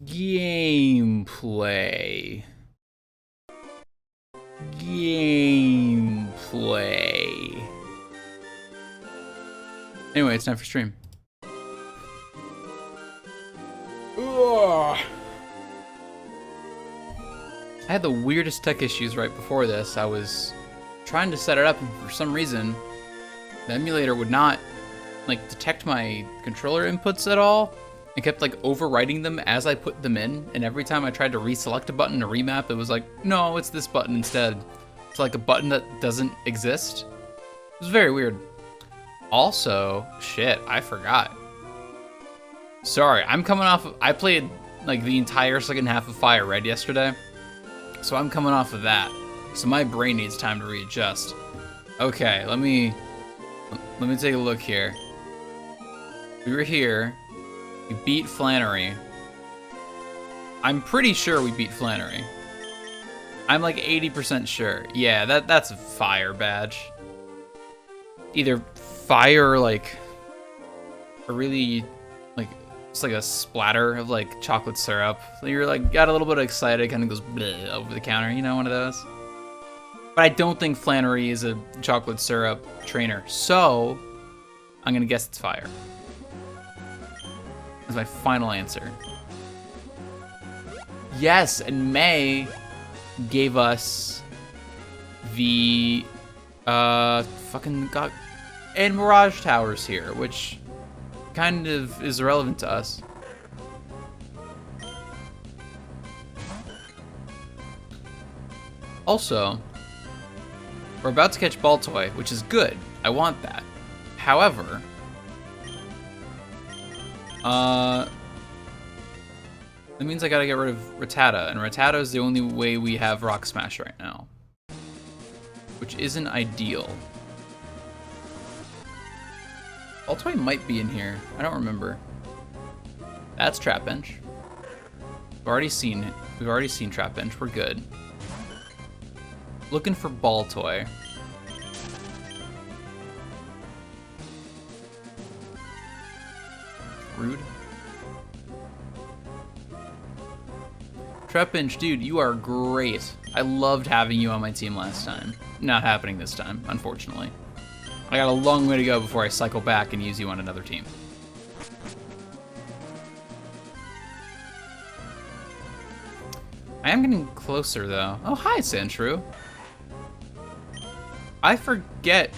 Gameplay. Gameplay. Anyway, it's time for stream. Ugh. I had the weirdest tech issues right before this. I was trying to set it up, and for some reason, the emulator would not detect my controller inputs at all. It kept overwriting them as I put them in, and every time I tried to reselect a button to remap, it was like, no, it's this button instead. It's like a button that doesn't exist. It was very weird. Also, shit, I forgot. Sorry, I'm coming off of, I played the entire second half of Fire Red yesterday, so I'm coming off of that. So my brain needs time to readjust. Okay, let me take a look here. We were here. We beat Flannery. I'm pretty sure we beat Flannery. I'm 80% sure. Yeah, that's a fire badge. Either fire or a really it's a splatter of chocolate syrup. So you're got a little bit excited, kind of goes bleh over the counter, you know, one of those. But I don't think Flannery is a chocolate syrup trainer, so I'm gonna guess it's fire. That's my final answer. Yes, and May gave us the fucking got and Mirage Towers here, which kind of is irrelevant to us. Also, we're about to catch Baltoy, which is good. I want that. However, that means I gotta get rid of Rattata, and Rattata is the only way we have Rock Smash right now, which isn't ideal. Baltoy might be in here. I don't remember. That's Trapinch. We've already seen it. We've already seen Trapinch. We're good. Looking for Baltoy. Rude. Trapinch, dude, you are great. I loved having you on my team last time. Not happening this time, unfortunately. I got a long way to go before I cycle back and use you on another team. I am getting closer, though. Oh, hi, Sandshrew. I forget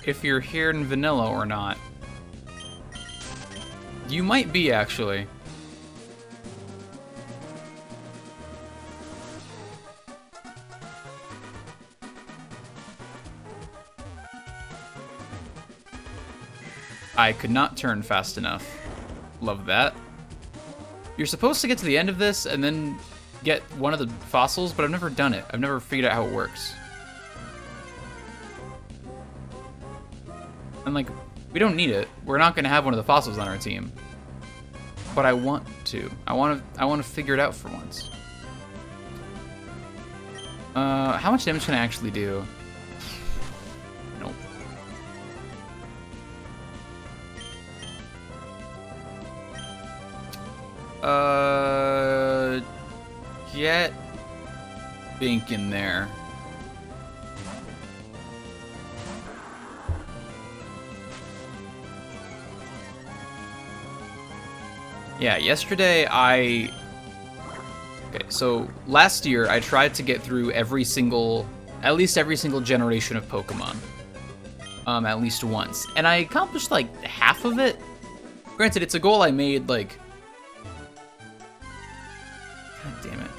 if you're here in vanilla or not. You might be, actually. I could not turn fast enough. Love that. You're supposed to get to the end of this and then get one of the fossils, but I've never done it. I've never figured out how it works. And we don't need it. We're not gonna have one of the fossils on our team. But I want to. I want to figure it out for once. How much damage can I actually do? Nope. Get Bink in there. Yeah, yesterday okay, so last year I tried to get through at least every single generation of Pokemon. At least once. And I accomplished half of it. Granted, it's a goal I made God damn it.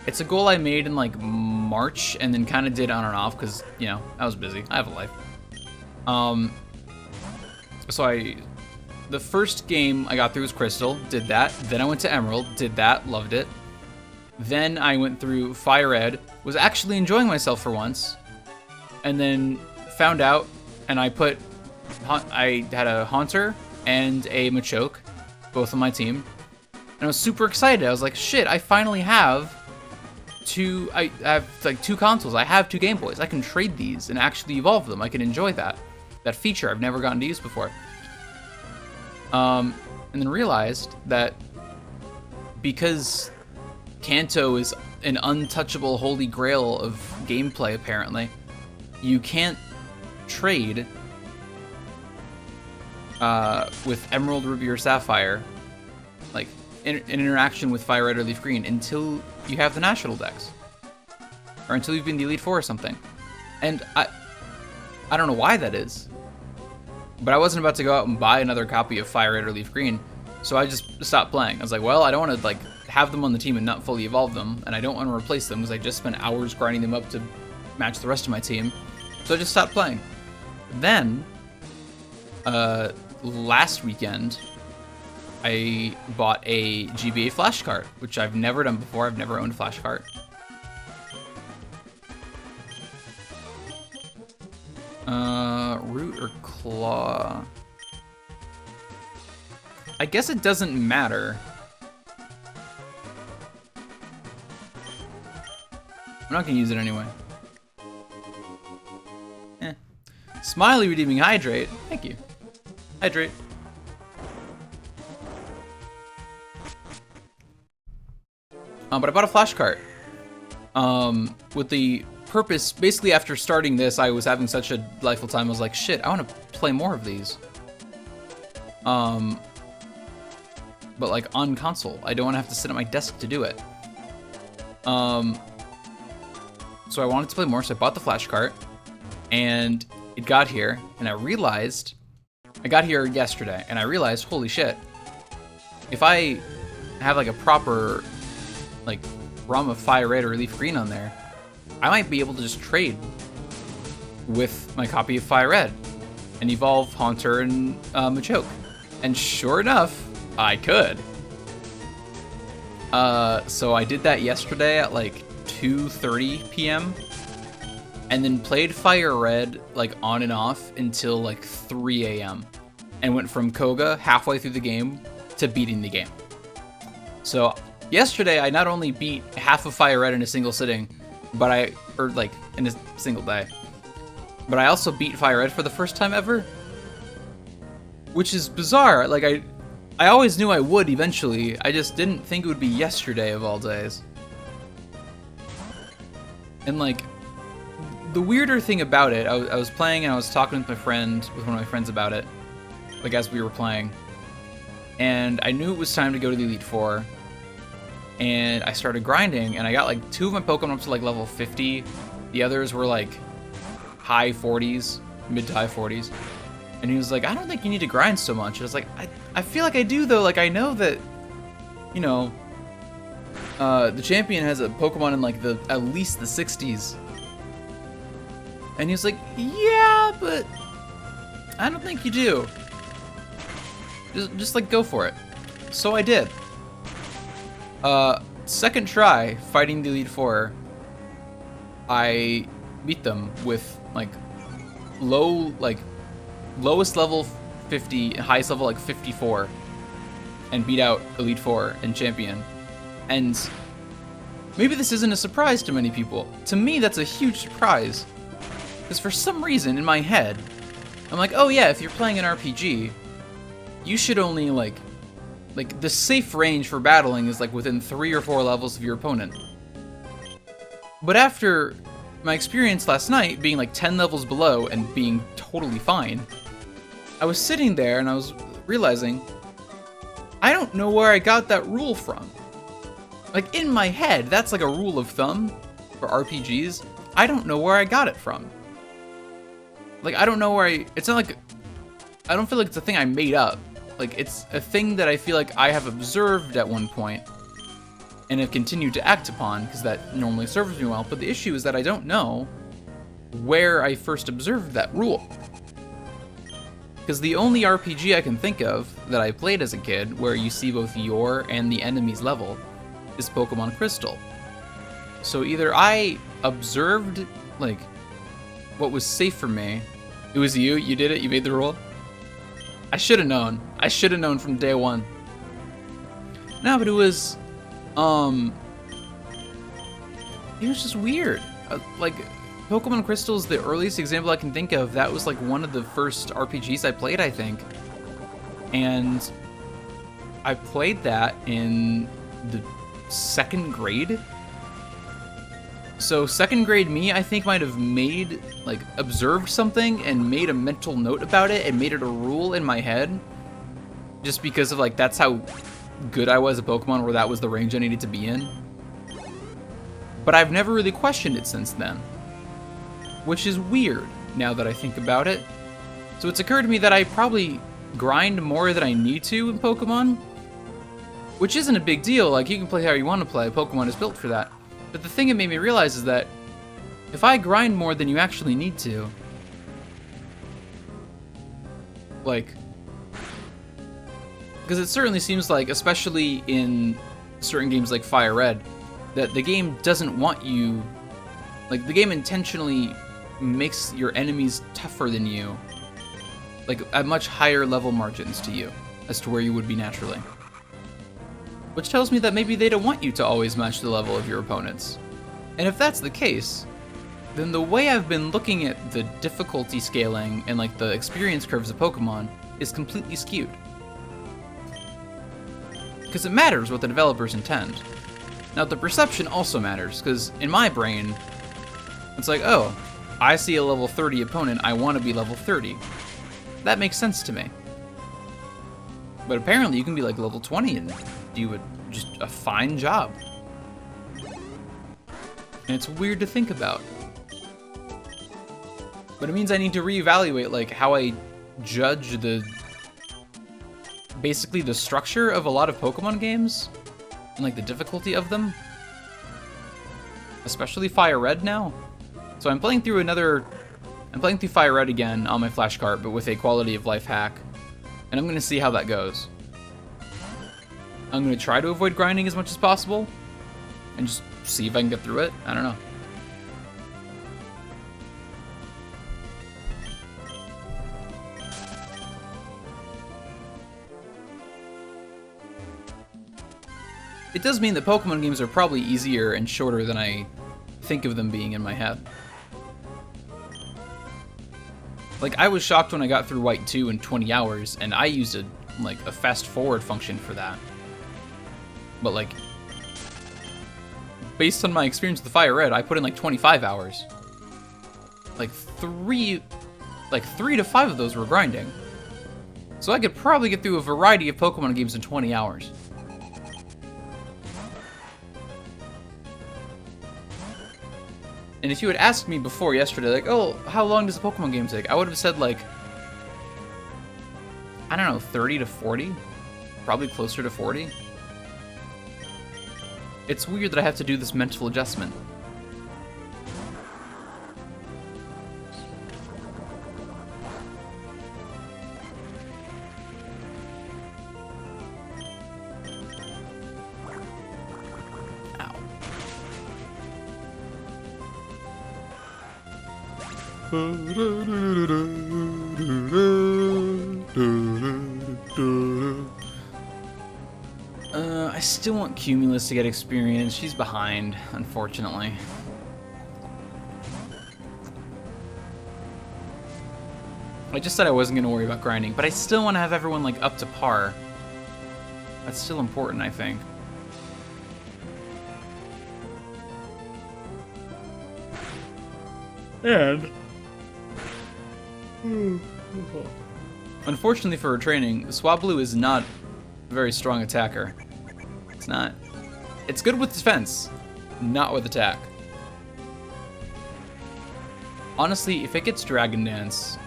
It's a goal I made in March and then kind of did on and off because, you know, I was busy. I have a life. The first game I got through was Crystal, did that. Then I went to Emerald, did that, loved it. Then I went through Fire Red, was actually enjoying myself for once, and then found out, and I had a Haunter and a Machoke, both on my team, and I was super excited. I was like, shit, I finally have I have two consoles, I have two Game Boys, I can trade these and actually evolve them, I can enjoy that feature I've never gotten to use before. And then realized that because Kanto is an untouchable holy grail of gameplay, apparently, you can't trade with Emerald, Ruby, or Sapphire, like in interaction with Fire Red or Leaf Green, until you have the National Dex, or until you've been the Elite Four or something. And I don't know why that is, but I wasn't about to go out and buy another copy of Fire Red or Leaf Green, so I just stopped playing. I was like, well, I don't want to like have them on the team and not fully evolve them, and I don't want to replace them because I just spent hours grinding them up to match the rest of my team, so I just stopped playing. Then, last weekend, I bought a GBA Flash Cart, which I've never done before. I've never owned a Flash Cart. Root or Claw? I guess it doesn't matter. I'm not gonna use it anyway. Smiley redeeming Hydrate. Thank you. Hydrate. But I bought a Flash Cart. With the purpose, basically after starting this, I was having such a delightful time. I was like, shit, I want to play more of these. But like on console, I don't want to have to sit at my desk to do it. So I wanted to play more, so I bought the Flash Cart, and it got here, and I got here yesterday, and I realized, holy shit, if I have like a proper like ROM of Fire Red or Leaf Green on there, I might be able to just trade with my copy of Fire Red and evolve Haunter and Machoke. And sure enough, I could. So I did that yesterday at like 2:30 p.m. and then played Fire Red like on and off until like 3 a.m. and went from Koga halfway through the game to beating the game. So yesterday I not only beat half of Fire Red in a single sitting, or like in a single day, but I also beat Fire Red for the first time ever, which is bizarre. Like I always knew I would eventually. I just didn't think it would be yesterday of all days. And like, the weirder thing about it, I was playing and I was talking with one of my friends about it, like as we were playing, and I knew it was time to go to the Elite Four, and I started grinding, and I got like 2 of my Pokemon up to like level 50, the others were like high 40s, mid to high 40s, and he was like, I don't think you need to grind so much. And I was like, I feel like I do though, like I know that, you know, the champion has a Pokemon in like at least the 60s. And he was like, yeah, but I don't think you do. Just like go for it. So I did. Second try fighting the Elite Four, I beat them with like lowest level 50, highest level like 54, and beat out Elite Four and Champion. And maybe this isn't a surprise to many people. To me, that's a huge surprise. Because for some reason, in my head, I'm like, oh yeah, if you're playing an RPG, you should only like the safe range for battling is like within 3 or 4 levels of your opponent. But after my experience last night being like 10 levels below and being totally fine, I was sitting there and I was realizing, I don't know where I got that rule from. Like in my head, that's like a rule of thumb for RPGs. I don't know where I got it from. Like, I don't know where it's not like, I don't feel like it's a thing I made up. Like, it's a thing that I feel like I have observed at one point and have continued to act upon, because that normally serves me well. But the issue is that I don't know where I first observed that rule. Because the only RPG I can think of that I played as a kid where you see both your and the enemy's level is Pokemon Crystal. So either I observed, like, what was safe for me. It was you did it, you made the rule. I should have known. I should have known from day one. No, but it was just weird. Like, Pokemon Crystal is the earliest example I can think of. That was like one of the first RPGs I played, I think. And I played that in the second grade. So second grade me, I think, might have made, like, observed something and made a mental note about it and made it a rule in my head. Just because of, like, that's how good I was at Pokemon, where that was the range I needed to be in. But I've never really questioned it since then. Which is weird, now that I think about it. So it's occurred to me that I probably grind more than I need to in Pokemon. Which isn't a big deal, like, you can play how you want to play, Pokemon is built for that. But the thing it made me realize is that if I grind more than you actually need to, like, because it certainly seems like, especially in certain games like Fire Red, that the game doesn't want you, like, the game intentionally makes your enemies tougher than you, like, at much higher level margins to you, as to where you would be naturally. Which tells me that maybe they don't want you to always match the level of your opponents. And if that's the case, then the way I've been looking at the difficulty scaling and, like, the experience curves of Pokemon is completely skewed. Because it matters what the developers intend. Now, the perception also matters, because in my brain, it's like, oh, I see a level 30 opponent, I want to be level 30. That makes sense to me. But apparently you can be like level 20 and do just a fine job. And it's weird to think about. But it means I need to reevaluate, like, how I judge basically the structure of a lot of Pokemon games and, like, the difficulty of them. Especially Fire Red now. So I'm playing through Fire Red again on my Flash Cart, but with a quality of life hack. And I'm gonna see how that goes. I'm gonna try to avoid grinding as much as possible and just see if I can get through it. I don't know. It does mean that Pokemon games are probably easier and shorter than I think of them being in my head. Like, I was shocked when I got through White 2 in 20 hours, and I used a fast forward function for that. But, like, based on my experience with the Fire Red, I put in like 25 hours. Like 3 to 5 of those were grinding. So I could probably get through a variety of Pokemon games in 20 hours. And if you had asked me before yesterday, like, oh, how long does a Pokemon game take? I would have said, like, I don't know, 30 to 40? Probably closer to 40. It's weird that I have to do this mental adjustment. I still want Cumulus to get experience. She's behind, unfortunately. I just said I wasn't going to worry about grinding, but I still want to have everyone, like, up to par. That's still important, I think. And unfortunately for her training, Swablu is not a very strong attacker. It's not. It's good with defense, not with attack. Honestly, if it gets Dragon Dance,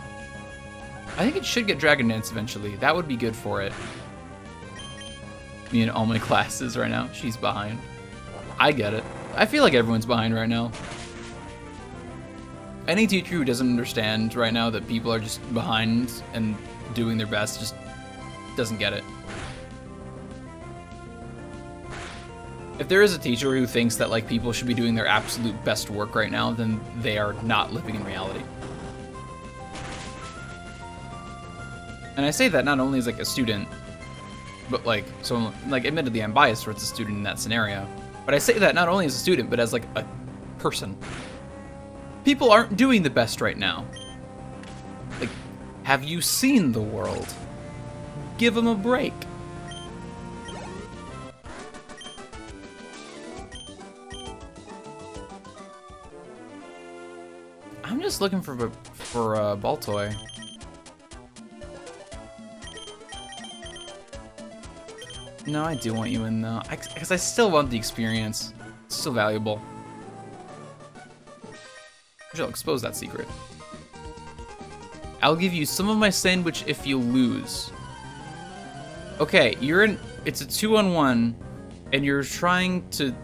I think it should get Dragon Dance eventually. That would be good for it. Me in all my classes right now. She's behind. I get it. I feel like everyone's behind right now. Any teacher who doesn't understand right now that people are just behind and doing their best just doesn't get it. If there is a teacher who thinks that, like, people should be doing their absolute best work right now, then they are not living in reality. And I say that not only as, like, a student, but, like, so, like, admittedly I'm biased towards a student in that scenario, but I say that not only as a student, but as, like, a person. People aren't doing the best right now. Like, have you seen the world? Give them a break. I'm just looking for Baltoy. No, I do want you in though, because I still want the experience. It's still valuable. I shall expose that secret. I'll give you some of my sandwich if you lose. Okay, you're in. It's a 2-on-1, and you're trying to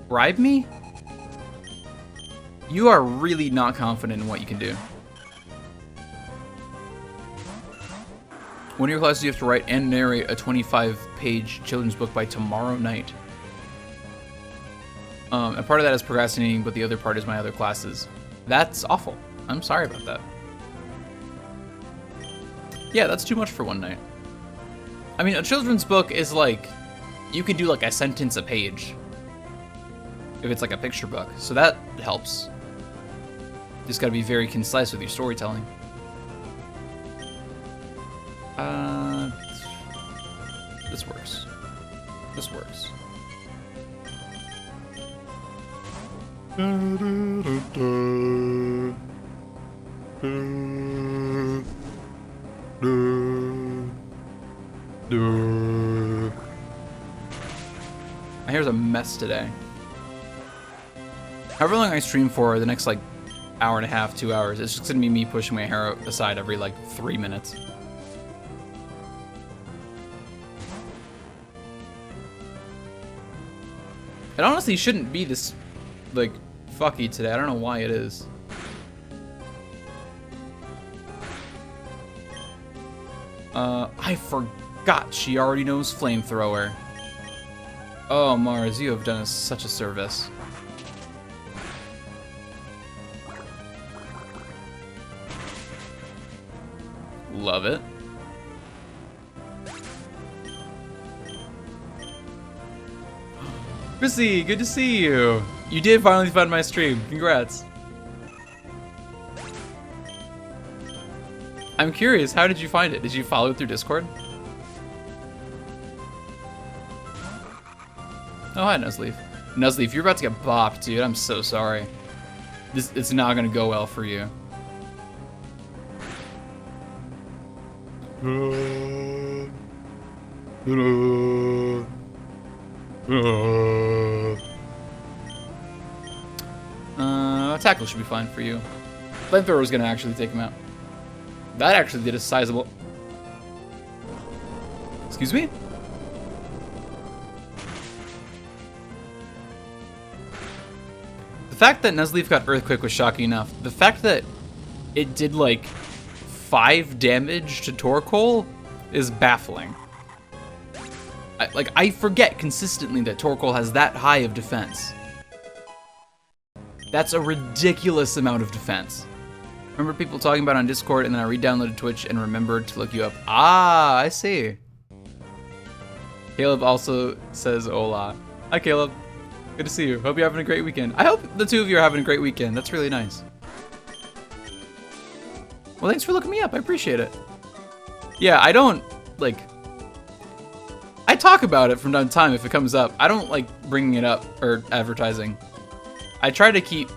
bribe me? You are really not confident in what you can do. One of your classes, you have to write and narrate a 25-page children's book by tomorrow night. And part of that is procrastinating, but the other part is my other classes. That's awful. I'm sorry about that. Yeah, that's too much for one night. I mean, a children's book is like, you can do like a sentence a page. If it's like a picture book. So that helps. Just gotta be very concise with your storytelling. This works. This works. My hair's a mess today. However long I stream for the next like hour and a half, 2 hours, it's just gonna be me pushing my hair aside every like 3 minutes. It honestly shouldn't be this like fucky today. I don't know why it is. I forgot she already knows flamethrower. Oh, Mars, you have done us such a service. Love it. Chrissy, good to see you. You did finally find my stream. Congrats. I'm curious, how did you find it? Did you follow it through Discord? Oh, hi, Nuzleaf. Nuzleaf, you're about to get bopped, dude. I'm so sorry. It's not gonna go well for you. Tackle should be fine for you. Flamethrower is gonna actually take him out. That actually did a sizable... Excuse me? The fact that Nuzleaf got Earthquake was shocking enough. The fact that it did like 5 damage to Torkoal is baffling. I forget consistently that Torkoal has that high of defense. That's a ridiculous amount of defense. Remember people talking about it on Discord, and then I re-downloaded Twitch and remembered to look you up. Ah, I see. Caleb also says hola. Hi, Caleb. Good to see you. Hope you're having a great weekend. I hope the two of you are having a great weekend. That's really nice. Well, thanks for looking me up. I appreciate it. Yeah, I don't, like... I talk about it from time to time if it comes up. I don't like bringing it up or advertising. I try to keep,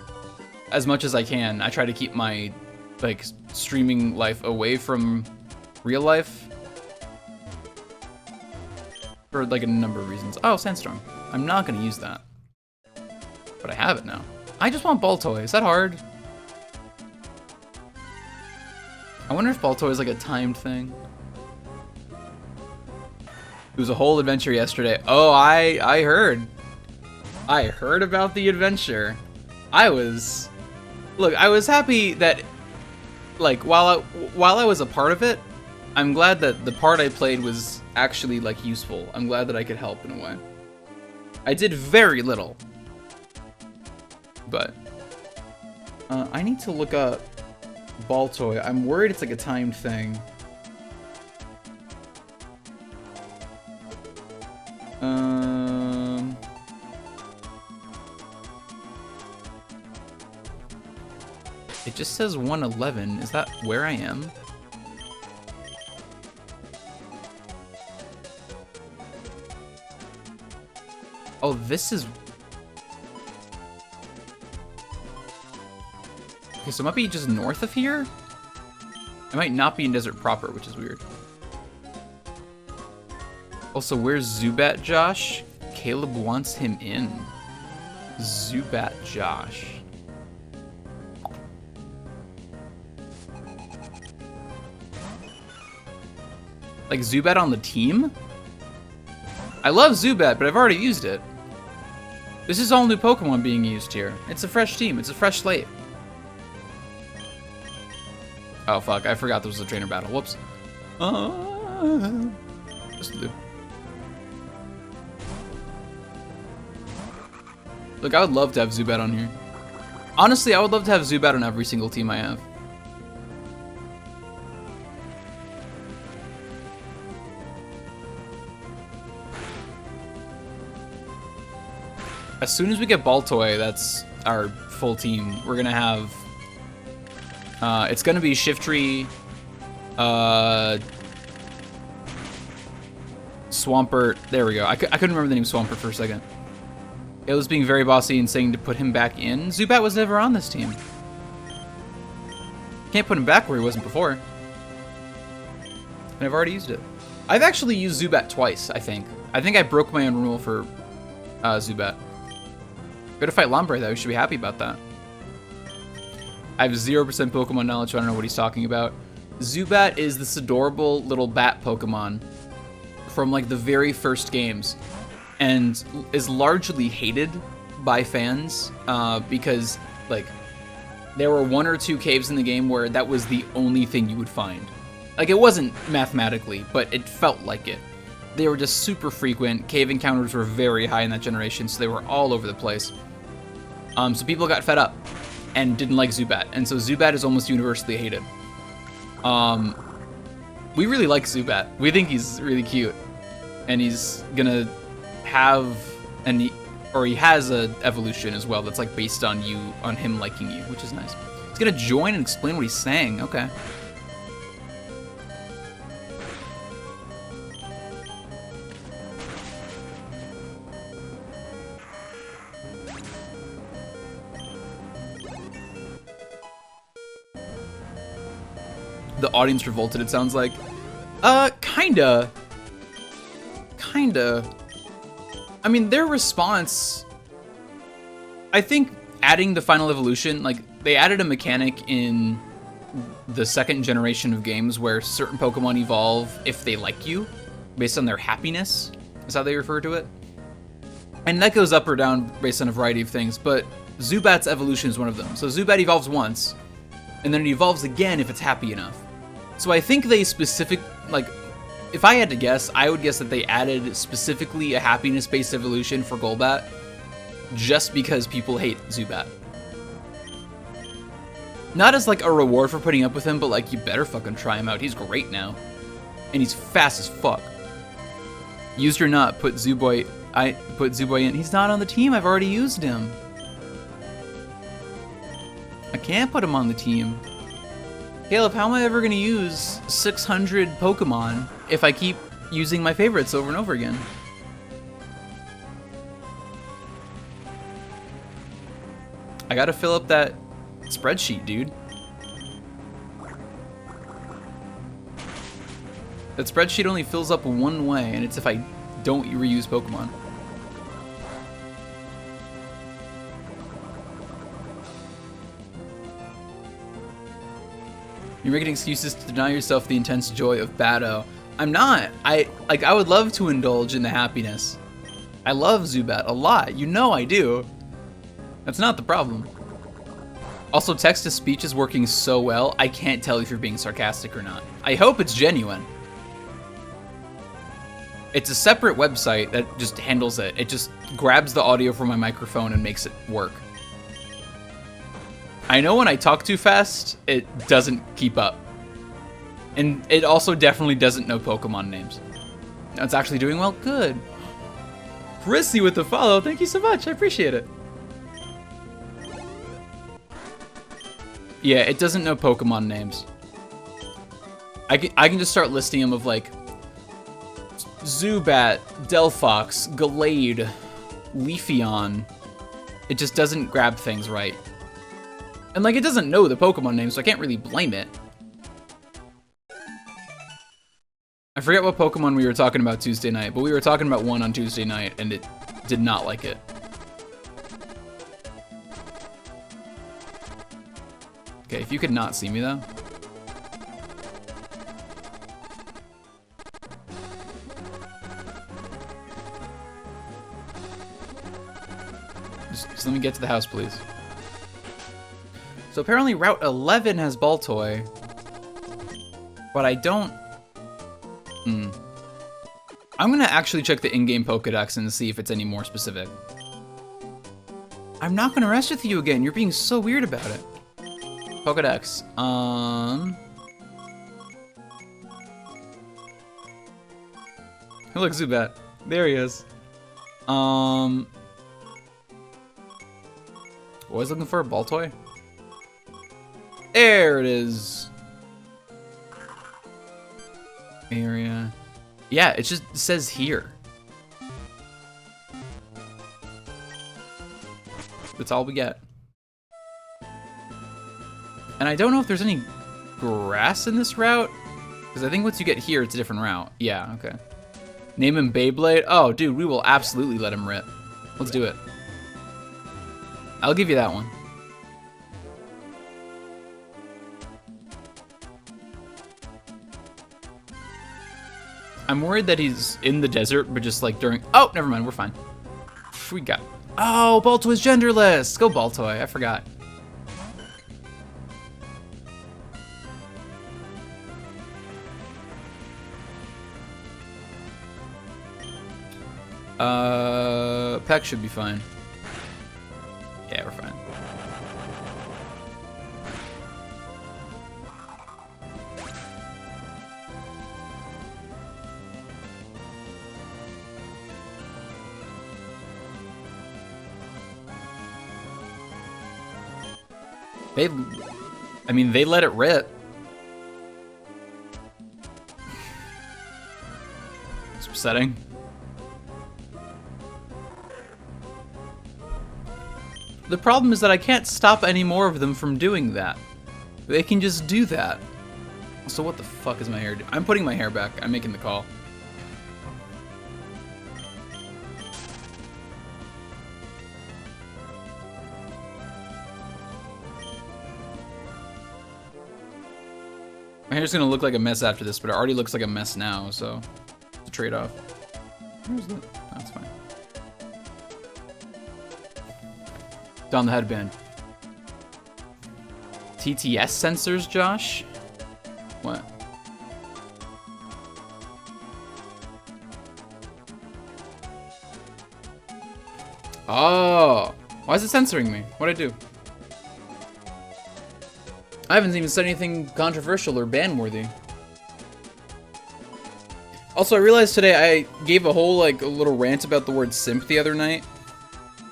as much as I can, I try to keep my, like, streaming life away from real life. For, like, a number of reasons. Oh, Sandstorm. I'm not going to use that. But I have it now. I just want Baltoy. Is that hard? I wonder if Baltoy is, like, a timed thing. It was a whole adventure yesterday. Oh, I heard. I heard about the adventure. I was happy that, like, while I was a part of it, I'm glad that the part I played was actually, like, useful. I'm glad that I could help in a way. I did very little. But, I need to look up Baltoy. I'm worried it's, like, a timed thing. It just says 111. Is that where I am? Oh, this is... Okay, so it might be just north of here? It might not be in Desert proper, which is weird. Also, where's Zubat Josh? Caleb wants him in. Zubat Josh. Like Zubat on the team? I love Zubat, but I've already used it. This is all new Pokemon being used here. It's a fresh team. It's a fresh slate. Oh, fuck. I forgot there was a trainer battle. Whoops. Look, I would love to have Zubat on here. Honestly, I would love to have Zubat on every single team I have. As soon as we get Baltoy, that's our full team. We're gonna have... it's gonna be Shiftry, Swampert. There we go. I couldn't remember the name Swampert for a second. It was being very bossy and saying to put him back in. Zubat was never on this team. Can't put him back where he wasn't before. And I've already used it. I've actually used Zubat twice, I think. I think I broke my own rule for Zubat. Go to fight Lombre, though. You should be happy about that. I have 0% Pokemon knowledge, so I don't know what he's talking about. Zubat is this adorable little bat Pokemon from, like, the very first games, and is largely hated by fans because, like, there were 1 or 2 caves in the game where that was the only thing you would find. Like, it wasn't mathematically, but it felt like it. They were just super frequent. Cave encounters were very high in that generation, so they were all over the place. So people got fed up and didn't like Zubat, and so Zubat is almost universally hated. We really like Zubat. We think he's really cute, and he's gonna have he has a evolution as well that's like based on him liking you, which is nice. He's gonna join and explain what he's saying. Okay. The audience revolted, it sounds like. Kinda. I mean, their response... I think adding the final evolution, like, they added a mechanic in the 2nd generation of games where certain Pokemon evolve if they like you, based on their happiness, is how they refer to it. And that goes up or down based on a variety of things, but Zubat's evolution is one of them. So Zubat evolves once, and then it evolves again if it's happy enough. So I think they if I had to guess, I would guess that they added specifically a happiness-based evolution for Golbat just because people hate Zubat. Not as like a reward for putting up with him, but like, you better fucking try him out. He's great now. And he's fast as fuck. Used or not, put Zuboy in. He's not on the team, I've already used him. I can't put him on the team. Caleb, how am I ever gonna use 600 Pokemon if I keep using my favorites over and over again? I gotta fill up that spreadsheet, dude. That spreadsheet only fills up one way, and it's if I don't reuse Pokemon. You're making excuses to deny yourself the intense joy of Batto. I'm not. I would love to indulge in the happiness. I love Zubat a lot. You know I do. That's not the problem. Also, text-to-speech is working so well, I can't tell if you're being sarcastic or not. I hope it's genuine. It's a separate website that just handles it. It just grabs the audio from my microphone and makes it work. I know when I talk too fast, it doesn't keep up. And it also definitely doesn't know Pokemon names. Now it's actually doing well? Good. Prissy with the follow, thank you so much, I appreciate it. Yeah, it doesn't know Pokemon names. I can just start listing them of like Zubat, Delphox, Gallade, Leafeon. It just doesn't grab things right. And, like, it doesn't know the Pokemon name, so I can't really blame it. I forget what Pokemon we were talking about Tuesday night, but we were talking about one on Tuesday night, and it did not like it. Okay, if you could not see me, though. Just let me get to the house, please. So apparently Route 11 has Baltoy, but I don't... I'm gonna actually check the in-game Pokedex and see if it's any more specific. I'm not gonna rest with you again. You're being so weird about it. Pokedex. Look, Zubat. There he is. What was I looking for? Baltoy? There it is. Area. Yeah, it just says here. That's all we get. And I don't know if there's any grass in this route, because I think once you get here, it's a different route. Yeah, okay. Name him Beyblade. Oh, dude, we will absolutely let him rip. Let's do it. I'll give you that one. I'm worried that he's in the desert, but just like during... Oh, never mind, we're fine. We got... Oh, Baltoy's genderless! Go Baltoy, I forgot. Peck should be fine. Yeah, we're fine. They let it rip. It's upsetting. The problem is that I can't stop any more of them from doing that. They can just do that. So what the fuck is my hair doing? I'm putting my hair back. I'm making the call. My hair's gonna look like a mess after this, but it already looks like a mess now, so it's a trade-off. Where's the... That's fine. Down the headband. TTS sensors, Josh? What? Oh! Why is it censoring me? What'd I do? I haven't even said anything controversial or ban-worthy. Also, I realized today I gave a whole, like, a little rant about the word simp the other night.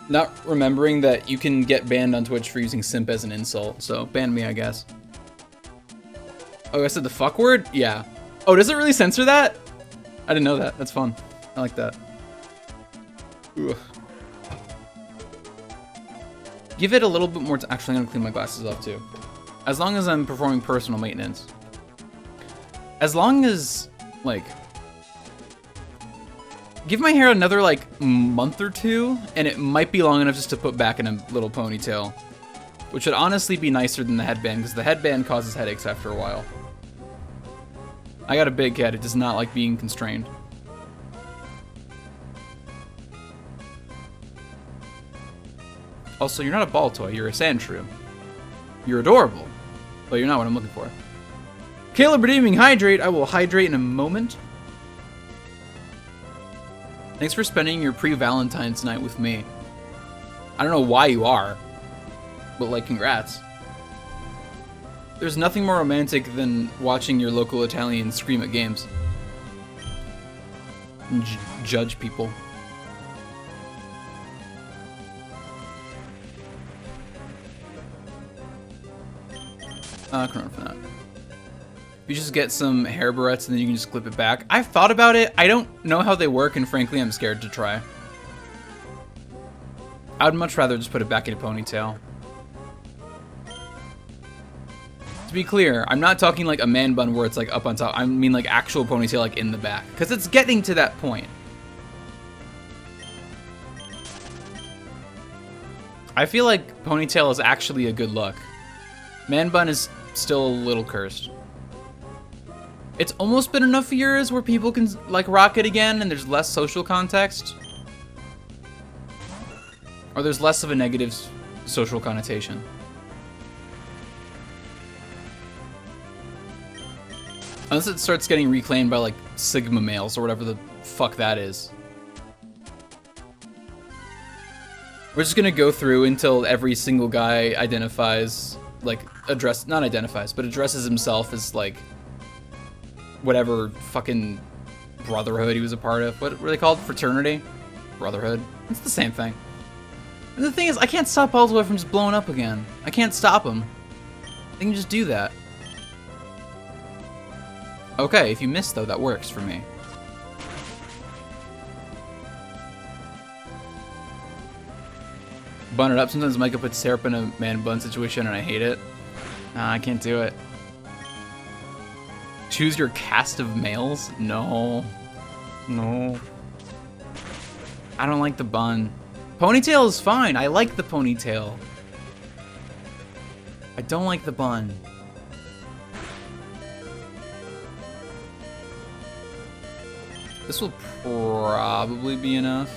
Not remembering that you can get banned on Twitch for using simp as an insult, so ban me, I guess. Oh, I said the fuck word? Yeah. Oh, does it really censor that? I didn't know that. That's fun. I like that. Ugh. Give it a little bit more actually, I'm gonna clean my glasses off too. As long as I'm performing personal maintenance. As long as, like... Give my hair another, like, month or two, and it might be long enough just to put back in a little ponytail. Which would honestly be nicer than the headband, because the headband causes headaches after a while. I got a big head, it does not like being constrained. Also, you're not a Baltoy, you're a Sandshrew. You're adorable, but you're not what I'm looking for. Caleb redeeming hydrate. I will hydrate in a moment. Thanks for spending your pre-Valentine's night with me. I don't know why you are, but like, congrats. There's nothing more romantic than watching your local Italian scream at games. And judge people. I can run for that. You just get some hair barrettes and then you can just clip it back. I've thought about it. I don't know how they work, and frankly, I'm scared to try. I would much rather just put it back in a ponytail. To be clear, I'm not talking like a man bun where it's like up on top. I mean like actual ponytail like in the back. Because it's getting to that point. I feel like ponytail is actually a good look. Man bun is still a little cursed. It's almost been enough years where people can like rock it again and there's less social context. Or there's less of a negative social connotation. Unless it starts getting reclaimed by like Sigma males or whatever the fuck that is. We're just gonna go through until every single guy identifies, like, not identifies, but addresses himself as, like, whatever fucking brotherhood he was a part of. What were they called? Fraternity? Brotherhood? It's the same thing. And the thing is, I can't stop Baltoy from just blowing up again. I can't stop him. I can just do that. Okay, if you miss, though, that works for me. Bun it up. Sometimes Micah puts syrup in a man bun situation and I hate it. Nah, I can't do it. Choose your cast of males? No. No. I don't like the bun. Ponytail is fine. I like the ponytail. I don't like the bun. This will probably be enough.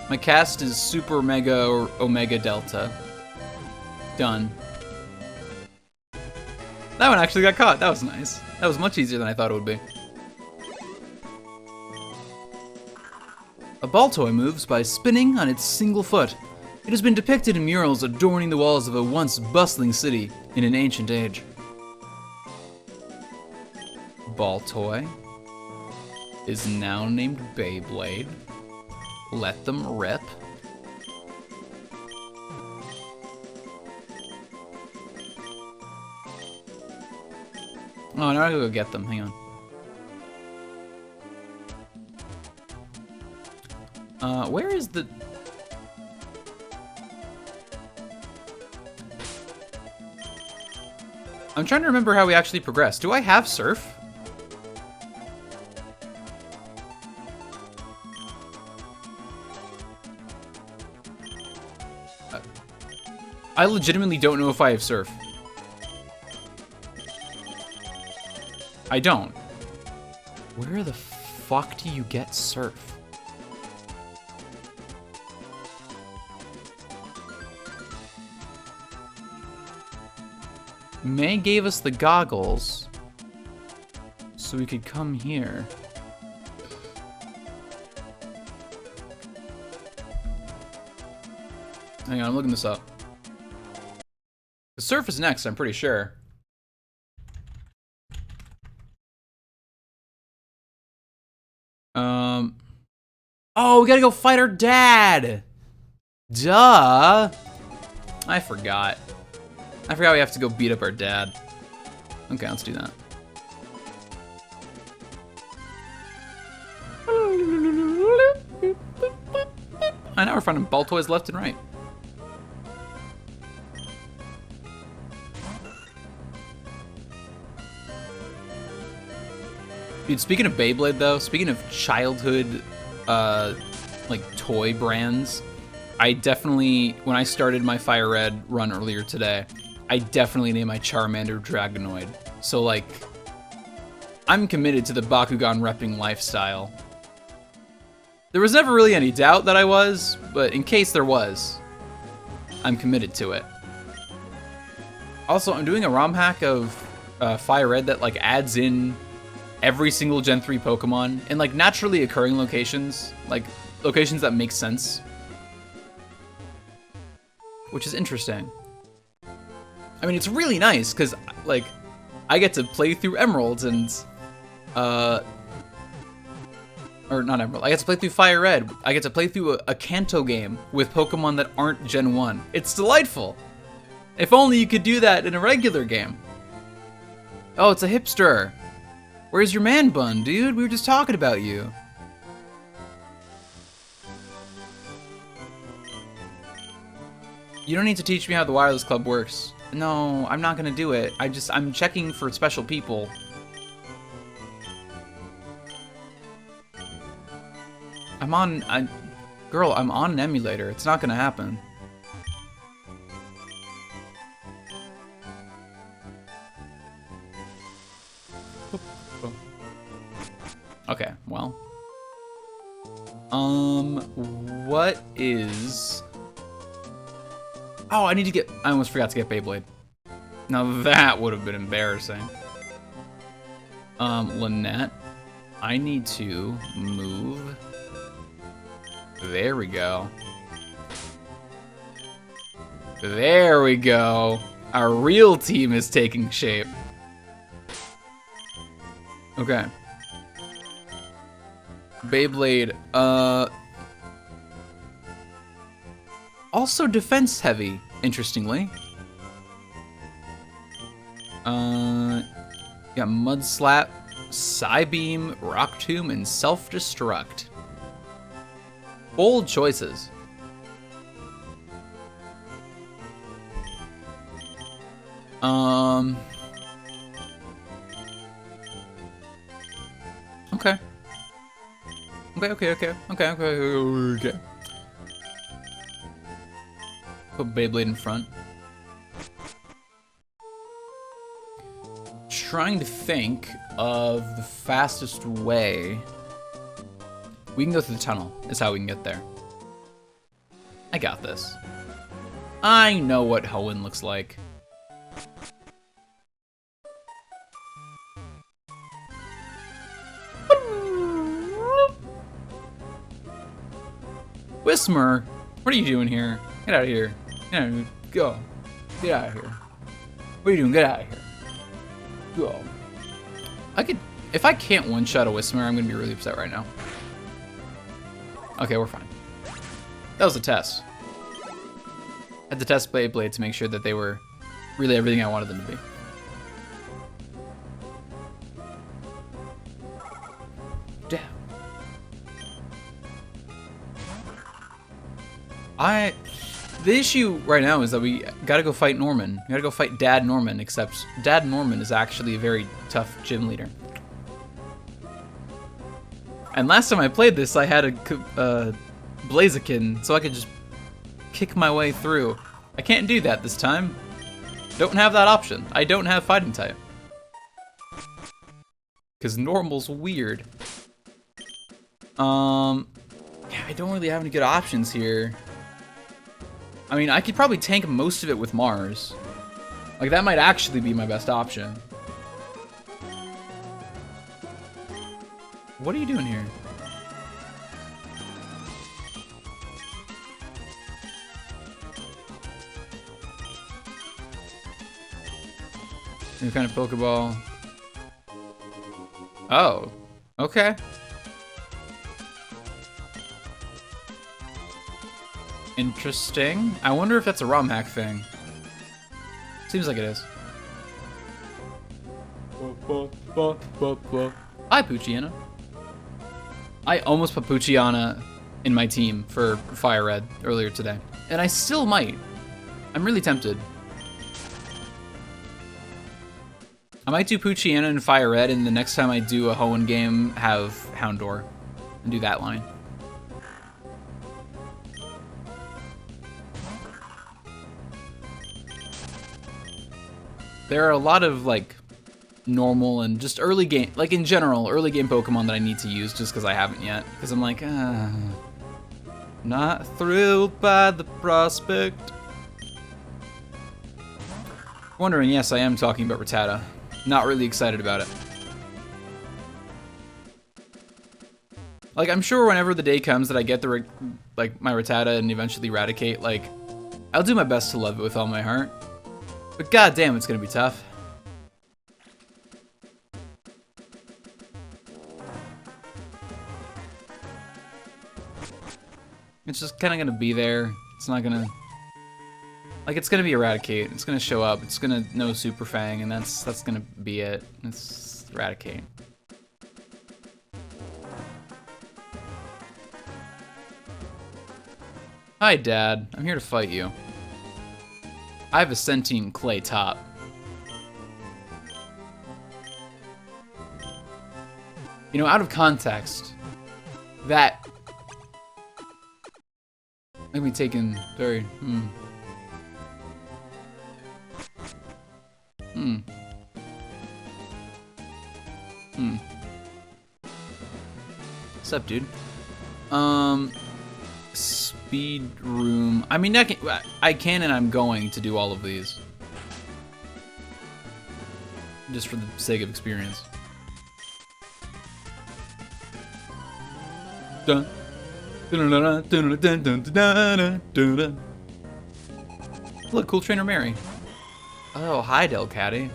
My cast is Super Mega or Omega Delta. Done. That one actually got caught. That was nice. That was much easier than I thought it would be. A Baltoy moves by spinning on its single foot. It has been depicted in murals adorning the walls of a once bustling city in an ancient age. Baltoy is now named Beyblade. Let them rip. Oh, now I gotta go get them. Hang on. Where is the... I'm trying to remember how we actually progressed. Do I have Surf? I legitimately don't know if I have Surf. I don't. Where the fuck do you get Surf? May gave us the goggles so we could come here. Hang on, I'm looking this up. The Surf is next, I'm pretty sure. Oh, we gotta go fight our dad! Duh! I forgot. I forgot we have to go beat up our dad. Okay, let's do that. I know we're finding Baltoys left and right. Dude, speaking of Beyblade though, speaking of childhood, like toy brands, I definitely, when I started my Fire Red run earlier today, I definitely named my Charmander Dragonoid. So like, I'm committed to the Bakugan repping lifestyle. There was never really any doubt that I was, but in case there was, I'm committed to it. Also, I'm doing a ROM hack of Fire Red that like adds in every single Gen 3 Pokemon in like naturally occurring locations, like locations that make sense. Which is interesting. I mean, it's really nice because like I get to play through Emeralds and or not Emerald, I get to play through Fire Red. I get to play through a Kanto game with Pokemon that aren't Gen 1. It's delightful. If only you could do that in a regular game. Oh, it's a hipster. Where's your man bun, dude? We were just talking about you. You don't need to teach me how the wireless club works. No, I'm not gonna do it. I'm checking for special people. Girl, I'm on an emulator. It's not gonna happen. Okay, well. What is... Oh, I need to get... I almost forgot to get Beyblade. Now that would have been embarrassing. Lynette. I need to move... There we go. There we go. Our real team is taking shape. Okay. Beyblade, also defense heavy, interestingly. Got Mud Slap, Psybeam, Rock Tomb, and Self-Destruct. Bold choices. Okay. Okay. Put Beyblade in front. Trying to think of the fastest way. We can go through the tunnel, is how we can get there. I got this. I know what Hoenn looks like. Whismer, what are you doing here? Get out of here. Go. Get out of here. What are you doing? Get out of here. Go. If I can't one-shot a Whismer, I'm gonna be really upset right now. Okay, we're fine. That was a test. I had to test Beyblade to make sure that they were really everything I wanted them to be. Damn. The issue right now is that we gotta go fight Norman. We gotta go fight Dad Norman, except Dad Norman is actually a very tough gym leader. And last time I played this, I had a Blaziken, so I could just kick my way through. I can't do that this time. Don't have that option. I don't have fighting type. Because normal's weird. Yeah, I don't really have any good options here. I mean, I could probably tank most of it with Mars. Like, that might actually be my best option. What are you doing here? New kind of Pokeball. Oh, okay. Interesting. I wonder if that's a ROM hack thing. Seems like it is. Hi, Poochyena. I almost put Poochyena in my team for Fire Red earlier today. And I still might. I'm really tempted. I might do Poochyena and Fire Red, and the next time I do a Hoenn game, have Houndour. And do that line. There are a lot of, like, normal and just early game, like in general, early game Pokemon that I need to use just because I haven't yet. Because I'm like, not thrilled by the prospect. Wondering, yes, I am talking about Rattata. Not really excited about it. Like, I'm sure whenever the day comes that I get the, like, my Rattata and eventually Eradicate, like, I'll do my best to love it with all my heart. But goddamn, it's gonna be tough. It's just kind of gonna be there. It's not gonna... Like, it's gonna be Eradicate. It's gonna show up. It's gonna know Super Fang, and that's gonna be it. It's Eradicate. Hi, Dad. I'm here to fight you. I have a sentient clay top. You know, out of context, that let me taken very What's up, dude? Speed room. I mean, I can and I'm going to do all of these. Just for the sake of experience. Dun. Look, cool trainer Mary. Oh, hi, Delcatty.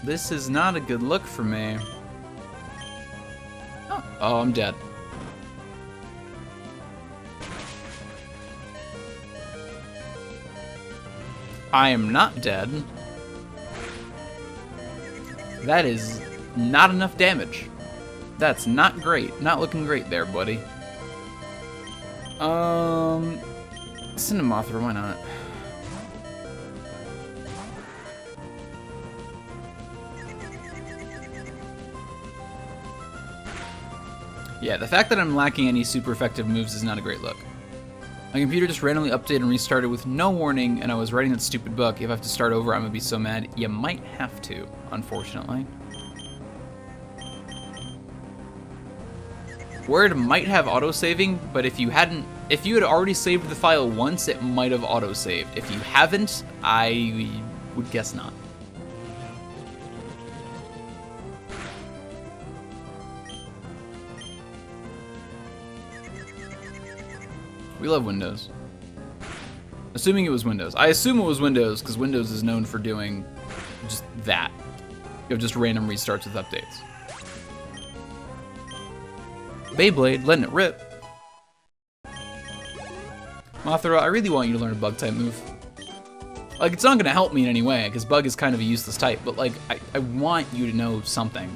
This is not a good look for me. Oh, I'm dead. I am not dead. That is not enough damage. That's not great. Not looking great there, buddy. Cinemothra, why not? Yeah, the fact that I'm lacking any super effective moves is not a great look. My computer just randomly updated and restarted with no warning, and I was writing that stupid book. If I have to start over, I'm gonna be so mad. You might have to, unfortunately. Word might have autosaving, but if you had already saved the file once, it might have autosaved. If you haven't, I would guess not. We love Windows. Assuming it was Windows. I assume it was Windows, because Windows is known for doing just that. You have just random restarts with updates. Beyblade, letting it rip. Mothra, I really want you to learn a bug type move. Like, it's not gonna help me in any way, because bug is kind of a useless type, but like, I want you to know something.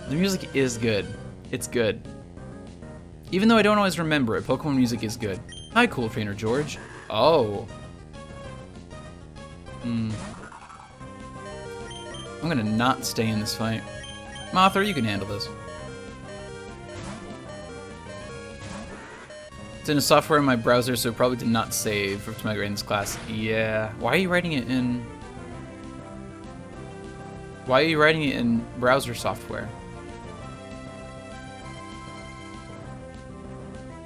The music is good. It's good. Even though I don't always remember it, Pokemon music is good. Hi, cool trainer George. Oh. I'm gonna not stay in this fight. Mothra, you can handle this. It's in a software in my browser, so it probably did not save to my grade in this class. Yeah. Why are you writing it in... Why are you writing it in browser software?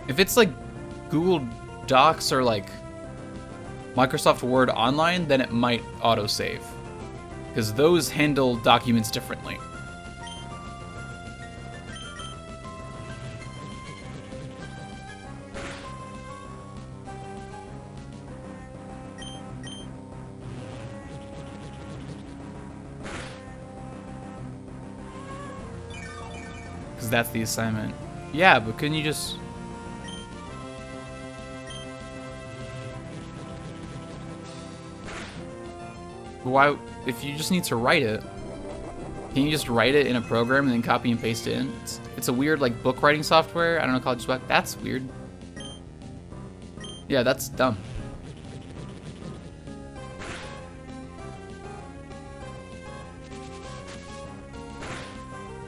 If it's like Google Docs or like Microsoft Word Online, then it might autosave, because those handle documents differently. Because that's the assignment. Yeah, but couldn't you just... Why, if you just need to write it, can you just write it in a program and then copy and paste it in? It's a weird, like, book writing software. I don't know, college book. That's weird. Yeah, that's dumb.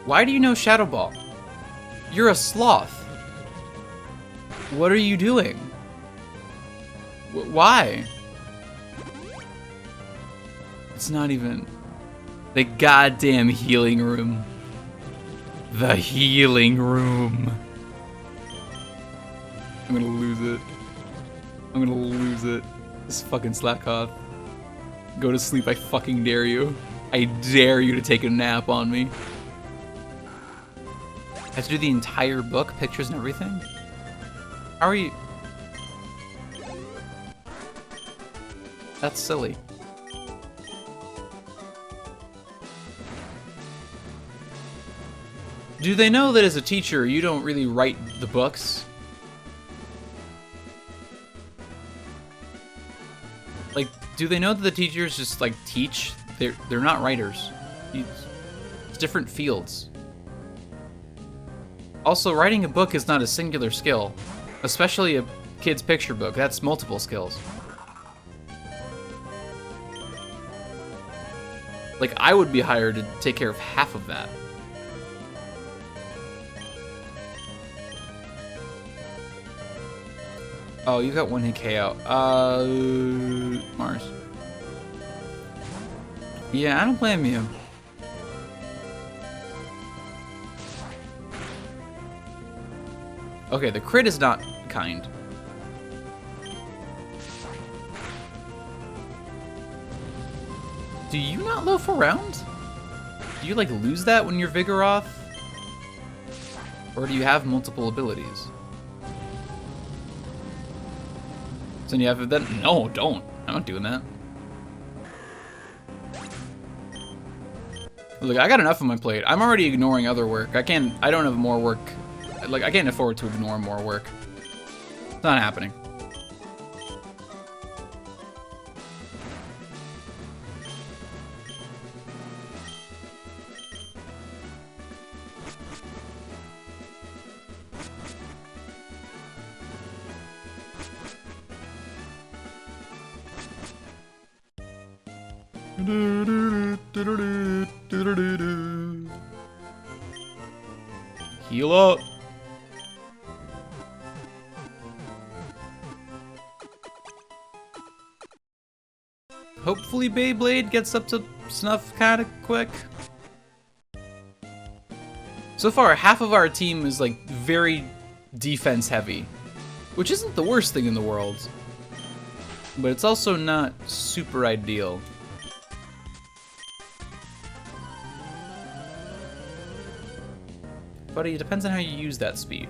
Why do you know Shadow Ball? You're a sloth. What are you doing? Why? It's not even the goddamn healing room. The healing room. I'm gonna lose it. I'm gonna lose it. This fucking slack off. Go to sleep, I fucking dare you. I dare you to take a nap on me. I have to do the entire book, pictures and everything? How are you? That's silly. Do they know that as a teacher, you don't really write the books? Like, do they know that the teachers just, like, teach they're not writers. It's different fields. Also, writing a book is not a singular skill, especially a kid's picture book. That's multiple skills. Like, I would be hired to take care of half of that. Oh, you got one hit KO. Mars. Yeah, I don't blame you. Okay, the crit is not kind. Do you not loaf around? Do you, like, lose that when you're Vigoroth? Or do you have multiple abilities? So you have that? No, don't. I'm not doing that. Look, I got enough on my plate. I'm already ignoring other work. I don't have more work. Like, I can't afford to ignore more work. It's not happening. Heal up. Hopefully Beyblade gets up to snuff kind of quick. So far, half of our team is like very defense heavy, which isn't the worst thing in the world, but it's also not super ideal. Buddy, it depends on how you use that speed.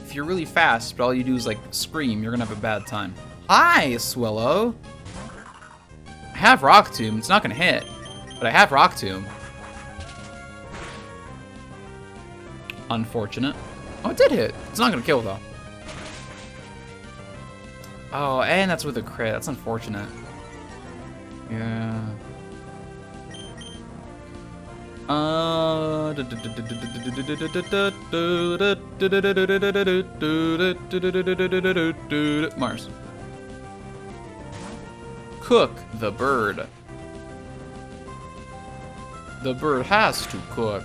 If you're really fast, but all you do is like scream, you're gonna have a bad time. Hi, Swellow! I have Rock Tomb. It's not gonna hit, but I have Rock Tomb. Unfortunate. Oh, it did hit. It's not gonna kill though. Oh, and that's with a crit. That's unfortunate. Yeah. Mars. Cook the bird. The bird has to cook.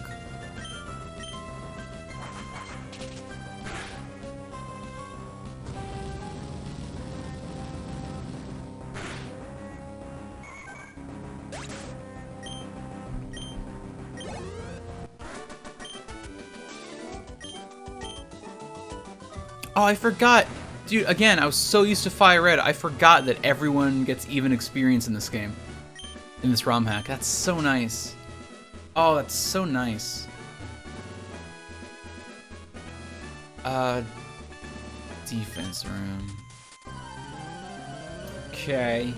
Oh, I forgot. Dude, again, I was so used to Fire Red, I forgot that everyone gets even experience in this game. In this ROM hack. That's so nice. Oh, that's so nice. Defense room. Okay.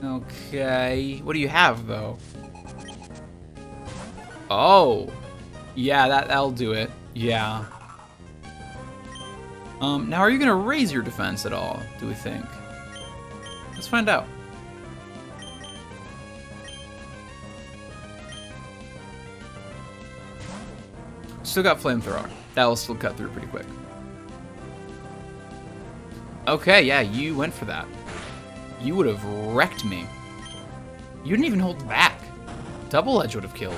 Okay. What do you have, though? Oh. Yeah, that'll do it. Yeah. Now are you gonna raise your defense at all, do we think? Let's find out. Still got Flamethrower. That'll still cut through pretty quick. Okay, yeah, you went for that. You would have wrecked me. You didn't even hold back. Double Edge would have killed.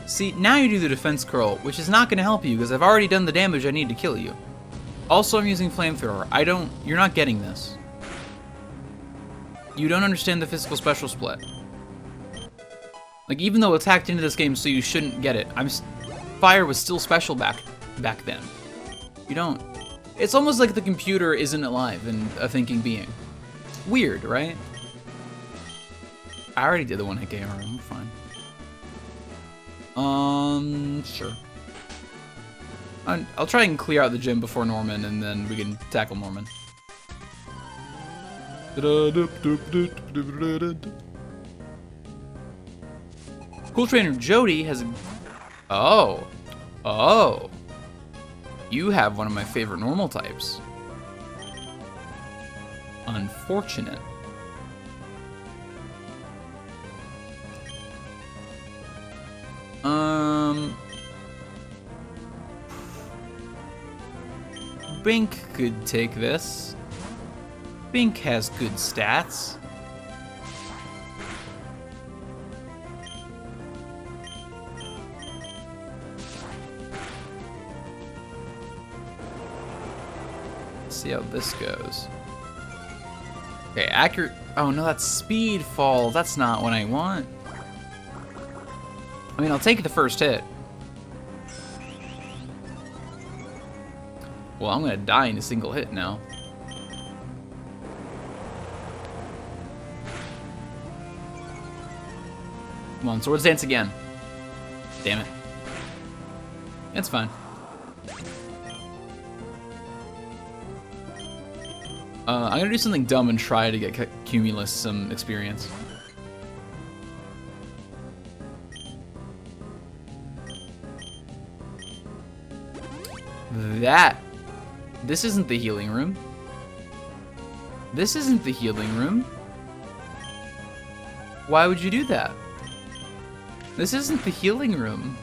See, now you do the defense curl, which is not going to help you because I've already done the damage I need to kill you. Also, I'm using Flamethrower. You're not getting this. You don't understand the physical special split. Like, even though it's hacked into this game, so you shouldn't get it. Fire was still special back then. You don't. It's almost like the computer isn't alive and a thinking being. Weird, right? I already did the one hit KO. I'm fine. Sure. I'll try and clear out the gym before Norman, and then we can tackle Norman. Cool Trainer Jody has... Oh. Oh. You have one of my favorite normal types. Unfortunate. Bink could take this. Bink has good stats. Let's see how this goes. Okay, accurate. Oh no, that's speed fall. That's not what I want. I mean, I'll take the first hit. Well, I'm gonna die in a single hit now. Come on, Swords Dance again. Damn it. It's fine. I'm gonna do something dumb and try to get Cumulus some experience. This isn't the healing room. This isn't the healing room. Why would you do that? This isn't the healing room.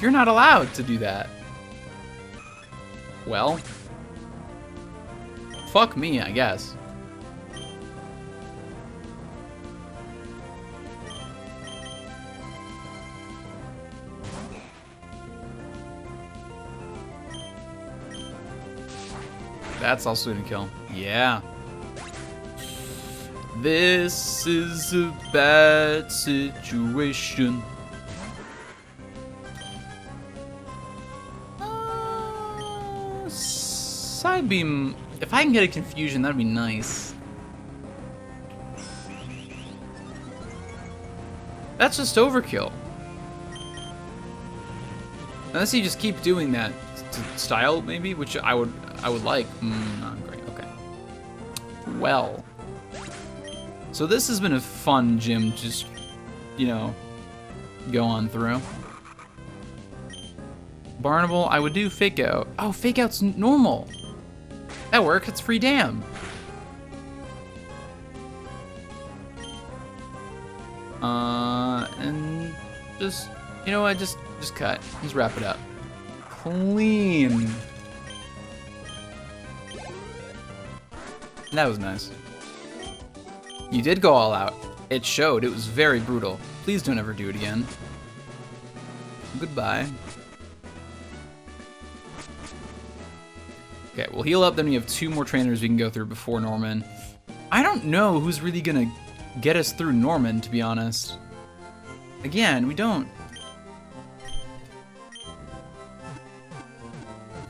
You're not allowed to do that. Well, fuck me, I guess. That's also gonna kill. Yeah. This is a bad situation. Psybeam. If I can get a confusion, that'd be nice. That's just overkill. Unless you just keep doing that style, maybe, which I would like. Not great. Okay. Well. So this has been a fun gym, just, you know, go on through. Barnable, I would do Fake Out. Oh, Fake Out's normal. That works, it's free damn. And just, you know what, just cut. Just wrap it up. Clean. That was nice. You did go all out. It showed. It was very brutal. Please don't ever do it again. Goodbye. Okay, we'll heal up, then we have 2 more trainers we can go through before Norman. I don't know who's really gonna get us through Norman, to be honest. Again, we don't.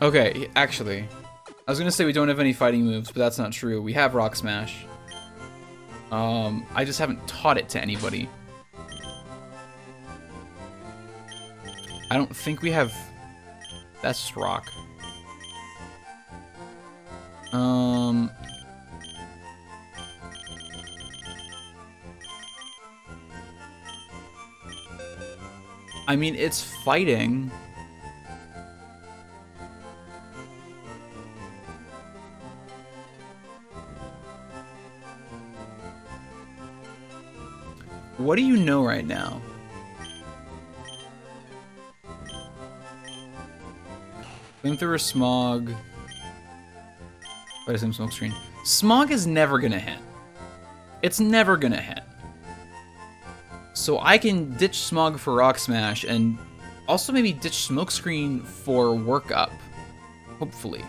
Okay, actually, I was gonna say we don't have any fighting moves, but that's not true. We have Rock Smash. I just haven't taught it to anybody. I don't think we have... That's just rock. I mean, it's fighting. What do you know right now? Flamethrower, Smog. What is Smoke Screen? Smog is never gonna hit. It's never gonna hit. So I can ditch Smog for Rock Smash and also maybe ditch Smoke Screen for Work Up. Hopefully.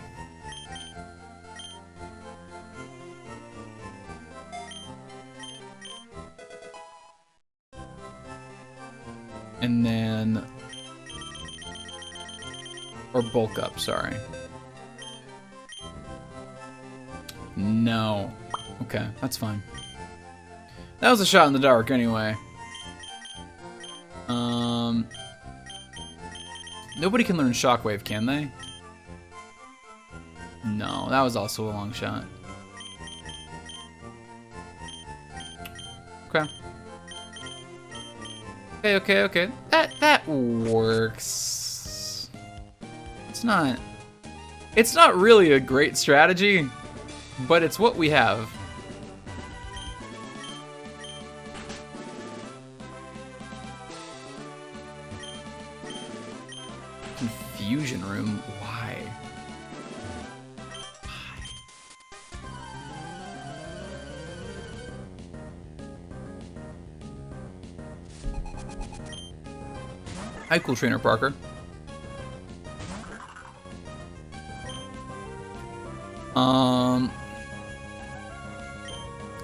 And then... Or Bulk Up, sorry. No. Okay, that's fine. That was a shot in the dark anyway. Nobody can learn Shockwave, can they? No, that was also a long shot. Okay. Okay. That works. It's not really a great strategy, but it's what we have. Confusion room? Why? Hi, cool trainer Parker.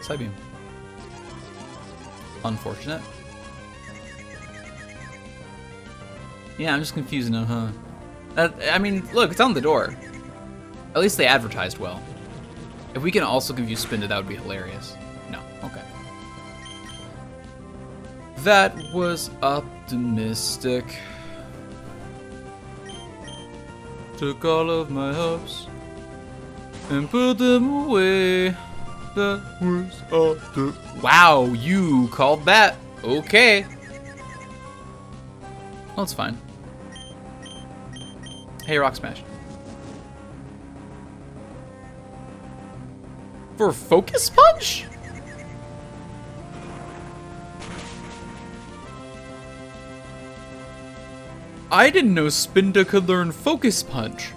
Side beam. Unfortunate. Yeah, I'm just confused now, huh? I mean, look, it's on the door. At least they advertised well. If we can also confuse Spinda, that would be hilarious. No, okay. That was optimistic. Took all of my hopes and put them away. That was optimistic. Wow, you called that. Okay. Well, it's fine. Hey, Rock Smash. For Focus Punch? I didn't know Spinda could learn Focus Punch.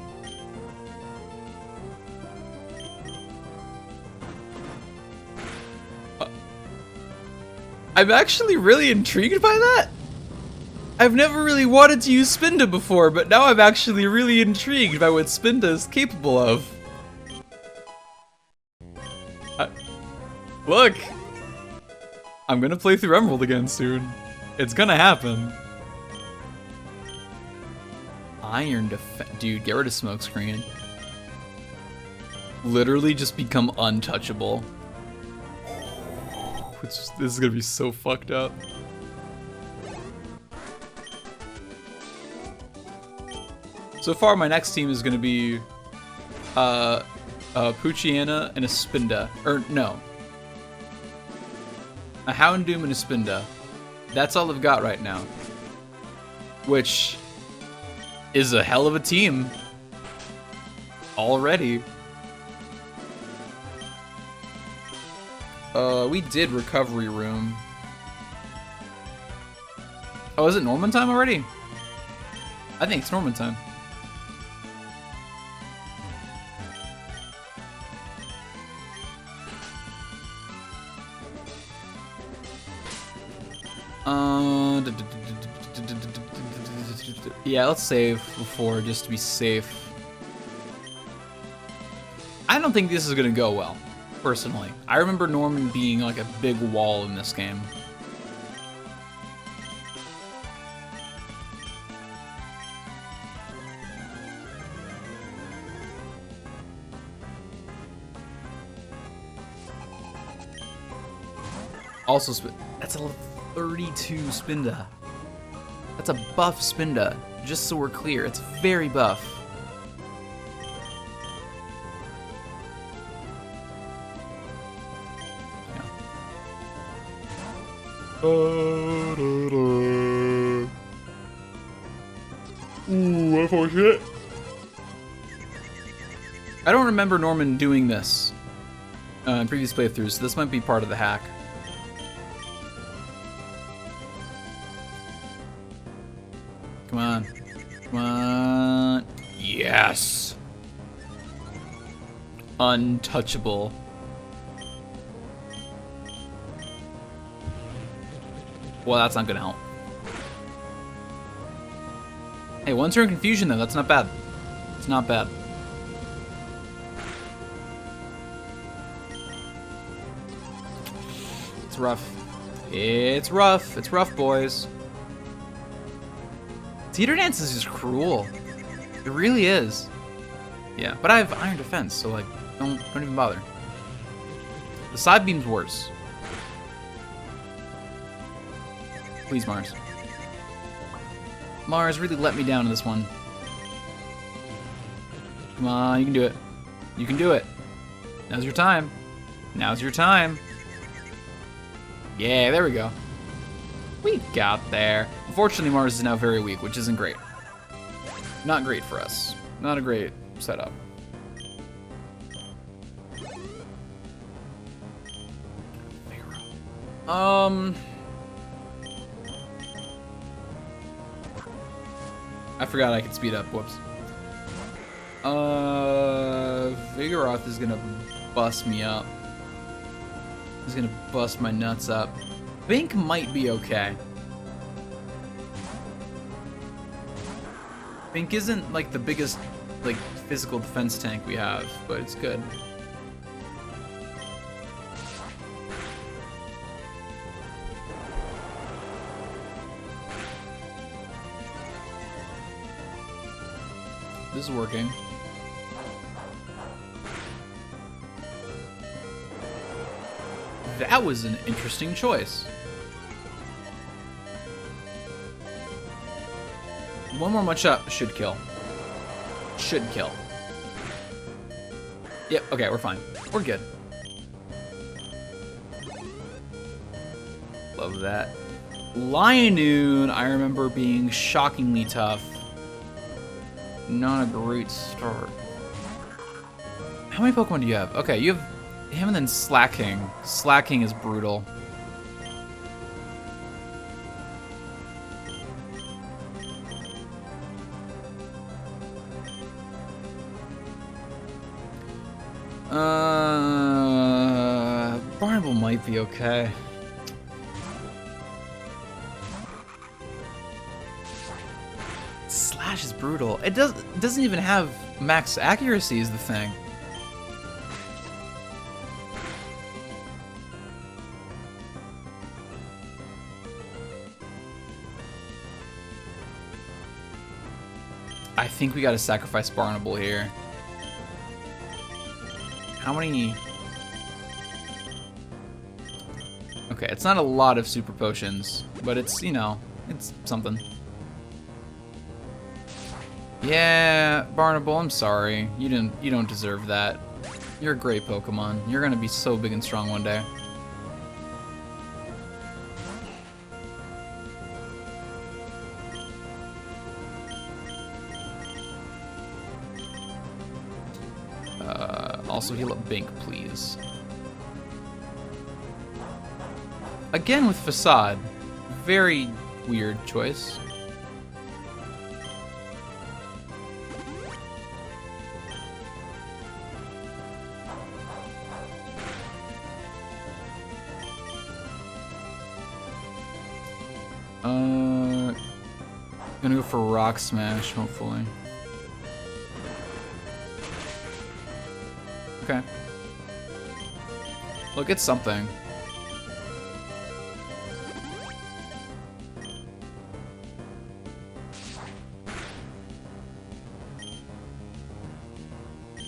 I'm actually really intrigued by that. I've never really wanted to use Spinda before, but now I'm actually really intrigued by what Spinda is capable of. Look! I'm gonna play through Emerald again soon. It's gonna happen. Iron Defense. Dude, get rid of Smokescreen. Literally just become untouchable. This is gonna be so fucked up. So far, my next team is gonna be Poochyena and a Spinda. Or no, a Houndoom and a Spinda. That's all I've got right now. Which is a hell of a team already. We did Recovery Room. Oh, is it Norman time already? I think it's Norman time. Yeah, let's save before, just to be safe. I don't think this is gonna go well, personally. I remember Norman being like a big wall in this game. Also, that's a 32 Spinda. That's a buff Spinda, just so we're clear. It's very buff. Yeah. Ooh, unfortunate. I don't remember Norman doing this in previous playthroughs, so this might be part of the hack. Come on. Come on. Yes. Untouchable. Well, that's not gonna help. Hey, one turn confusion though, that's not bad. It's not bad. It's rough. It's rough. It's rough, boys. Theater Dance is just cruel. It really is. Yeah, but I have Iron Defense, so like, don't even bother. The side beam's worse. Please, Mars. Mars, really let me down in this one. Come on, you can do it. You can do it. Now's your time. Now's your time. Yeah, there we go. We got there. Unfortunately, Mars is now very weak, which isn't great. Not great for us. Not a great setup. I forgot I could speed up. Whoops. Vigoroth is gonna bust me up. He's gonna bust my nuts up. Bink might be okay. Bink isn't like the biggest like physical defense tank we have, but it's good. This is working. That was an interesting choice. One more much up should kill. Should kill. Yep, okay, we're fine. We're good. Love that. Lionoon, I remember being shockingly tough. Not a great start. How many Pokemon do you have? Okay, you have him and then Slacking. Slacking is brutal. Barnable might be okay. Slash is brutal. It doesn't even have max accuracy is the thing. I think we gotta sacrifice Barnable here. How many? Okay, it's not a lot of super potions, but it's, you know, it's something. Yeah, Barnable, I'm sorry. You don't deserve that. You're a great Pokemon. You're gonna be so big and strong one day. Also heal up Bink, please. Again with Facade. Very weird choice. Gonna go for Rock Smash, hopefully. Okay. Look, it's something.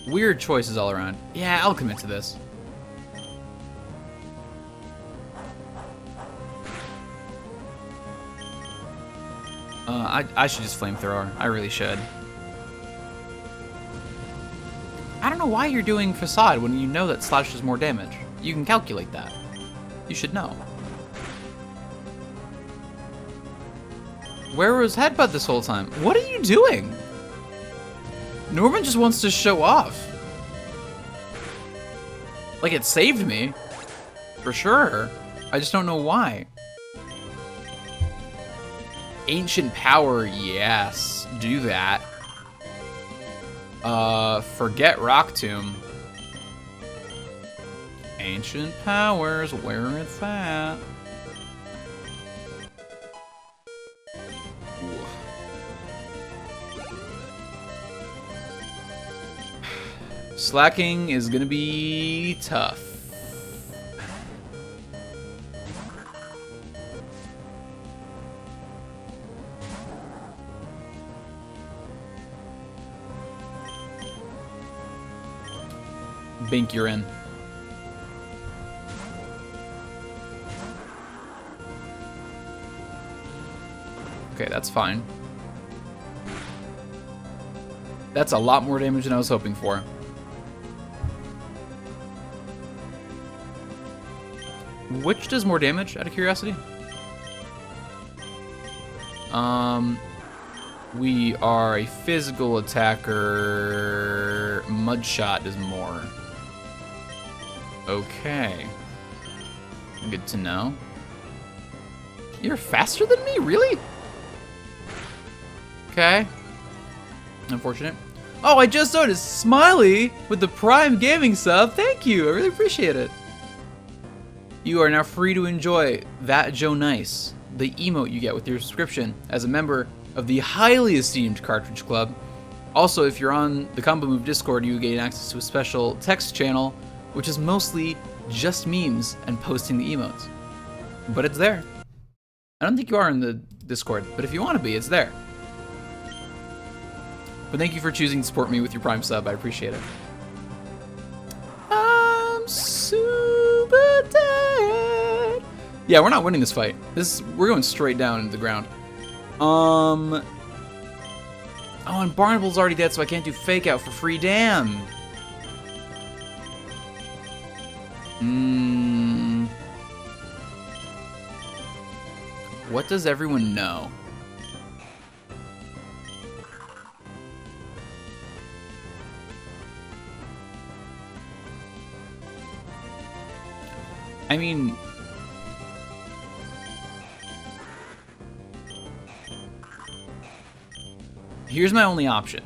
Weird choices all around. Yeah, I'll commit to this. I should just Flamethrower. I really should. I don't know why you're doing Facade when you know that Slash does more damage. You can calculate that. You should know. Where was Headbutt this whole time? What are you doing? Norman just wants to show off. Like, it saved me. For sure. I just don't know why. Ancient Power, yes. Do that. Forget Rock Tomb. Ancient Powers, where it's at. Ooh. Slacking is gonna be tough. Bink, you're in. Okay, that's fine. That's a lot more damage than I was hoping for. Which does more damage, out of curiosity? We are a physical attacker. Mudshot is more. Okay. Good to know. You're faster than me? Really? Okay. Unfortunate. Oh, I just noticed Smiley with the Prime Gaming sub. Thank you. I really appreciate it. You are now free to enjoy That Joe Nice, the emote you get with your subscription as a member of the highly esteemed Cartridge Club. Also, if you're on the Combo Move Discord, you gain access to a special text channel, which is mostly just memes and posting the emotes. But it's there. I don't think you are in the Discord, but if you want to be, it's there. But thank you for choosing to support me with your Prime sub. I appreciate it. I'm super dead. Yeah, we're not winning this fight. We're going straight down into the ground. Oh, and Barnable's already dead, so I can't do fake out for free. Damn. What does everyone know? I mean, here's my only option.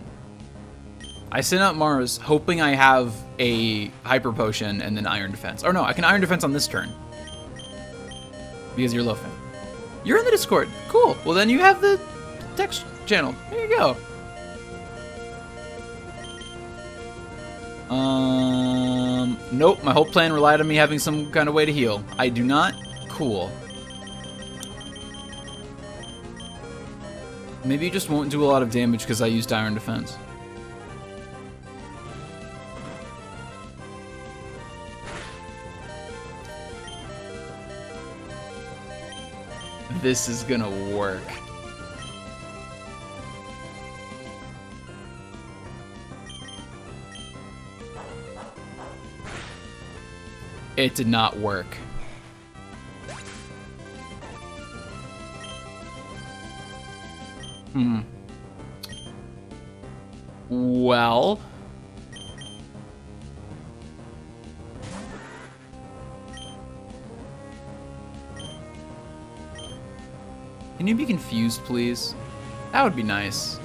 I send out Mars hoping I have a Hyper Potion and then Iron Defense. Oh no, I can Iron Defense on this turn. Because you're loafing. You're in the Discord. Cool. Well then you have the text channel. There you go. Nope, my whole plan relied on me having some kind of way to heal. I do not? Cool. Maybe it just won't do a lot of damage because I used Iron Defense. This is gonna work. It did not work. Well. Can you be confused, please? That would be nice.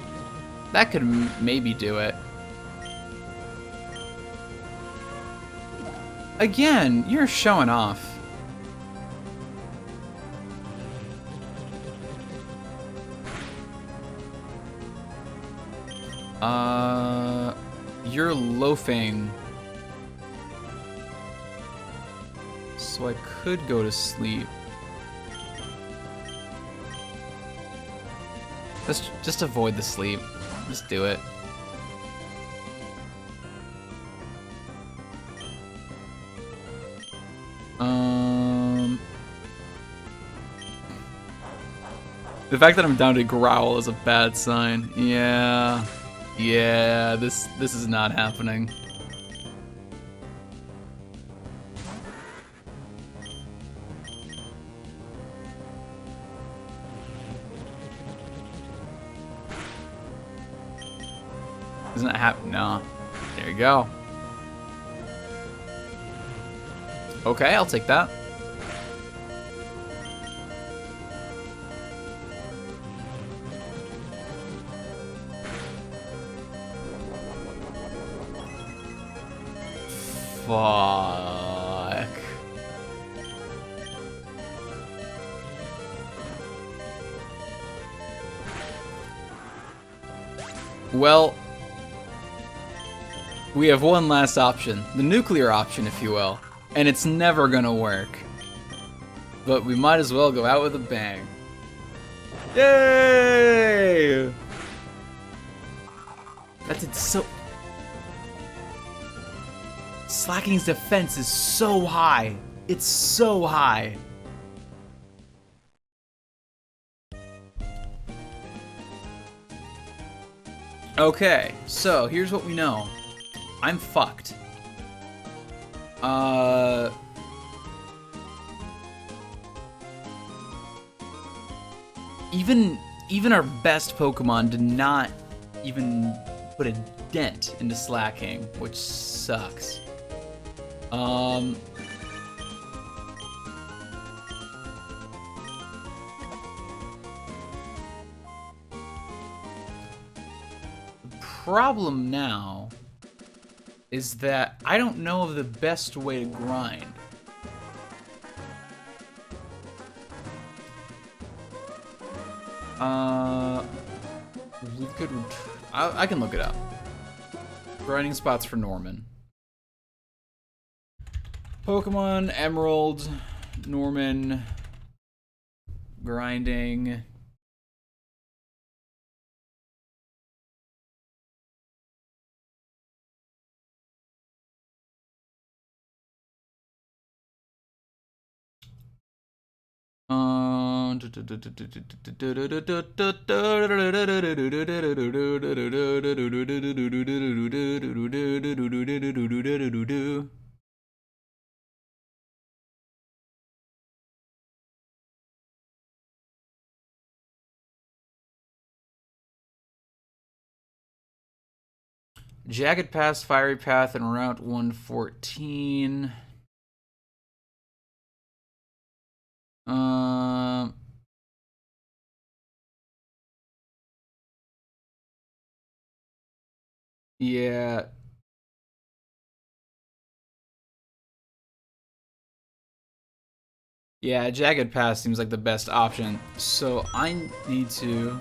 That could maybe do it. Again, you're showing off. You're loafing. So I could go to sleep. Let's just avoid the sleep. Just do it. The fact that I'm down to Growl is a bad sign. Yeah. Yeah, this is not happening. Isn't that happening? No. There you go. Okay, I'll take that. Fuck. Well, we have one last option, the nuclear option, if you will, and it's never gonna work. But we might as well go out with a bang. Yay! That did so... Slacking's defense is so high. It's so high. Okay, so here's what we know. I'm fucked. even our best Pokemon did not even put a dent into Slacking, which sucks. Problem now is that I don't know of the best way to grind. We could. I can look it up. Grinding spots for Norman. Pokemon Emerald, Norman, grinding. Jagged Pass, Fiery Path, and Route 114. Yeah. Yeah, Jagged Pass seems like the best option. So I need to...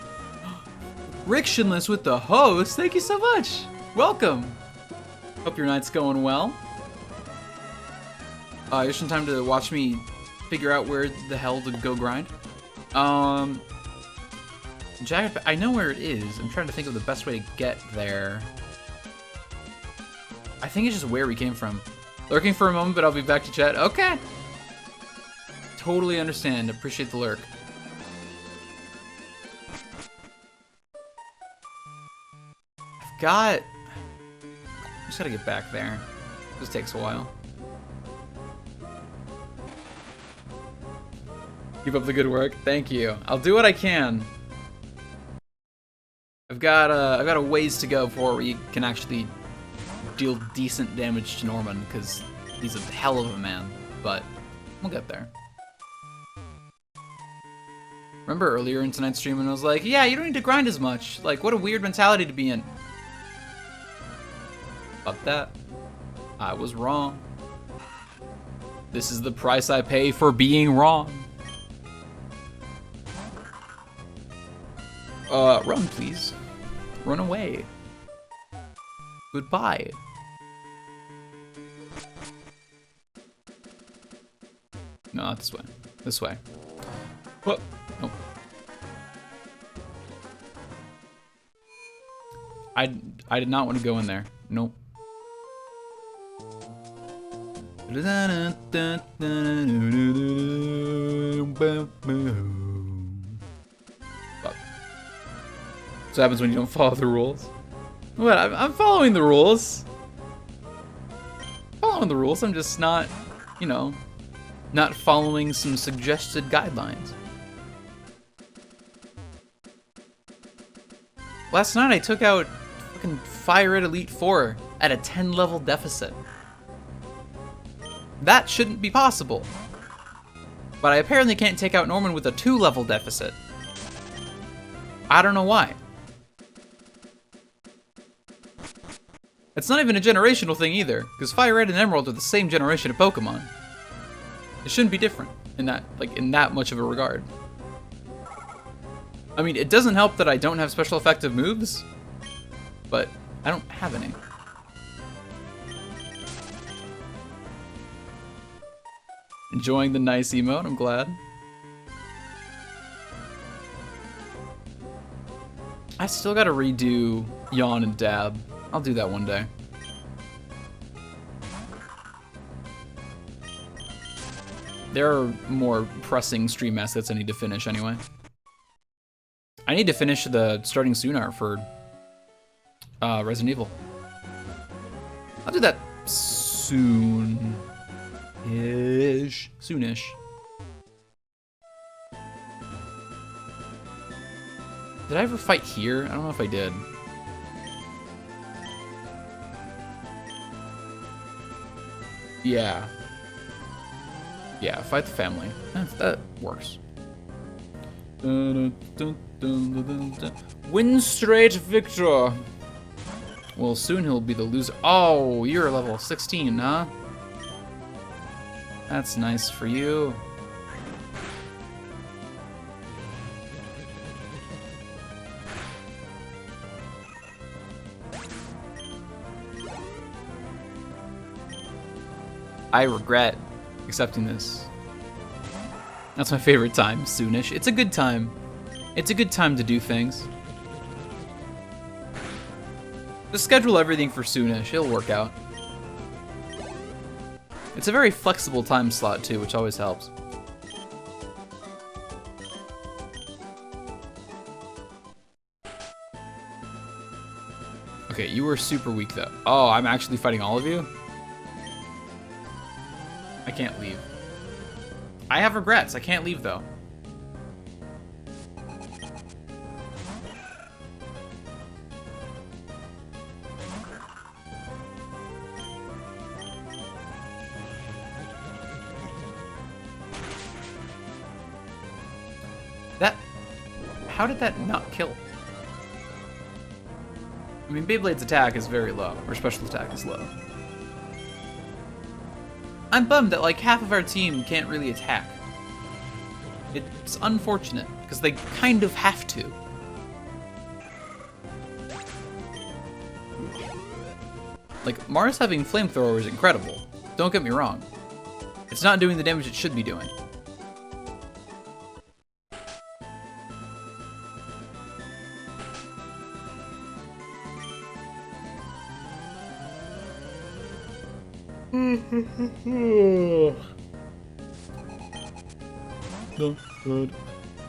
Rictionless with the host, thank you so much. Welcome. Hope your night's going well. You're some time to watch me figure out where the hell to go grind. Jagged, I know where it is. I'm trying to think of the best way to get there. I think it's just where we came from. Lurking for a moment, but I'll be back to chat. Okay. Totally understand. Appreciate the lurk. I just gotta get back there. This takes a while. Keep up the good work. Thank you. I'll do what I can. I've got a ways to go before we can actually deal decent damage to Norman, because he's a hell of a man. But we'll get there. Remember earlier in tonight's stream when I was like, yeah, you don't need to grind as much. Like, what a weird mentality to be in. Fuck that. I was wrong. This is the price I pay for being wrong. Run, please. Run away. Goodbye. No, not this way. This way. Whoa. Nope. I did not want to go in there. Nope. Fuck. So happens when you don't follow the rules. What? I'm following the rules. Following the rules. I'm just not, you know, not following some suggested guidelines. Last night I took out fucking Fire Red Elite 4 at a 10 level deficit. That shouldn't be possible. But I apparently can't take out Norman with a 2 level deficit. I don't know why. It's not even a generational thing either, because Fire Red and Emerald are the same generation of Pokemon. It shouldn't be different in that much of a regard. I mean, it doesn't help that I don't have special effective moves, but I don't have any. Enjoying the nice emote, I'm glad. I still gotta redo Yawn and Dab. I'll do that one day. There are more pressing stream assets I need to finish anyway. I need to finish the starting soon art for Resident Evil. I'll do that soon-ish. Soonish. Did I ever fight here? I don't know if I did. Yeah. Yeah, fight the family. That works. Win straight victor. Well, soon he'll be the loser. Oh, you're level 16, huh? That's nice for you. I regret accepting this. That's my favorite time, soonish. It's a good time. It's a good time to do things. Just schedule everything for soonish. It'll work out. It's a very flexible time slot too, which always helps. Okay, you were super weak though. Oh, I'm actually fighting all of you? I can't leave. I have regrets. I can't leave though. How did that not kill? I mean, Beyblade's attack is very low, or special attack is low. I'm bummed that like half of our team can't really attack. It's unfortunate, because they kind of have to. Like, Mars having flamethrower is incredible. Don't get me wrong. It's not doing the damage it should be doing.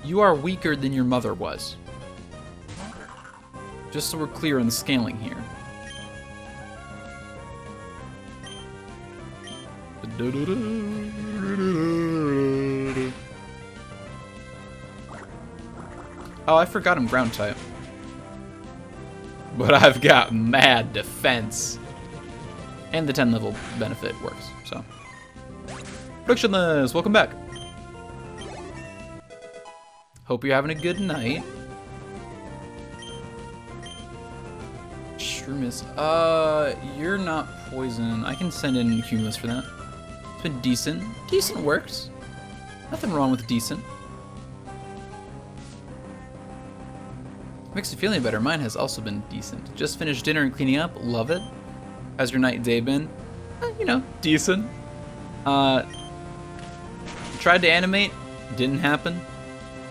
You are weaker than your mother was. Just so we're clear on the scaling here. Oh, I forgot I'm ground type. But I've got mad defense. And the 10 level benefit works, so. Frictionless, welcome back. Hope you're having a good night. Shroomis, you're not poison. I can send in Cumulus for that. It's been decent. Decent works. Nothing wrong with decent. Makes me feeling better. Mine has also been decent. Just finished dinner and cleaning up. Love it. How's your night and day been? You know, decent. Tried to animate. Didn't happen.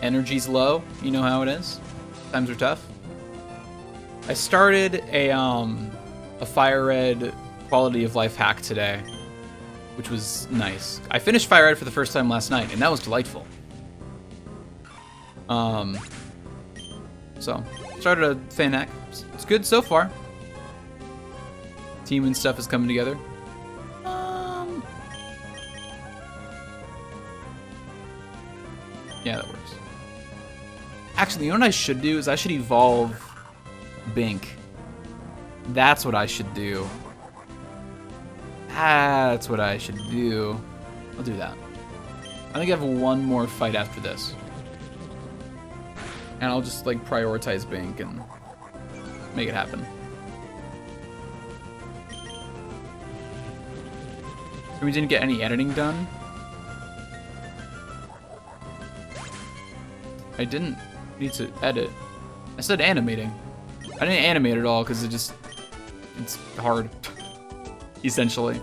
Energy's low. You know how it is. Times are tough. I started a Fire Red quality of life hack today, which was nice. I finished Fire Red for the first time last night, and that was delightful. So, started a fan hack. It's good so far. Team and stuff is coming together. Yeah, that works. Actually, you know what I should do is I should evolve Bink. That's what I should do. That's what I should do. I'll do that. I think I have one more fight after this. And I'll just like prioritize Bink and make it happen. We didn't get any editing done. I didn't need to edit. I said animating. I didn't animate at all because it's hard, essentially.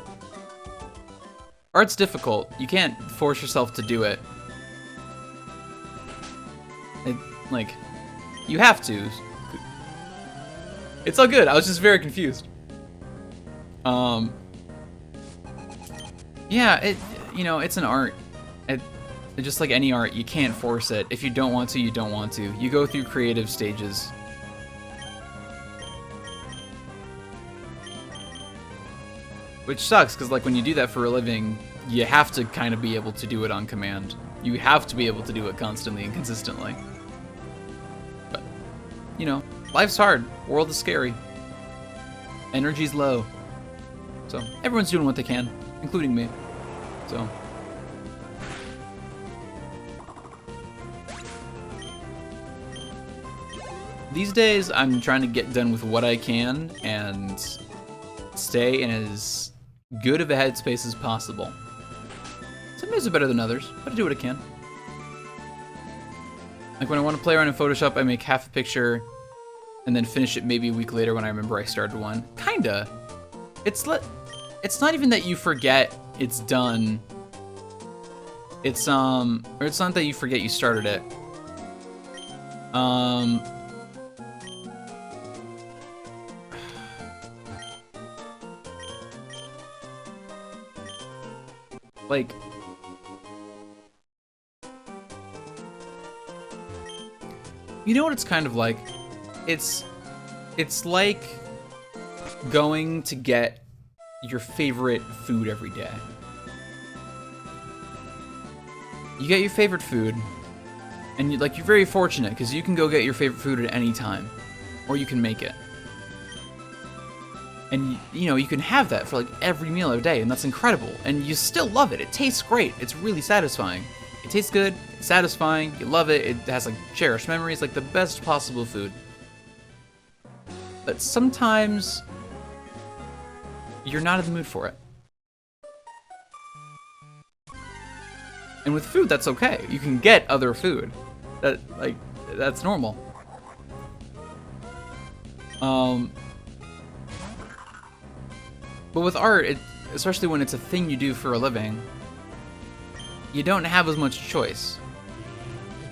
Art's difficult. You can't force yourself to do it. Like, you have to. It's all good. I was just very confused. Yeah, you know, it's an art. Just like any art, you can't force it. If you don't want to, you don't want to. You go through creative stages. Which sucks, because like when you do that for a living, you have to kind of be able to do it on command. You have to be able to do it constantly and consistently. But you know, life's hard. World is scary. Energy's low. So everyone's doing what they can, including me. So. These days, I'm trying to get done with what I can and stay in as good of a headspace as possible. Some days are better than others, but I do what I can. Like when I want to play around in Photoshop, I make half a picture and then finish it maybe a week later when I remember I started one. Kinda. It's not even that you forget it's done. It's or it's not that you forget you started it. Like, you know what it's kind of like? It's like going to get your favorite food every day. You get your favorite food, and you're very fortunate because you can go get your favorite food at any time, or you can make it. And you know, you can have that for like every meal of the day, and that's incredible. And you still love it. It tastes great. It's really satisfying. It tastes good, it's satisfying, you love it, it has like cherished memories, like the best possible food. But sometimes you're not in the mood for it. And with food, that's okay. You can get other food. That's normal. But with art, especially when it's a thing you do for a living, you don't have as much choice.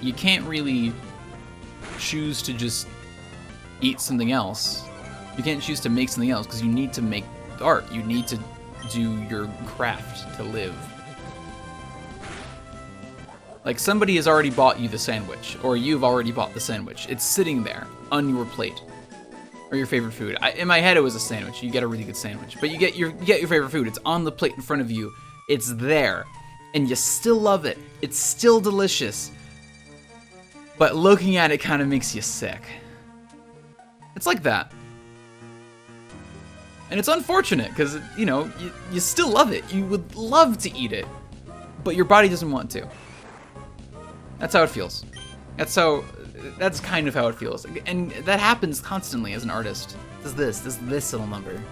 You can't really choose to just eat something else. You can't choose to make something else because you need to make art. You need to do your craft to live. Like somebody has already bought you the sandwich, or you've already bought the sandwich. It's sitting there on your plate. Or your favorite food. In my head, it was a sandwich. You get a really good sandwich, but you get your favorite food. It's on the plate in front of you. It's there, and you still love it. It's still delicious, but looking at it kind of makes you sick. It's like that, and it's unfortunate because you know you still love it. You would love to eat it, but your body doesn't want to. That's how it feels. That's kind of how it feels. And that happens constantly as an artist. Does this little number.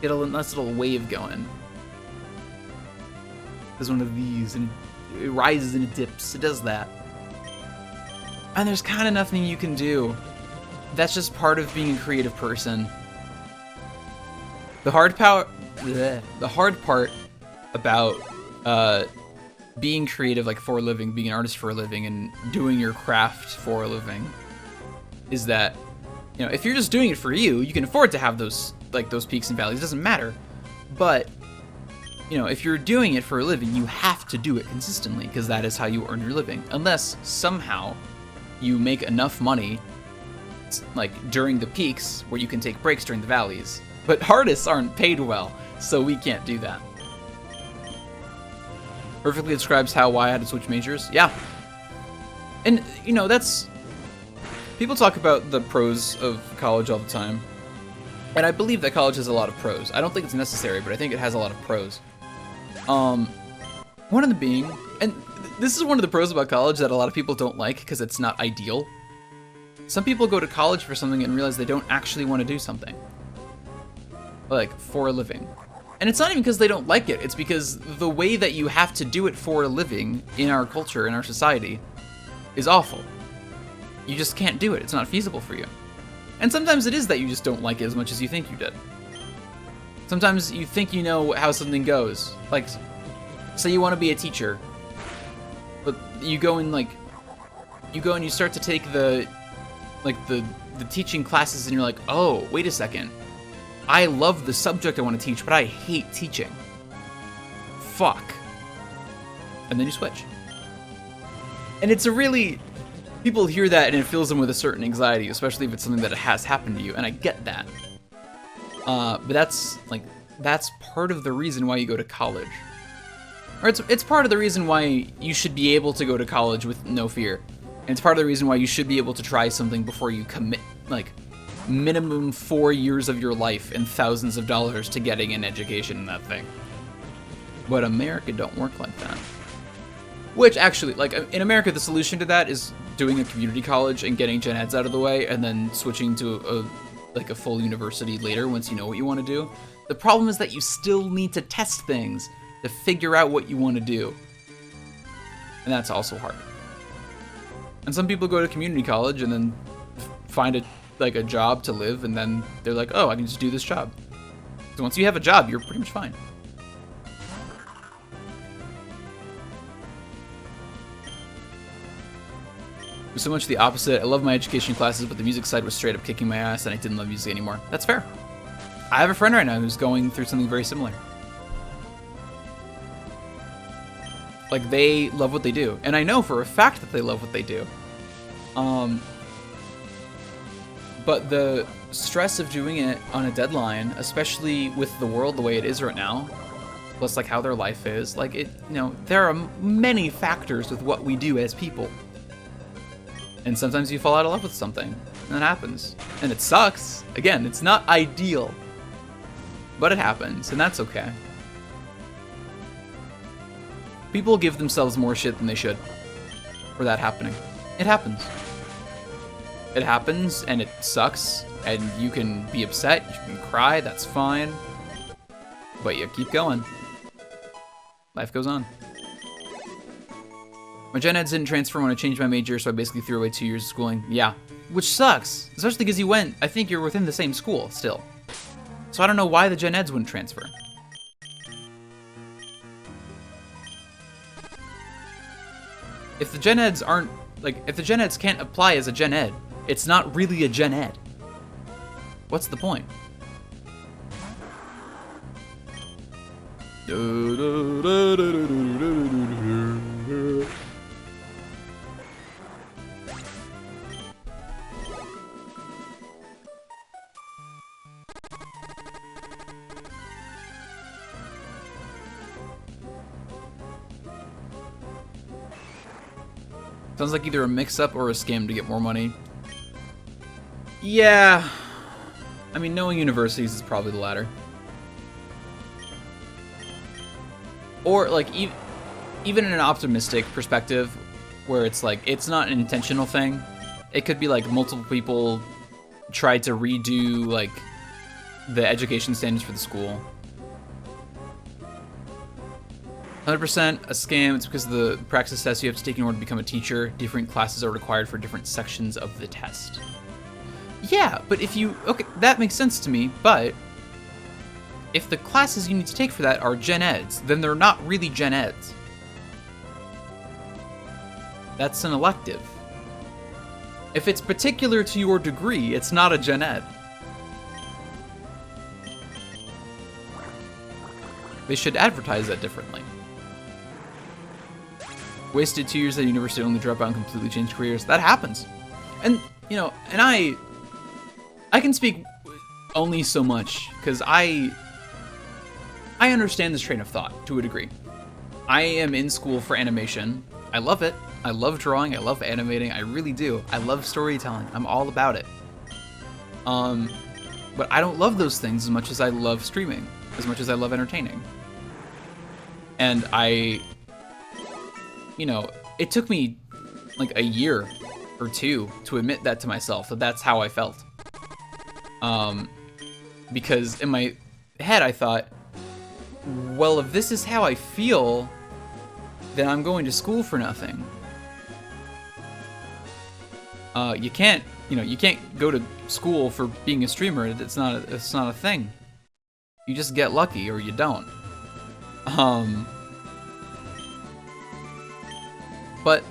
Get a nice little wave going. There's one of these, and it rises and it dips. It does that. And there's kind of nothing you can do. That's just part of being a creative person. The hard part about being creative, like for a living, being an artist for a living, and doing your craft for a living, is that, you know, if you're just doing it for you, you can afford to have those peaks and valleys. It doesn't matter. But, you know, if you're doing it for a living, you have to do it consistently because that is how you earn your living. Unless somehow you make enough money, like during the peaks, where you can take breaks during the valleys. But artists aren't paid well, so we can't do that. Perfectly describes why I had to switch majors. Yeah. And, you know, people talk about the pros of college all the time. And I believe that college has a lot of pros. I don't think it's necessary, but I think it has a lot of pros. One of them being, and this is one of the pros about college that a lot of people don't like because it's not ideal. Some people go to college for something and realize they don't actually want to do something. Like, for a living. And it's not even because they don't like it, it's because the way that you have to do it for a living in our culture, in our society, is awful. You just can't do it, it's not feasible for you. And sometimes it is that you just don't like it as much as you think you did. Sometimes you think you know how something goes. Like, say you want to be a teacher, but you go and you start to take the teaching classes and you're like, oh, wait a second. I love the subject I want to teach, but I hate teaching. Fuck. And then you switch. And it's a really... People hear that and it fills them with a certain anxiety, especially if it's something that has happened to you, and I get that. But that's part of the reason why you go to college. Or it's part of the reason why you should be able to go to college with no fear. And it's part of the reason why you should be able to try something before you commit, like, minimum 4 years of your life and thousands of dollars to getting an education in that thing. But America don't work like that. Which actually, like, in America, the solution to that is doing a community college and getting gen eds out of the way and then switching to a full university later once you know what you want to do. The problem is that you still need to test things to figure out what you want to do. And that's also hard. And some people go to community college and then find a job to live, and then they're like, oh, I can just do this job. So once you have a job, you're pretty much fine. It was so much the opposite. I love my education classes, but the music side was straight up kicking my ass, and I didn't love music anymore. That's fair. I have a friend right now who's going through something very similar. Like, they love what they do. And I know for a fact that they love what they do. But the stress of doing it on a deadline, especially with the world the way it is right now, plus like how their life is, like there are many factors with what we do as people. And sometimes you fall out of love with something, and that happens. And it sucks. Again, it's not ideal. But it happens, and that's okay. People give themselves more shit than they should for that happening. It happens. It happens, and it sucks, and you can be upset, you can cry, that's fine. But you keep going. Life goes on. My gen eds didn't transfer when I changed my major, so I basically threw away 2 years of schooling. Yeah, which sucks, especially because I think you're within the same school still. So I don't know why the gen eds wouldn't transfer. If the gen eds aren't, if the gen eds can't apply as a gen ed, it's not really a gen ed. What's the point? Sounds like either a mix-up or a scam to get more money. Yeah. I mean, knowing universities is probably the latter. Or, like, even in an optimistic perspective, where it's like, it's not an intentional thing. It could be like multiple people tried to redo, like, the education standards for the school. 100% a scam. It's because of the praxis test you have to take in order to become a teacher. Different classes are required for different sections of the test. Yeah, but if you... Okay, that makes sense to me, but... if the classes you need to take for that are gen eds, then they're not really gen eds. That's an elective. If it's particular to your degree, it's not a gen ed. They should advertise that differently. Wasted 2 years at university, only drop out and completely change careers. That happens. And, you know, and I can speak only so much, because I understand this train of thought to a degree. I am in school for animation. I love it. I love drawing. I love animating. I really do. I love storytelling. I'm all about it. But I don't love those things as much as I love streaming, as much as I love entertaining. And you know, it took me like a year or two to admit that to myself, that that's how I felt. Because in my head I thought, well, if this is how I feel, then I'm going to school for nothing. You can't go to school for being a streamer. It's not a thing. You just get lucky or you don't. But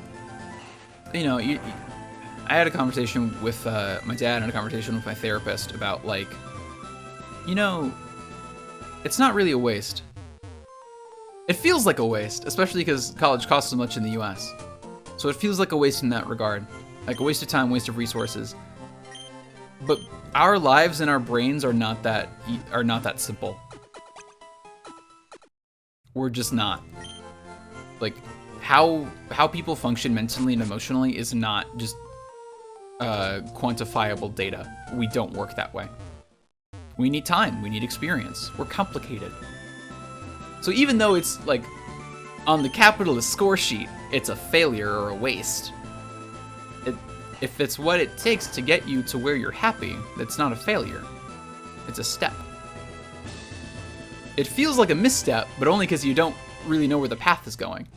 you know, I had a conversation with my dad and a conversation with my therapist about, like, you know, it's not really a waste. It feels like a waste, especially because college costs so much in the US. So it feels like a waste in that regard. Like a waste of time, waste of resources. But our lives and our brains are not that simple. We're just not. Like, how people function mentally and emotionally is not just quantifiable data. We don't work that way. We need time. We need experience. We're complicated. So even though it's like on the capitalist score sheet, it's a failure or a waste. If it's what it takes to get you to where you're happy, that's not a failure. It's a step. It feels like a misstep, but only because you don't really know where the path is going.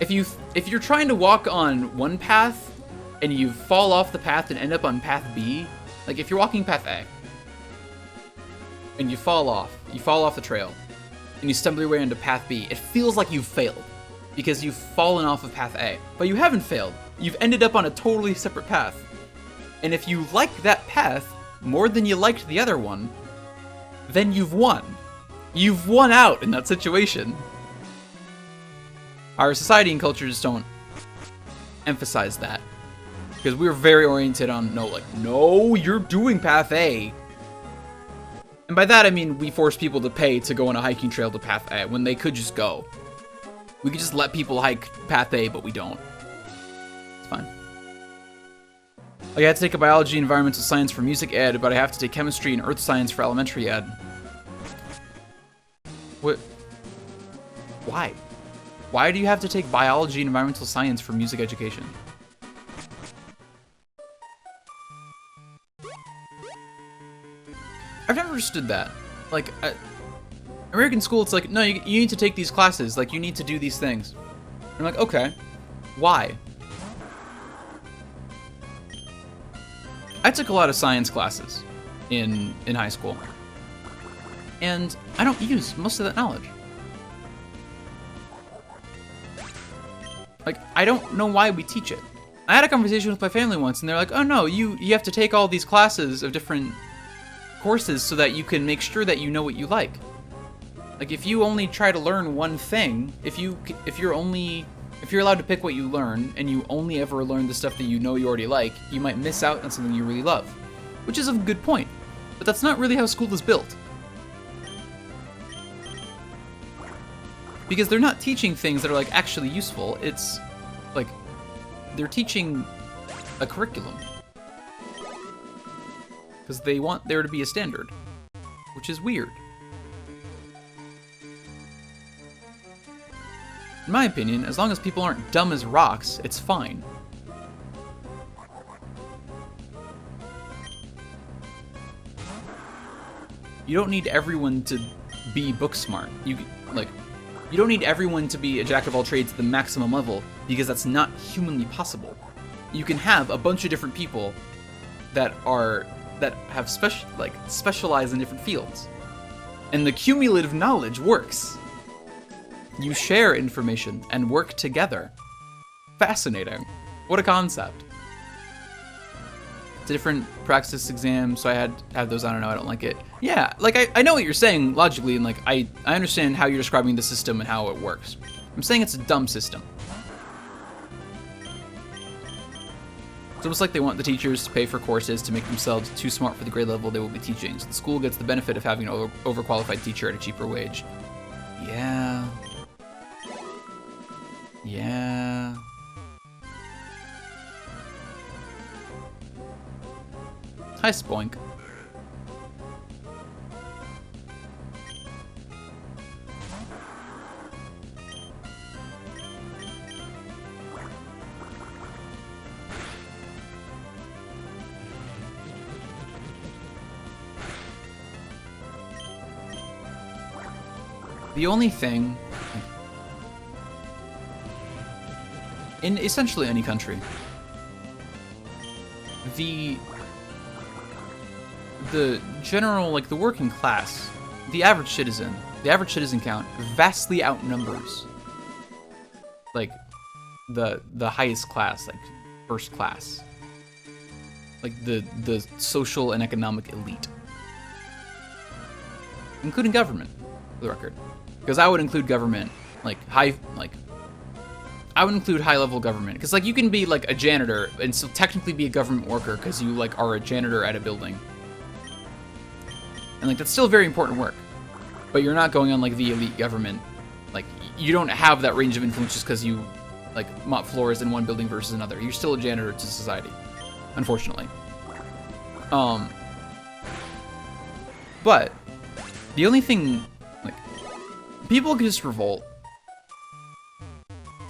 If you're trying to walk on one path and you fall off the path and end up on path B, like if you're walking path A and you fall off the trail and you stumble your way into path B, it feels like you've failed because you've fallen off of path A, but you haven't failed. You've ended up on a totally separate path. And if you like that path more than you liked the other one, then you've won. You've won out in that situation. Our society and culture just don't emphasize that. Because we're very oriented on, no, you're doing path A. And by that I mean we force people to pay to go on a hiking trail to path A when they could just go. We could just let people hike path A, but we don't. It's fine. I had to take a biology, environmental science for music ed, but I have to take chemistry and earth science for elementary ed. What? Why? Why do you have to take biology and environmental science for music education? I've never understood that. Like, American school, it's like, no, you need to take these classes. Like, you need to do these things. I'm like, okay. Why? I took a lot of science classes in high school. And I don't use most of that knowledge. Like, I don't know why we teach it. I had a conversation with my family once, and they're like, oh no, you have to take all these classes of different courses so that you can make sure that you know what you like. Like, if you only try to learn one thing, if you're allowed to pick what you learn, and you only ever learn the stuff that you know you already like, you might miss out on something you really love. Which is a good point. But that's not really how school is built. Because they're not teaching things that are, like, actually useful. It's, like, they're teaching a curriculum. Because they want there to be a standard. Which is weird. In my opinion, as long as people aren't dumb as rocks, it's fine. You don't need everyone to be book smart. You don't need everyone to be a jack of all trades at the maximum level, because that's not humanly possible. You can have a bunch of different people that have specialize in different fields. And the cumulative knowledge works. You share information and work together. Fascinating. What a concept. It's a different praxis exam, so I had to have those. I don't know, I don't like it. Yeah, like, I know what you're saying logically, and like, I understand how you're describing the system and how it works. I'm saying it's a dumb system. It's almost like they want the teachers to pay for courses to make themselves too smart for the grade level they will be teaching, so the school gets the benefit of having an overqualified teacher at a cheaper wage. Yeah. Yeah. Hi, Spoink. The only thing in essentially any country, the general, like, the working class, the average citizen count vastly outnumbers, like, the highest class, like, first class, like, the social and economic elite, including government, for the record. Because I would include government, I would include high-level government, because, like, you can be, like, a janitor and still technically be a government worker because you, like, are a janitor at a building. And, like, that's still very important work. But you're not going on, like, the elite government Like, you don't have that range of influence just because you, like, mop floors in one building versus another. You're still a janitor to society, unfortunately. But the only thing, like, people can just revolt.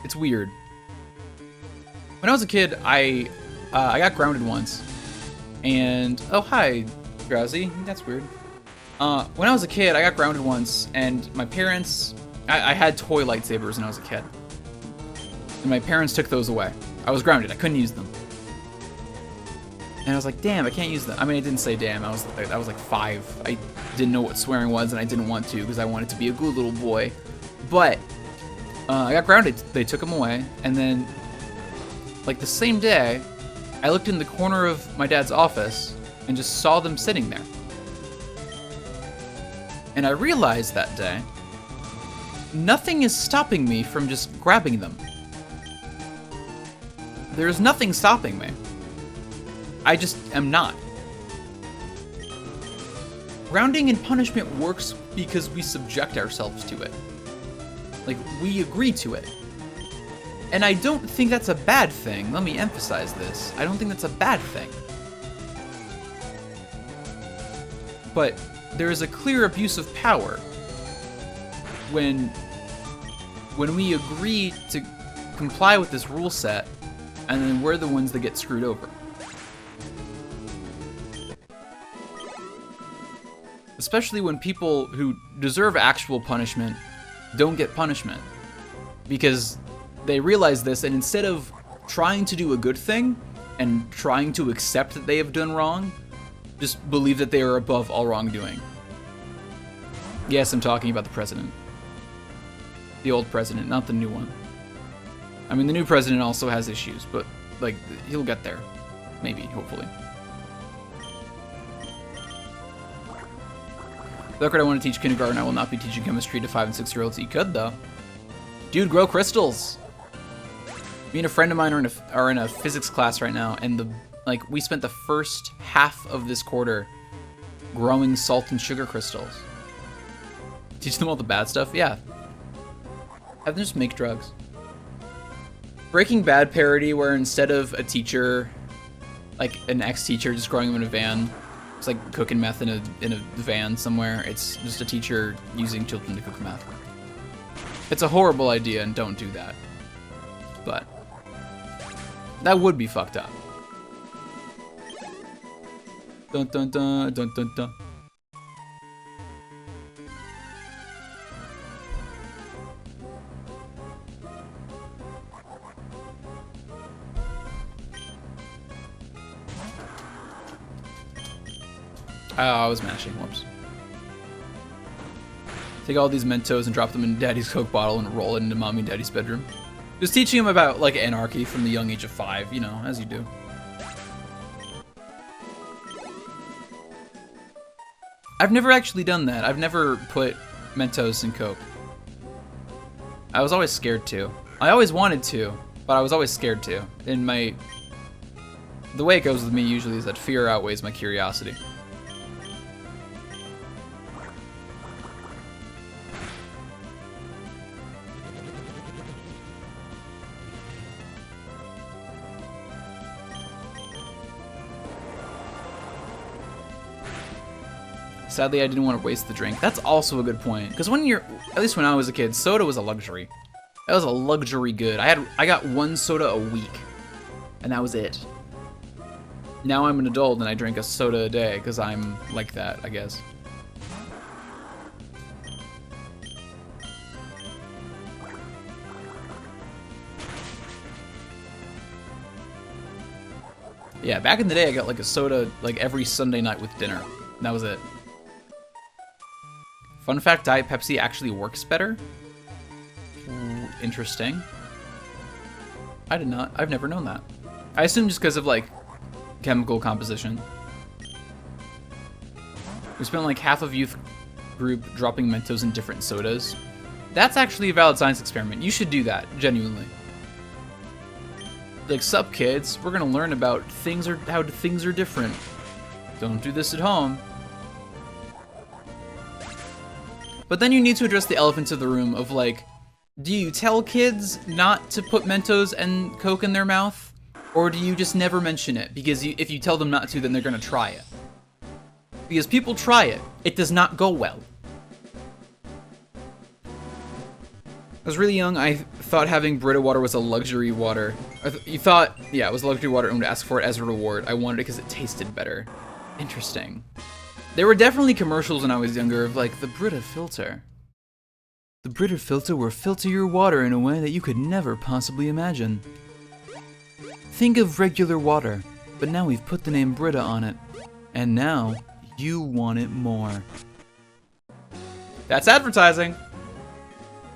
It's weird. When I was a kid, I got grounded once, and oh hi, Drowsy. That's weird. When I was a kid, I got grounded once, and my parents, I had toy lightsabers when I was a kid, and my parents took those away. I was grounded. I couldn't use them, and I was like, damn, I can't use them. I mean, I didn't say damn. I was like 5. I didn't know what swearing was, and I didn't want to because I wanted to be a good little boy. But I got grounded. They took them away, and then, like, the same day, I looked in the corner of my dad's office and just saw them sitting there. And I realized that day, nothing is stopping me from just grabbing them. There's nothing stopping me. I just am not. Grounding and punishment works because we subject ourselves to it. Like, we agree to it. And I don't think that's a bad thing. Let me emphasize this. I don't think that's a bad thing. But there is a clear abuse of power when we agree to comply with this rule set, and then we're the ones that get screwed over. Especially when people who deserve actual punishment don't get punishment. Because they realize this, and instead of trying to do a good thing and trying to accept that they have done wrong, just believe that they are above all wrongdoing. Yes, I'm talking about the president. The old president, not the new one. I mean, the new president also has issues, but, like, he'll get there. Maybe, hopefully. For the record, I want to teach kindergarten. I will not be teaching chemistry to 5- and 6-year-olds. You could, though. Dude, grow crystals! Me and a friend of mine are in a physics class right now, and we spent the first half of this quarter growing salt and sugar crystals. Teach them all the bad stuff? Yeah. Have them just make drugs. Breaking Bad parody where instead of a teacher, like an ex-teacher just growing them in a van, it's like cooking meth in a van somewhere, it's just a teacher using children to cook meth. It's a horrible idea, and don't do that. But that would be fucked up. Dun dun dun dun dun dun. Oh, I was mashing. Whoops. Take all these Mentos and drop them in Daddy's Coke bottle and roll it into Mommy and Daddy's bedroom. Just teaching him about, like, anarchy from the young age of 5, you know, as you do. I've never actually done that. I've never put Mentos in Coke. I was always scared to. I always wanted to, but I was always scared to. The way it goes with me usually is that fear outweighs my curiosity. Sadly, I didn't want to waste the drink. That's also a good point. Because at least when I was a kid, soda was a luxury. That was a luxury good. I got one soda a week, and that was it. Now I'm an adult and I drink a soda a day because I'm like that, I guess. Yeah, back in the day, I got like a soda like every Sunday night with dinner. And that was it. Fun fact, Diet Pepsi actually works better. Ooh, interesting. I've never known that. I assume just because of like chemical composition. We spent like half of youth group dropping Mentos in different sodas. That's actually a valid science experiment. You should do that, genuinely. Like, sup kids, we're gonna learn about how things are different. Don't do this at home. But then you need to address the elephants of the room of like, Do you tell kids not to put Mentos and Coke in their mouth? Or do you just never mention it? Because if you tell them not to, then they're gonna try it. Because people try it. It does not go well. I was really young, I thought having Brita water was a luxury water. You thought, yeah, it was a luxury water and would ask for it as a reward. I wanted it because it tasted better. Interesting. There were definitely commercials when I was younger of like, the Brita filter. The Brita filter will filter your water in a way that you could never possibly imagine. Think of regular water, but now we've put the name Brita on it. And now, you want it more. That's advertising.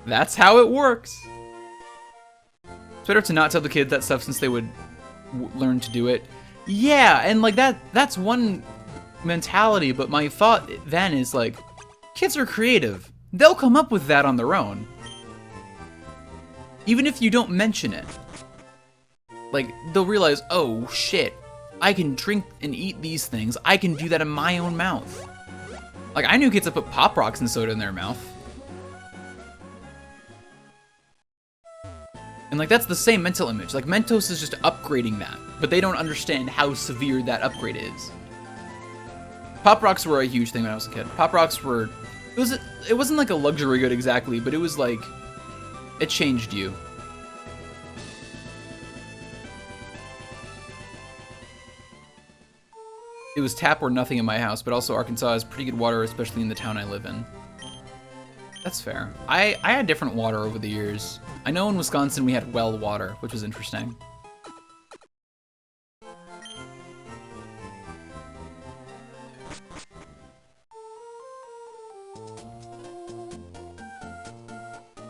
That's how it works. It's better to not tell the kids that stuff since they would learn to do it. Yeah, and like that's one mentality, but my thought then is like, kids are creative. They'll come up with that on their own. Even if you don't mention it. Like, they'll realize, oh shit, I can drink and eat these things. I can do that in my own mouth. Like, I knew kids that put Pop Rocks and soda in their mouth. And like, that's the same mental image. Like, Mentos is just upgrading that, but they don't understand how severe that upgrade is. Pop Rocks were a huge thing when I was a kid. Pop Rocks were, it wasn't like a luxury good exactly, but it was like, it changed you. It was tap or nothing in my house, but also Arkansas has pretty good water, especially in the town I live in. That's fair. I had different water over the years. I know in Wisconsin we had well water, which was interesting.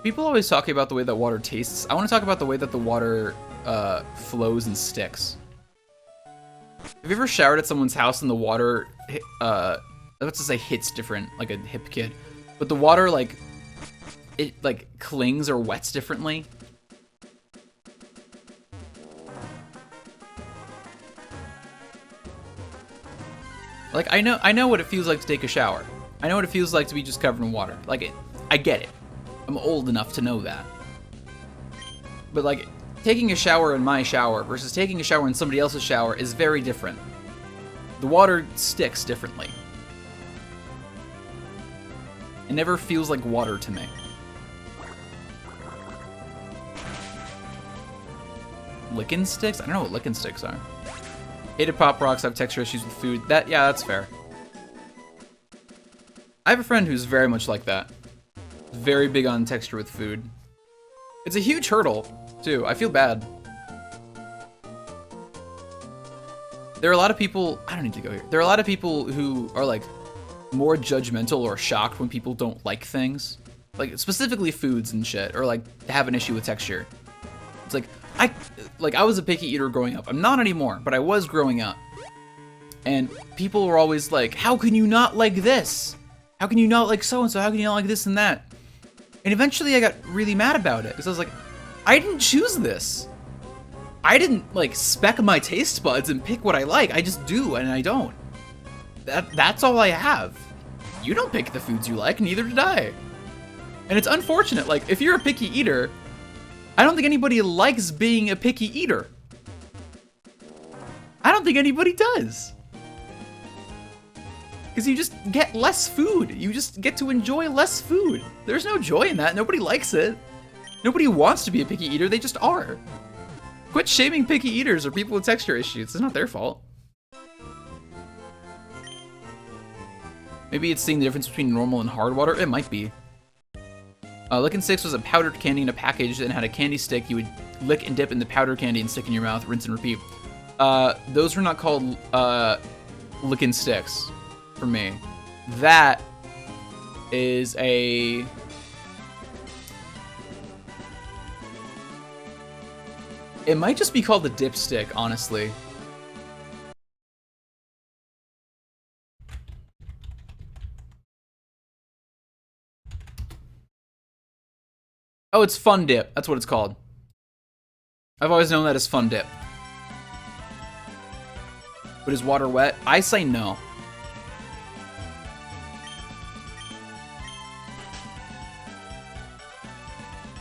People always talk about the way that water tastes. I want to talk about the way that the water flows and sticks. Have you ever showered at someone's house and the water, let's just say hits different, like a hip kid, but the water like, it like clings or wets differently? Like, I know what it feels like to take a shower. I know what it feels like to be just covered in water. Like, I get it. I'm old enough to know that. But like, taking a shower in my shower versus taking a shower in somebody else's shower is very different. The water sticks differently. It never feels like water to me. Lickin' sticks? I don't know what lickin' sticks are. Hated Pop Rocks, have texture issues with food. Yeah, that's fair. I have a friend who's very much like that. Very big on texture with food. It's a huge hurdle, too. I feel bad. There are a lot of people, I don't need to go here. There are a lot of people who are like more judgmental or shocked when people don't like things. Like specifically foods and shit, or like have an issue with texture. It's like, I was a picky eater growing up. I'm not anymore, but I was growing up. And people were always like, how can you not like this? How can you not like so-and-so? How can you not like this and that? And eventually I got really mad about it because I was like, I didn't choose this. I didn't like spec my taste buds and pick what I like. I just do and I don't. That's all I have. You don't pick the foods you like, neither did I. And it's unfortunate, like if you're a picky eater, I don't think anybody likes being a picky eater. I don't think anybody does. Because you just get less food. You just get to enjoy less food. There's no joy in that. Nobody likes it. Nobody wants to be a picky eater. They just are. Quit shaming picky eaters or people with texture issues. It's not their fault. Maybe it's seeing the difference between normal and hard water. It might be. Lickin' Sticks was a powdered candy in a package and had a candy stick you would lick and dip in the powdered candy and stick in your mouth, rinse and repeat. Those were not called Lickin' Sticks for me. That is a... It might just be called the dipstick, honestly. Oh, it's Fun Dip. That's what it's called. I've always known that as Fun Dip. But is water wet? I say no.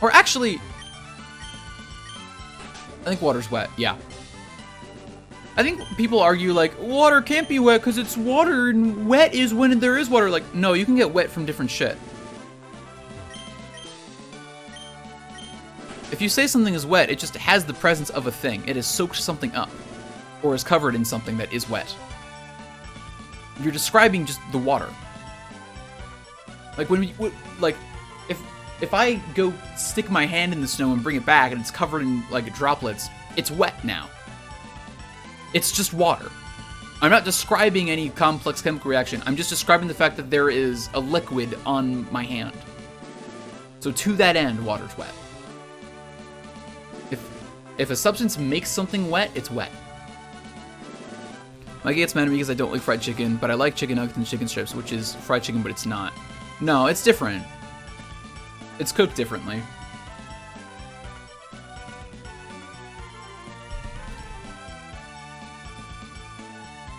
Or actually, I think water's wet, yeah. I think people argue like, water can't be wet because it's water and wet is when there is water. Like, no, you can get wet from different shit. If you say something is wet, it just has the presence of a thing. It has soaked something up, or is covered in something that is wet. You're describing just the water. Like if I go stick my hand in the snow and bring it back and it's covered in like droplets, it's wet now. It's just water. I'm not describing any complex chemical reaction. I'm just describing the fact that there is a liquid on my hand. So to that end, water's wet. If a substance makes something wet, it's wet. Mikey gets mad at me because I don't like fried chicken, but I like chicken nuggets and chicken strips, which is fried chicken, but it's not. No, it's different. It's cooked differently.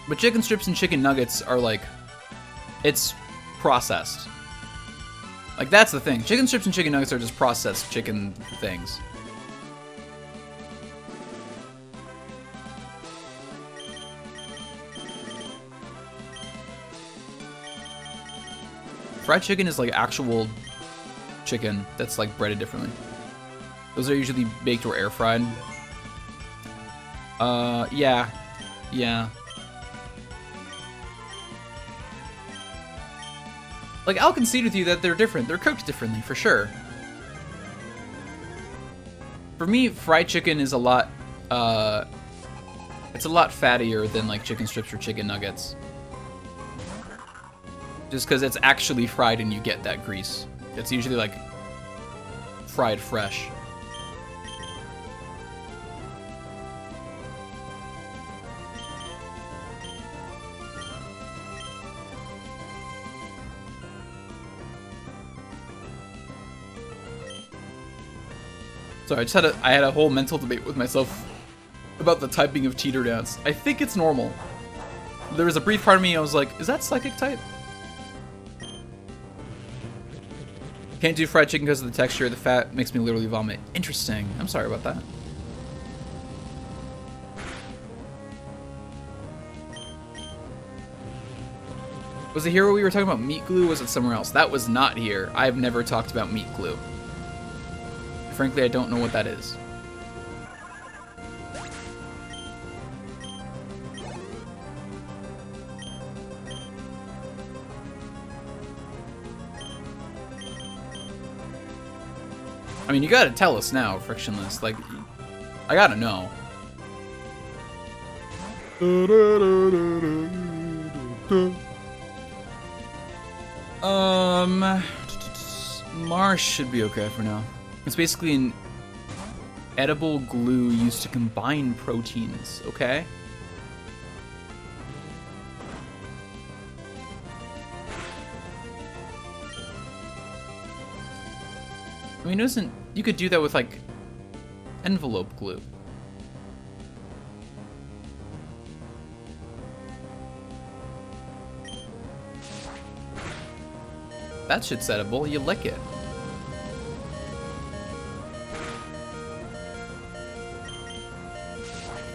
But chicken strips and chicken nuggets are like, it's processed. Like, that's the thing. Chicken strips and chicken nuggets are just processed chicken things. Fried chicken is like actual chicken that's like breaded differently. Those are usually baked or air fried. Yeah. Like, I'll concede with you that they're different. They're cooked differently, for sure. For me, fried chicken is a lot, it's a lot fattier than like chicken strips or chicken nuggets. Just because it's actually fried and you get that grease. It's usually like fried fresh. Sorry, I had a whole mental debate with myself about the typing of cheater dance. I think it's normal. There was a brief part of me I was like, is that psychic type? Can't do fried chicken because of the texture. The fat makes me literally vomit. Interesting. I'm sorry about that. Was it here where we were talking about meat glue? Or was it somewhere else? That was not here. I've never talked about meat glue. Frankly, I don't know what that is. I mean, you gotta tell us now, Frictionless. Like, I gotta know. Marsh should be okay for now. It's basically an edible glue used to combine proteins, okay? I mean, you could do that with like envelope glue. That shit's edible, you lick it.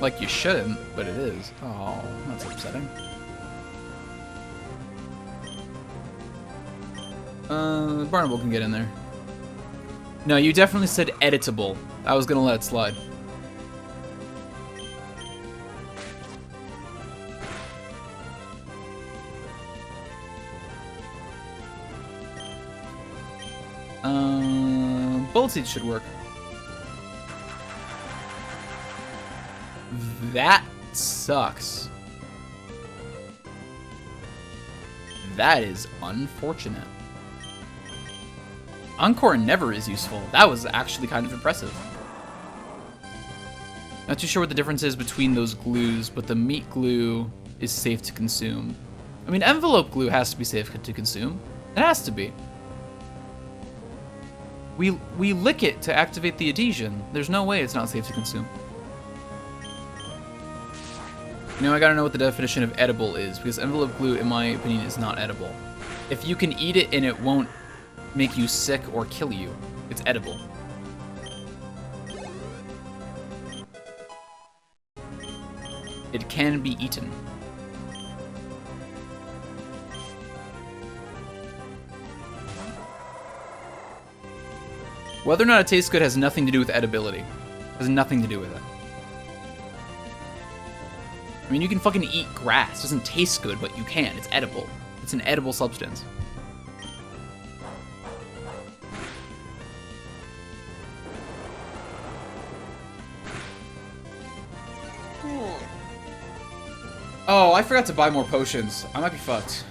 Like you shouldn't, but it is. Oh, that's upsetting. Barnable can get in there. No, you definitely said editable. I was gonna let it slide. Bullet seeds should work. That sucks. That is unfortunate. Encore never is useful. That was actually kind of impressive. Not too sure what the difference is between those glues, but the meat glue is safe to consume. I mean, envelope glue has to be safe to consume. It has to be. We lick it to activate the adhesion. There's no way it's not safe to consume. You know, I gotta know what the definition of edible is, because envelope glue, in my opinion, is not edible. If you can eat it and it won't make you sick or kill you, it's edible. It can be eaten. Whether or not it tastes good has nothing to do with edibility. Has nothing to do with it. I mean, you can fucking eat grass. It doesn't taste good, but you can. It's edible. It's an edible substance. Oh, I forgot to buy more potions. I might be fucked.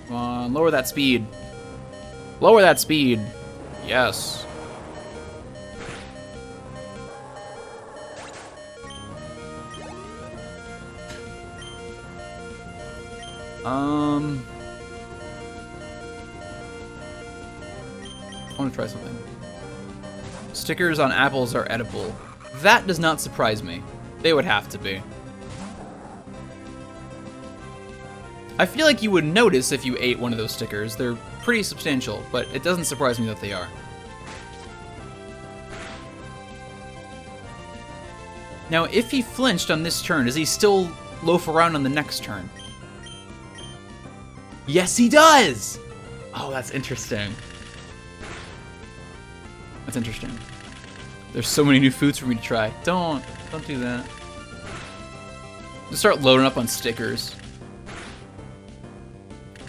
Come on, lower that speed. Lower that speed. Yes. I want to try something. Stickers on apples are edible. That does not surprise me. They would have to be. I feel like you would notice if you ate one of those stickers. They're pretty substantial, but it doesn't surprise me that they are. Now, if he flinched on this turn, does he still loaf around on the next turn? Yes, he does! Oh, that's interesting. That's interesting. There's so many new foods for me to try. Don't do that. Just start loading up on stickers.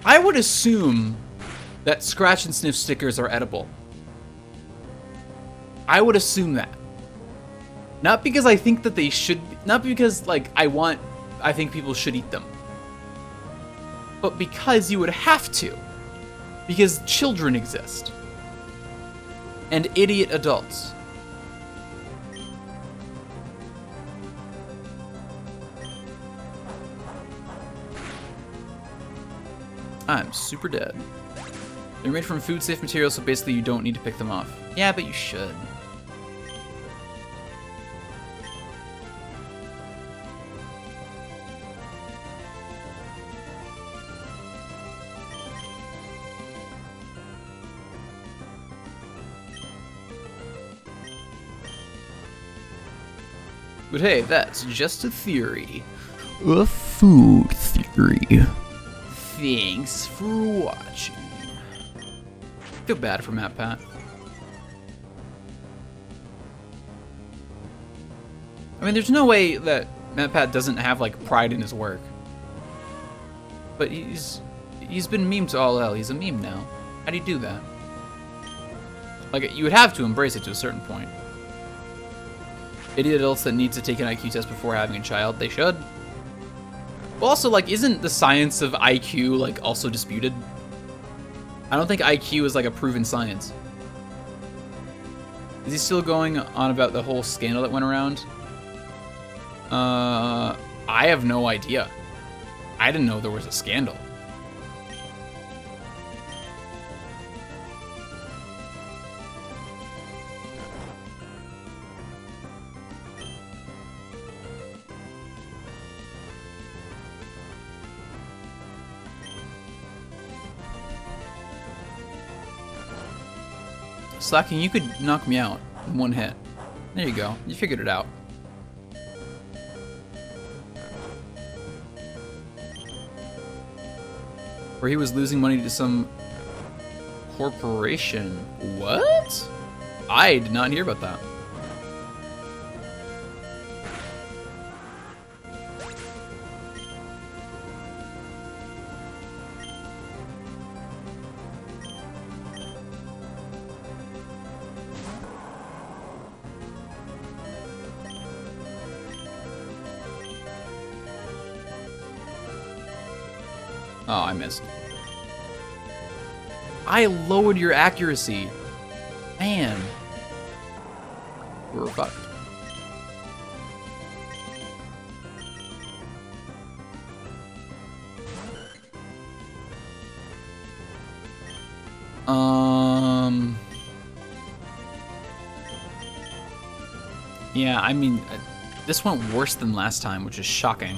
I would assume that scratch and sniff stickers are edible. I would assume that. Not because I think that they should, not because like I think people should eat them. But because you would have to. Because children exist. And idiot adults. I'm super dead. They're made from food safe materials, so basically you don't need to pick them off. Yeah, but you should. But hey, that's just a theory. A food theory. Thanks for watching. Feel bad for MatPat. I mean, there's no way that MatPat doesn't have like pride in his work. But he's been memed to all hell. He's a meme now. How do you do that? Like, you would have to embrace it to a certain point. Idiot adults that need to take an IQ test before having a child, they should. But also, like, isn't the science of IQ, like, also disputed? I don't think IQ is, like, a proven science. Is he still going on about the whole scandal that went around? I have no idea. I didn't know there was a scandal. Slacking, you could knock me out in one hit. There you go. You figured it out. Where he was losing money to some corporation. What? I did not hear about that. Oh, I missed. I lowered your accuracy. Man. We're fucked. Yeah, I mean, this went worse than last time, which is shocking.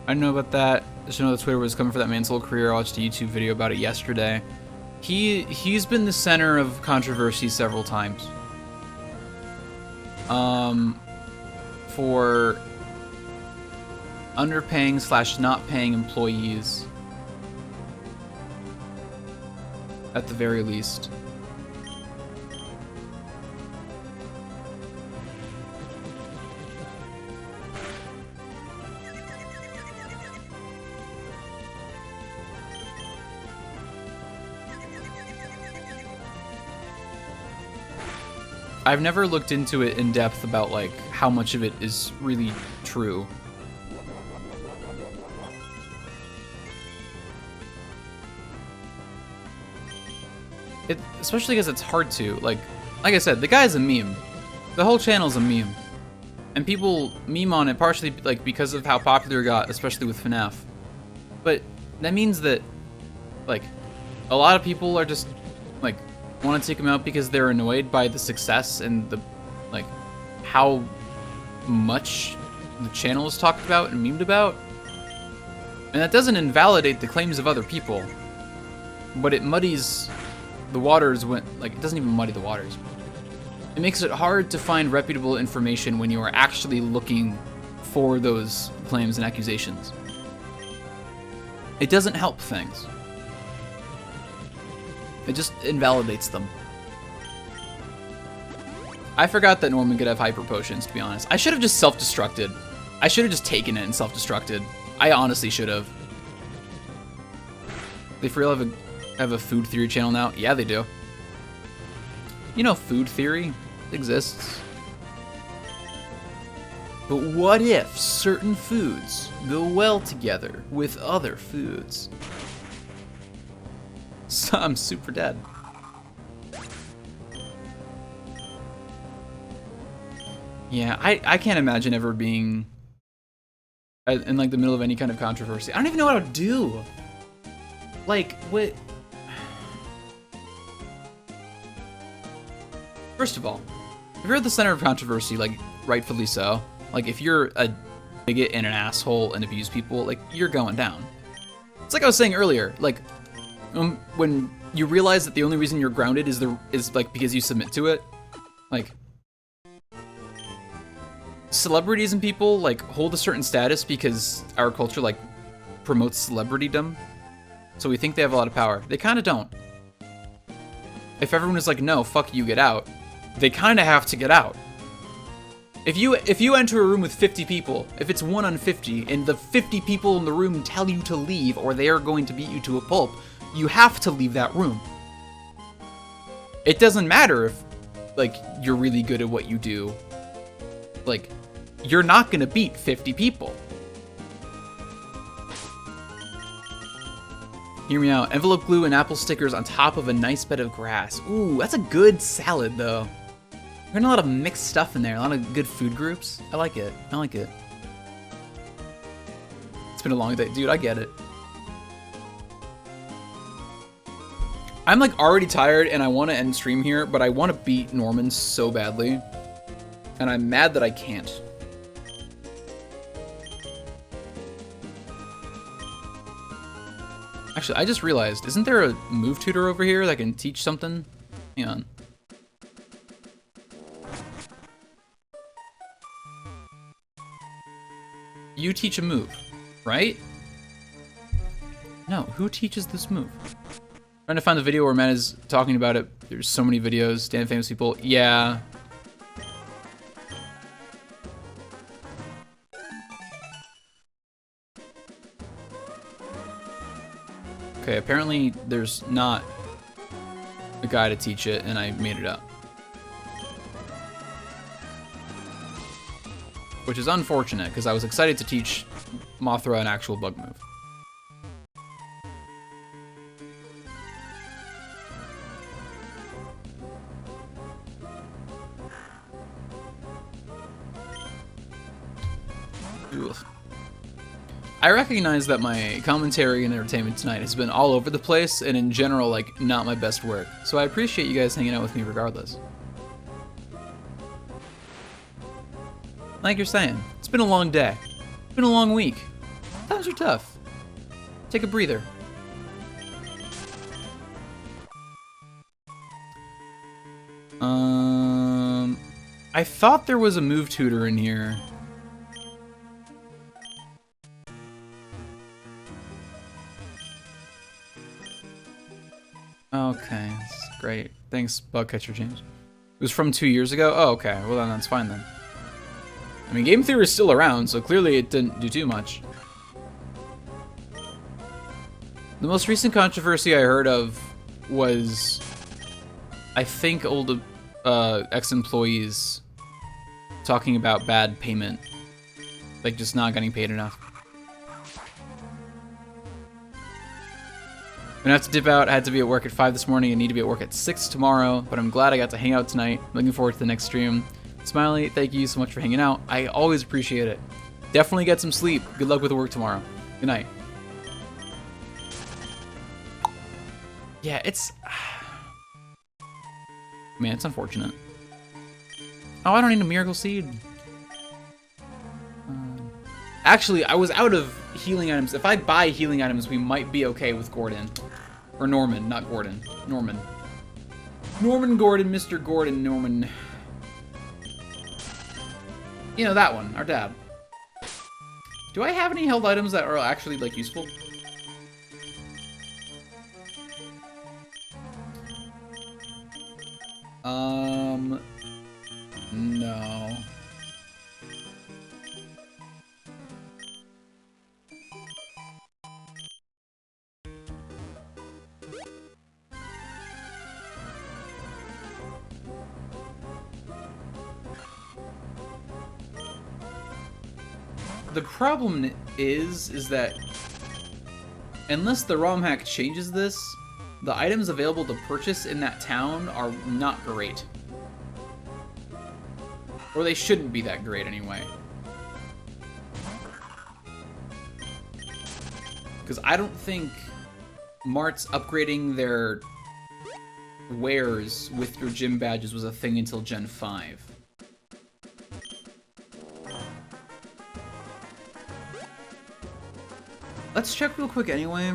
I don't know about that. just know that Twitter was coming for that man's whole career. I watched a YouTube video about it yesterday. He's been the center of controversy several times. For underpaying / not paying employees, at the very least. I've never looked into it in depth about like how much of it is really true. Especially because it's hard to, like I said, the guy's a meme. The whole channel's a meme. And people meme on it partially like because of how popular it got, especially with FNAF. But that means that like a lot of people are just like want to take him out because they're annoyed by the success and the like how much the channel is talked about and memed about. And that doesn't invalidate the claims of other people, but it muddies the waters when, like, it doesn't even muddy the waters. It makes it hard to find reputable information when you are actually looking for those claims and accusations. It doesn't help things. It just invalidates them. I forgot that Norman could have hyper potions, to be honest. I should have just self-destructed. I should have just taken it and self-destructed. I honestly should have. They for real have a food theory channel now? Yeah, they do. You know food theory exists. But what if certain foods go well together with other foods? So I'm super dead. Yeah, I can't imagine ever being in like the middle of any kind of controversy. I don't even know what I would do. Like, what? First of all, if you're at the center of controversy, like, rightfully so, like, if you're a bigot and an asshole and abuse people, like, you're going down. It's like I was saying earlier, like, when you realize that the only reason you're grounded is like because you submit to it, like, celebrities and people like hold a certain status because our culture like promotes celebritydom, so we think they have a lot of power. They kind of don't. If everyone is like, no, fuck you, get out, they kind of have to get out. If you enter a room with 50 people, if it's 1 on 50, and the 50 people in the room tell you to leave or they are going to beat you to a pulp, you have to leave that room. It doesn't matter if, like, you're really good at what you do. Like, you're not gonna beat 50 people. Hear me out. Envelope glue and apple stickers on top of a nice bed of grass. Ooh, that's a good salad, though. There's a lot of mixed stuff in there. A lot of good food groups. I like it. I like it. It's been a long day. Dude, I get it. I'm like already tired and I want to end stream here, but I want to beat Norman so badly. And I'm mad that I can't. Actually, I just realized, isn't there a move tutor over here that can teach something? Hang on. You teach a move, right? No, who teaches this move? Trying to find the video where Matt is talking about it. There's so many videos. Damn famous people. Yeah. Okay, apparently there's not a guy to teach it, and I made it up. Which is unfortunate, because I was excited to teach Mothra an actual bug move. Ugh. I recognize that my commentary and entertainment tonight has been all over the place, and in general, like, not my best work. So I appreciate you guys hanging out with me regardless. Like you're saying, it's been a long day. It's been a long week. Times are tough. take a breather. I thought there was a move tutor in here. Okay, that's great. Thanks, Bugcatcher James. It was from 2 years ago? Oh, okay. Well, then that's fine then. I mean, Game Theory is still around, so clearly it didn't do too much. The most recent controversy I heard of was, I think, old ex-employees talking about bad payment. Like, just not getting paid enough. I'm gonna have to dip out. I had to be at work at 5 this morning and need to be at work at 6 tomorrow, but I'm glad I got to hang out tonight. Looking forward to the next stream. Smiley, thank you so much for hanging out. I always appreciate it. Definitely get some sleep. Good luck with the work tomorrow. Good night. Yeah, it's... Man, it's unfortunate. Oh, I don't need a miracle seed. Actually, I was out of healing items. If I buy healing items, we might be okay with Gordon. Or Norman, not Gordon. Norman. Norman Gordon, Mr. Gordon, Norman. You know, that one, our dad. Do I have any held items that are actually, like, useful? No. The problem is that unless the ROM hack changes this, the items available to purchase in that town are not great. Or they shouldn't be that great anyway. Because I don't think Mart's upgrading their wares with your gym badges was a thing until Gen 5. Let's check real quick anyway.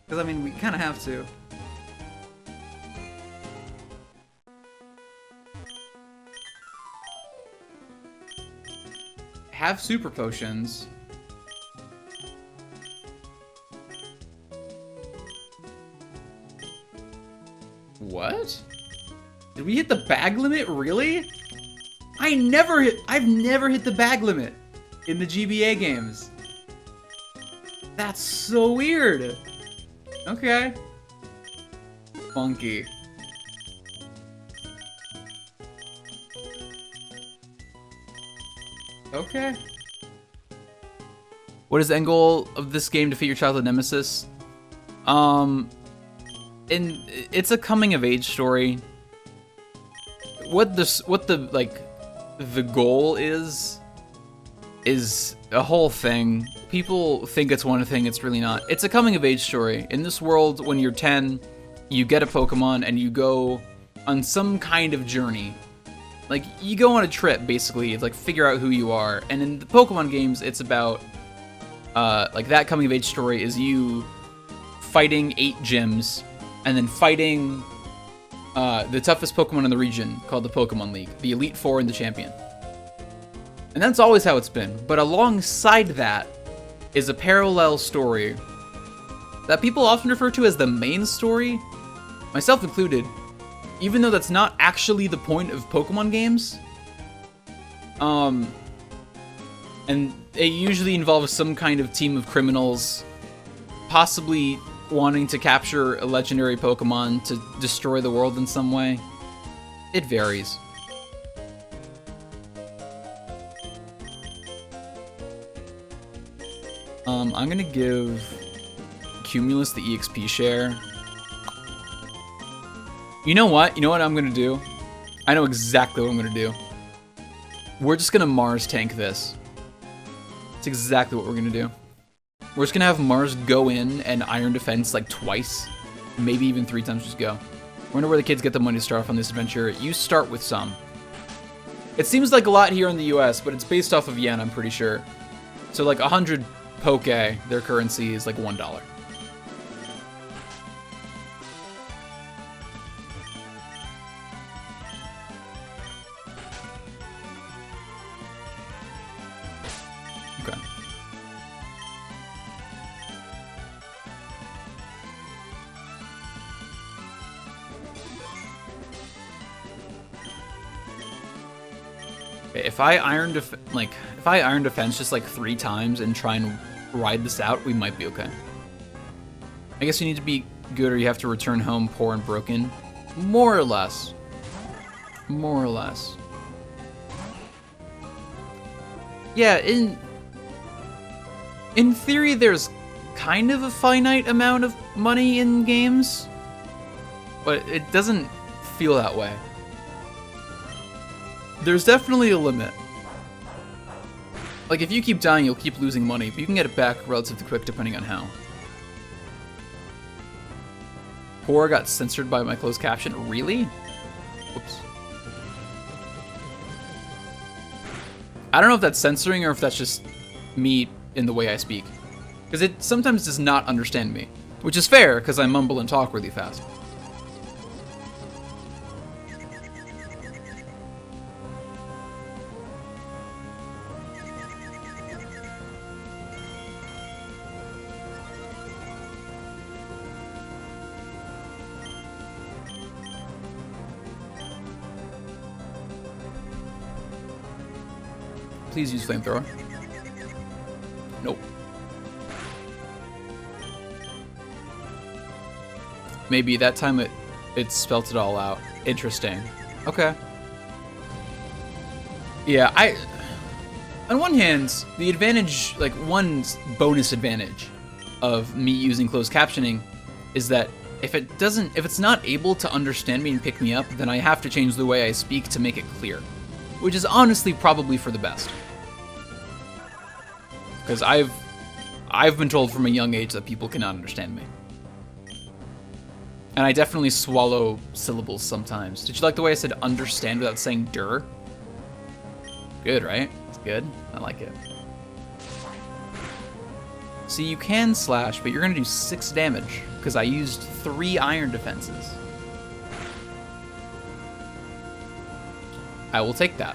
Because, I mean, we kind of have to. Have super potions. What? Did we hit the bag limit? Really? I've never hit the bag limit in the GBA games. That's so weird. Okay. Funky. Okay. What is the end goal of this game? Defeat your childhood nemesis? It's a coming of age story. What the goal is a whole thing. People think it's one thing, it's really not. It's a coming of age story. In this world, when you're 10, you get a Pokemon and you go on some kind of journey. Like, you go on a trip, basically, like, figure out who you are. And in the Pokemon games, it's about, like, that coming of age story is you fighting 8 gyms, and then fighting the toughest Pokemon in the region, called the Pokemon League, the Elite Four and the Champion. And that's always how it's been. But alongside that is a parallel story that people often refer to as the main story, myself included, even though that's not actually the point of Pokemon games. And it usually involves some kind of team of criminals, possibly wanting to capture a legendary Pokemon to destroy the world in some way. It varies. I'm gonna give Cumulus the EXP share. You know what? You know what I'm gonna do? I know exactly what I'm gonna do. We're just gonna Mars tank this. That's exactly what we're gonna do. We're just gonna have Mars go in and Iron Defense like twice, maybe even 3 times. Just go. I wonder where the kids get the money to start off on this adventure. You start with some. It seems like a lot here in the US, but it's based off of yen, I'm pretty sure. So like 100 Poke, their currency is like $1. Okay. If I Iron Defense just like 3 times and try and ride this out, we might be okay. I guess you need to be good or you have to return home poor and broken. More or less. More or less. Yeah, in theory, there's kind of a finite amount of money in games, but it doesn't feel that way. There's definitely a limit. Like, if you keep dying, you'll keep losing money, but you can get it back relatively quick depending on how. Poor got censored by my closed caption. Really? Whoops. I don't know if that's censoring or if that's just me in the way I speak. Because it sometimes does not understand me. Which is fair, because I mumble and talk really fast. Please use flamethrower. Nope. Maybe that time it spelt it all out. Interesting. Okay. Yeah, on one hand, the advantage, like one bonus advantage of me using closed captioning is that if it's not able to understand me and pick me up, then I have to change the way I speak to make it clear. Which is honestly probably for the best. Because I've been told from a young age that people cannot understand me. And I definitely swallow syllables sometimes. Did you like the way I said understand without saying dur? Good, right? It's good. I like it. See, you can slash, but you're gonna do 6 damage, because I used 3 iron defenses. I will take that.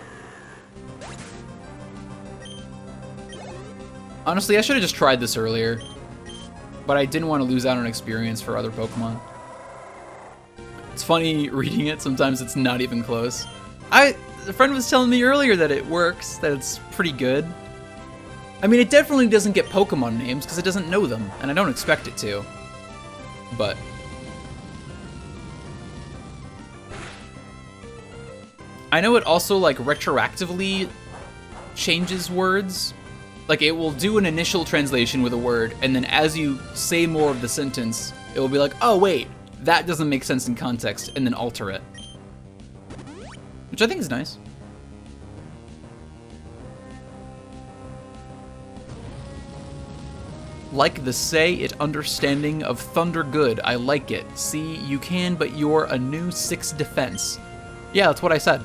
Honestly, I should have just tried this earlier, but I didn't want to lose out on experience for other Pokemon. It's funny reading it, sometimes it's not even close. A friend was telling me earlier that it works, that it's pretty good. I mean, it definitely doesn't get Pokemon names because it doesn't know them, and I don't expect it to. But I know it also, like, retroactively changes words. Like, it will do an initial translation with a word, and then as you say more of the sentence, it will be like, oh wait, that doesn't make sense in context, and then alter it. Which I think is nice. Like the say it understanding of Thunder Good. I like it. See, you can, but you're a new 6 defense. Yeah, that's what I said.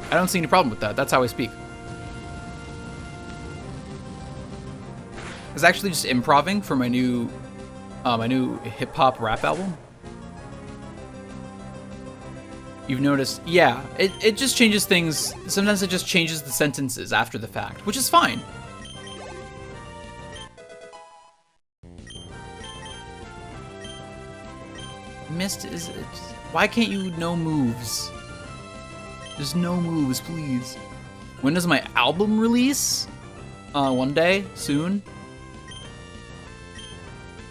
I don't see any problem with that. That's how I speak. I was actually just improvising for my new hip-hop rap album. You've noticed, yeah, it just changes things. Sometimes it just changes the sentences after the fact, which is fine. Mist is, why can't you no moves? There's no moves, please. When does my album release? One day, soon.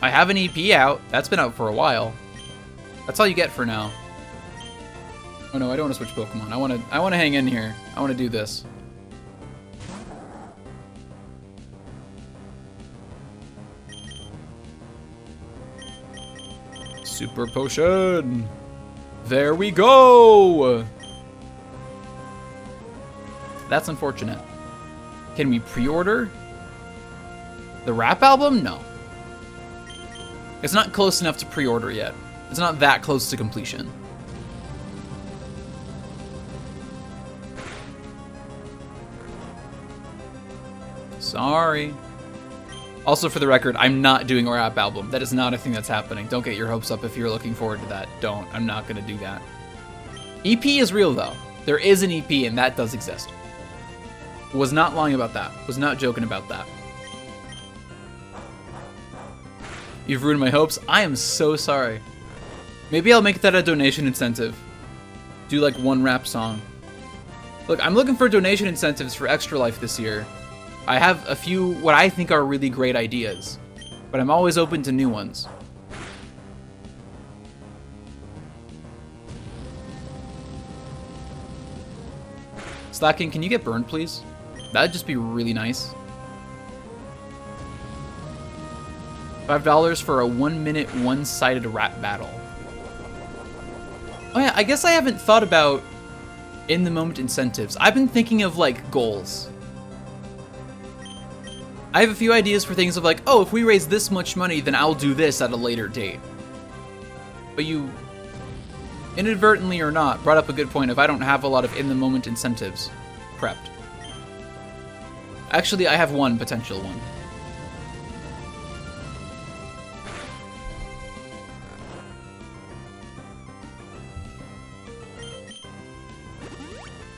I have an EP out. That's been out for a while. That's all you get for now. Oh no, I don't want to switch Pokemon. I want to hang in here. I want to do this. Super Potion. There we go. That's unfortunate. Can we pre-order the rap album? No. It's not close enough to pre-order yet. It's not that close to completion. Sorry. Also, for the record, I'm not doing a rap album. That is not a thing that's happening. Don't get your hopes up if you're looking forward to that. Don't. I'm not going to do that. EP is real, though. There is an EP, and that does exist. Was not lying about that. Was not joking about that. You've ruined my hopes. I am so sorry. Maybe I'll make that a donation incentive. Do like one rap song. Look, I'm looking for donation incentives for Extra Life this year. I have a few what I think are really great ideas, but I'm always open to new ones. Slacking, can you get burned, please? That'd just be really nice. $5 for a 1-minute, one-sided rap battle. Oh yeah, I guess I haven't thought about in-the-moment incentives. I've been thinking of, like, goals. I have a few ideas for things of like, oh, if we raise this much money, then I'll do this at a later date. But you, inadvertently or not, brought up a good point of I don't have a lot of in-the-moment incentives prepped. Actually, I have one potential one.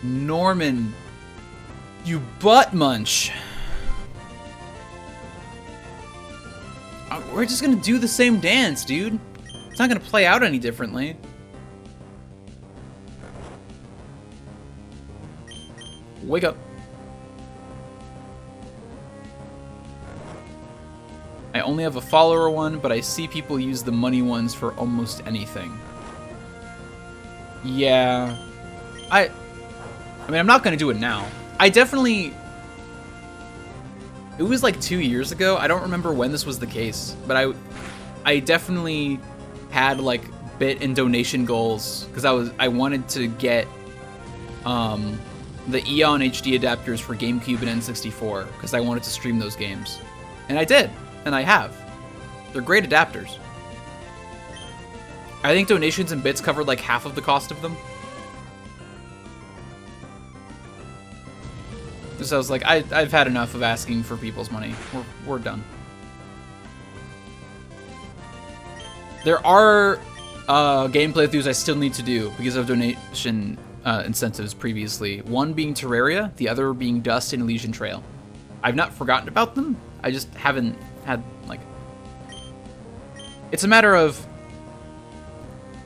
Norman, you butt munch. We're just gonna do the same dance, dude. It's not gonna play out any differently. Wake up. I only have a follower one, but I see people use the money ones for almost anything. Yeah. I mean, I'm not gonna do it now. I definitely... It was like 2 years ago. I don't remember when this was the case, but I definitely had like bit and donation goals because I wanted to get the Eon HD adapters for GameCube and N64 because I wanted to stream those games, and I did, and I have. They're great adapters. I think donations and bits covered like half of the cost of them. So I was like, I've had enough of asking for people's money. We're done. There are game playthroughs I still need to do because of donation incentives previously. One being Terraria, the other being Dust and Elysian Trail. I've not forgotten about them. I just haven't had, like... It's a matter of...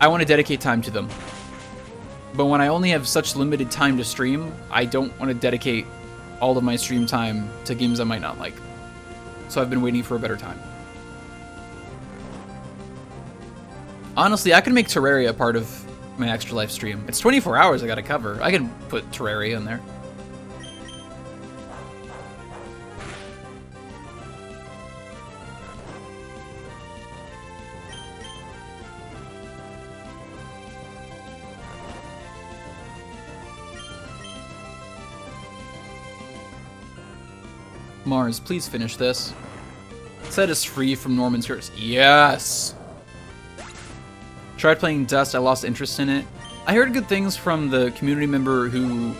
I want to dedicate time to them. But when I only have such limited time to stream, I don't want to dedicate all of my stream time to games I might not like. So I've been waiting for a better time. Honestly, I could make Terraria part of my Extra Life stream. It's 24 hours I gotta cover. I can put Terraria in there. Mars, please finish this. Set us free from Norman's curse. Yes! Tried playing Dust, I lost interest in it. I heard good things from the community member who,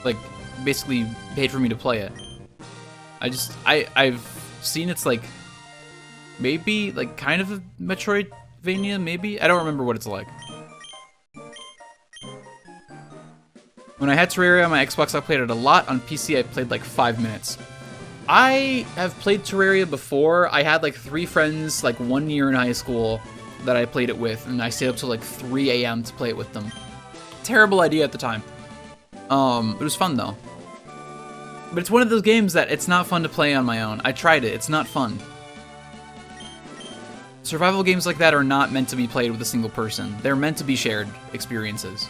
like, basically paid for me to play it. I've seen it's like, maybe, like, kind of a Metroidvania, maybe? I don't remember what it's like. When I had Terraria on my Xbox, I played it a lot. On PC, I played like 5 minutes. I have played Terraria before. I had like 3 friends, like 1 year in high school, that I played it with, and I stayed up till like 3 a.m. to play it with them. Terrible idea at the time. It was fun though. But it's one of those games that it's not fun to play on my own. I tried it, it's not fun. Survival games like that are not meant to be played with a single person. They're meant to be shared experiences.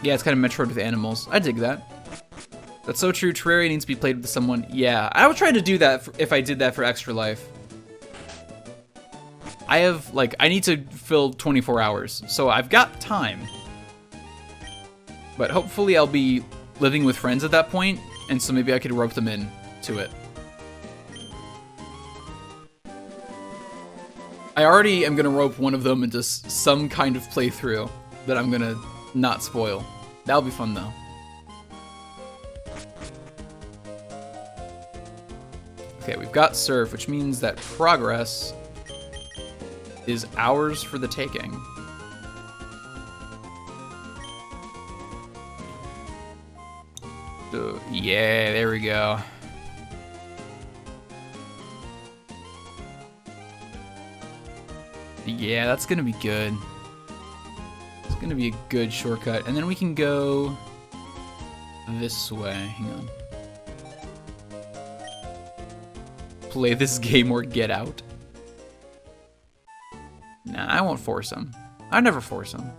Yeah, it's kind of Metroid with animals. I dig that. That's so true. Terraria needs to be played with someone. Yeah, I would try to do that if I did that for Extra Life. I have, like, I need to fill 24 hours, so I've got time. But hopefully I'll be living with friends at that point, and so maybe I could rope them in to it. I already am gonna rope one of them into some kind of playthrough that I'm gonna not spoil. That'll be fun though. Okay, we've got Surf, which means that progress is ours for the taking. Yeah, there we go. Yeah, that's gonna be good. It's gonna be a good shortcut. And then we can go this way. Hang on. Play this game or get out. Nah, I won't force them. I never force them.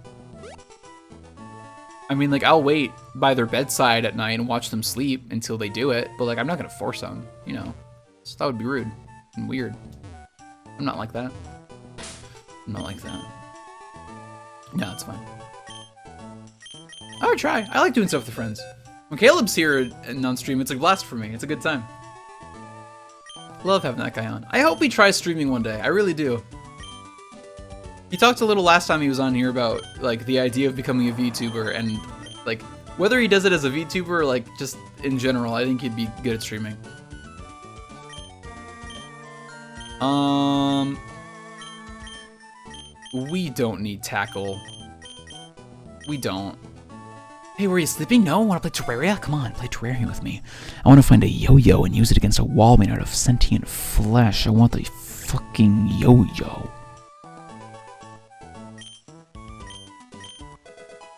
I mean, like, I'll wait by their bedside at night and watch them sleep until they do it, but, like, I'm not gonna force them, you know? So that would be rude and weird. I'm not like that. I'm not like that. No, it's fine. I would try. I like doing stuff with friends. When Caleb's here and on stream, it's a blast for me. It's a good time. Love having that guy on. I hope he tries streaming one day. I really do. He talked a little last time he was on here about, like, the idea of becoming a VTuber, and, like, whether he does it as a VTuber or, like, just in general, I think he'd be good at streaming. We don't need tackle. We don't. Hey, were you sleeping? No? Want to play Terraria? Come on, play Terraria with me. I want to find a yo-yo and use it against a wall made out of sentient flesh. I want the fucking yo-yo.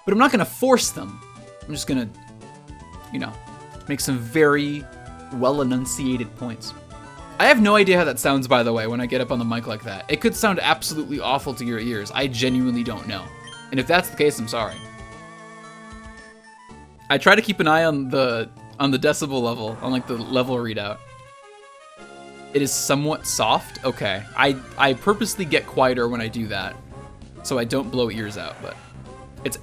But I'm not gonna force them. I'm just gonna, you know, make some very well-enunciated points. I have no idea how that sounds, by the way, when I get up on the mic like that. It could sound absolutely awful to your ears. I genuinely don't know. And if that's the case, I'm sorry. I try to keep an eye on the decibel level, on like the level readout. It is somewhat soft. Okay, I purposely get quieter when I do that, so I don't blow ears out. But it's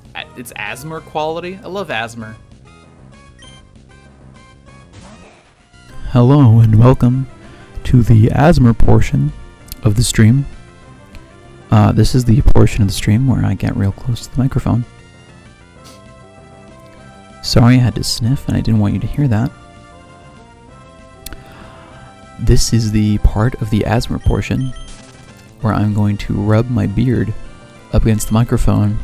ASMR quality. I love ASMR. Hello and welcome to the ASMR portion of the stream. This is the portion of the stream where I get real close to the microphone. Sorry I had to sniff and I didn't want you to hear that. This is the part of the ASMR portion where I'm going to rub my beard up against the microphone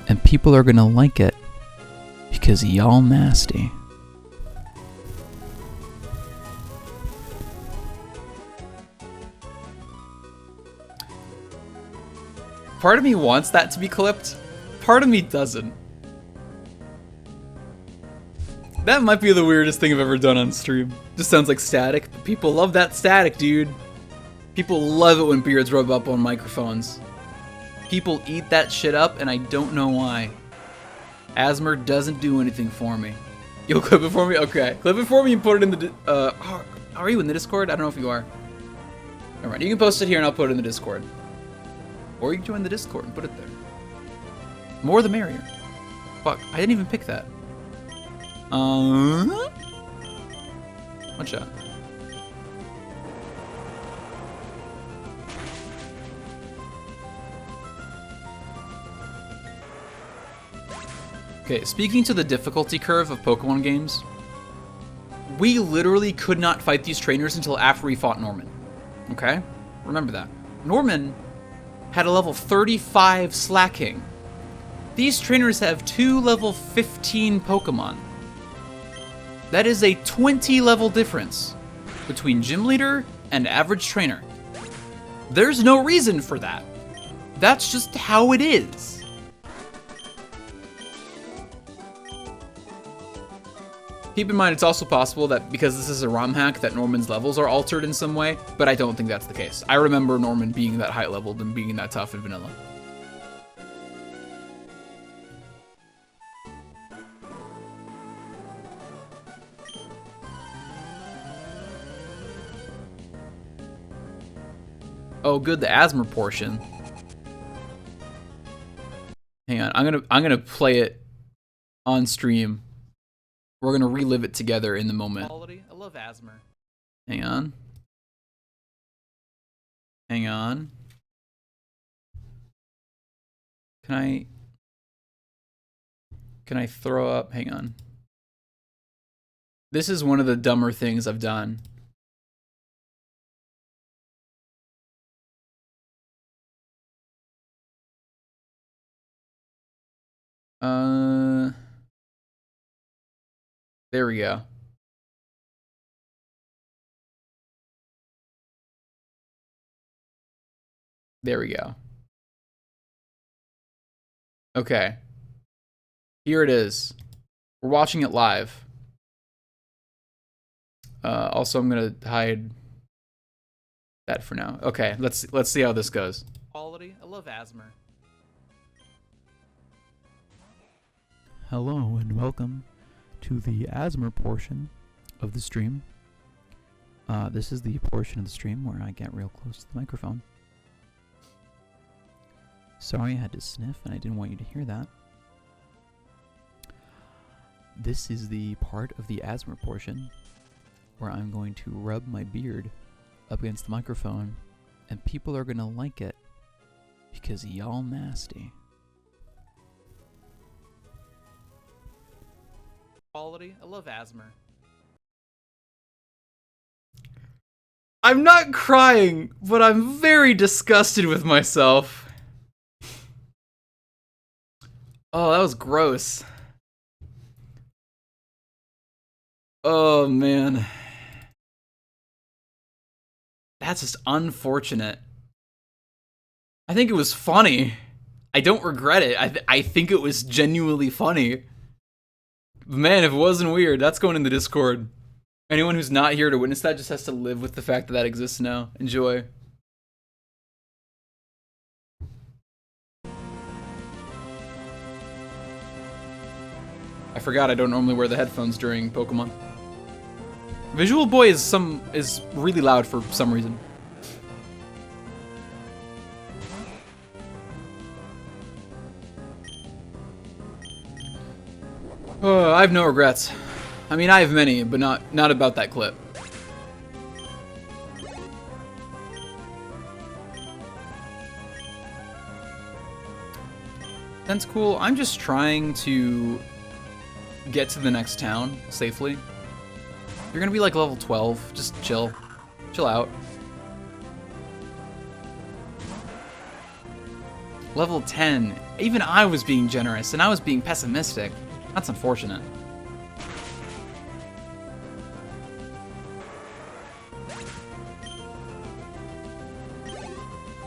and people are gonna like it because y'all nasty. Part of me wants that to be clipped. Part of me doesn't. That might be the weirdest thing I've ever done on stream. Just sounds like static, but people love that static, dude. People love it when beards rub up on microphones. People eat that shit up, and I don't know why. ASMR doesn't do anything for me. You'll clip it for me? Okay. Clip it for me and put it in the... are you in the Discord? I don't know if you are. Alright, you can post it here and I'll put it in the Discord. Or you can join the Discord and put it there. More the merrier. Fuck, I didn't even pick that. One shot. Okay, speaking to the difficulty curve of Pokemon games, we literally could not fight these trainers until after we fought Norman. Okay? Remember that. Norman had a level 35 Slacking. These trainers have 2 level 15 Pokemon. That is a 20 level difference between Gym Leader and average trainer. There's no reason for that. That's just how it is. Keep in mind, it's also possible that because this is a ROM hack that Norman's levels are altered in some way, but I don't think that's the case. I remember Norman being that high leveled and being that tough in vanilla. Oh, good, the ASMR portion. Hang on, I'm gonna play it on stream. We're gonna relive it together in the moment. I love ASMR. Hang on. Hang on. Can I throw up? Hang on. This is one of the dumber things I've done. There we go. There we go. Okay. Here it is. We're watching it live. Also, I'm gonna hide that for now. Okay, let's see how this goes. Quality. I love Asmer. Hello and welcome to the Asmer portion of the stream. This is the portion of the stream where I get real close to the microphone. Sorry I had to sniff and I didn't want you to hear that. This is the part of the Asmer portion where I'm going to rub my beard up against the microphone and people are gonna like it because y'all nasty. Quality. I love Asmer. I'm not crying, but I'm very disgusted with myself. Oh, that was gross. Oh, man. That's just unfortunate. I think it was funny. I don't regret it. I think it was genuinely funny. Man, if it wasn't weird, that's going in the Discord. Anyone who's not here to witness that just has to live with the fact that that exists now. Enjoy. I forgot I don't normally wear the headphones during Pokemon. Visual Boy is really loud for some reason. I have no regrets. I mean, I have many, but not about that clip. That's cool. I'm just trying to get to the next town safely. You're gonna be like level 12. Just chill. Chill out. Level 10. Even I was being generous, and I was being pessimistic. That's unfortunate.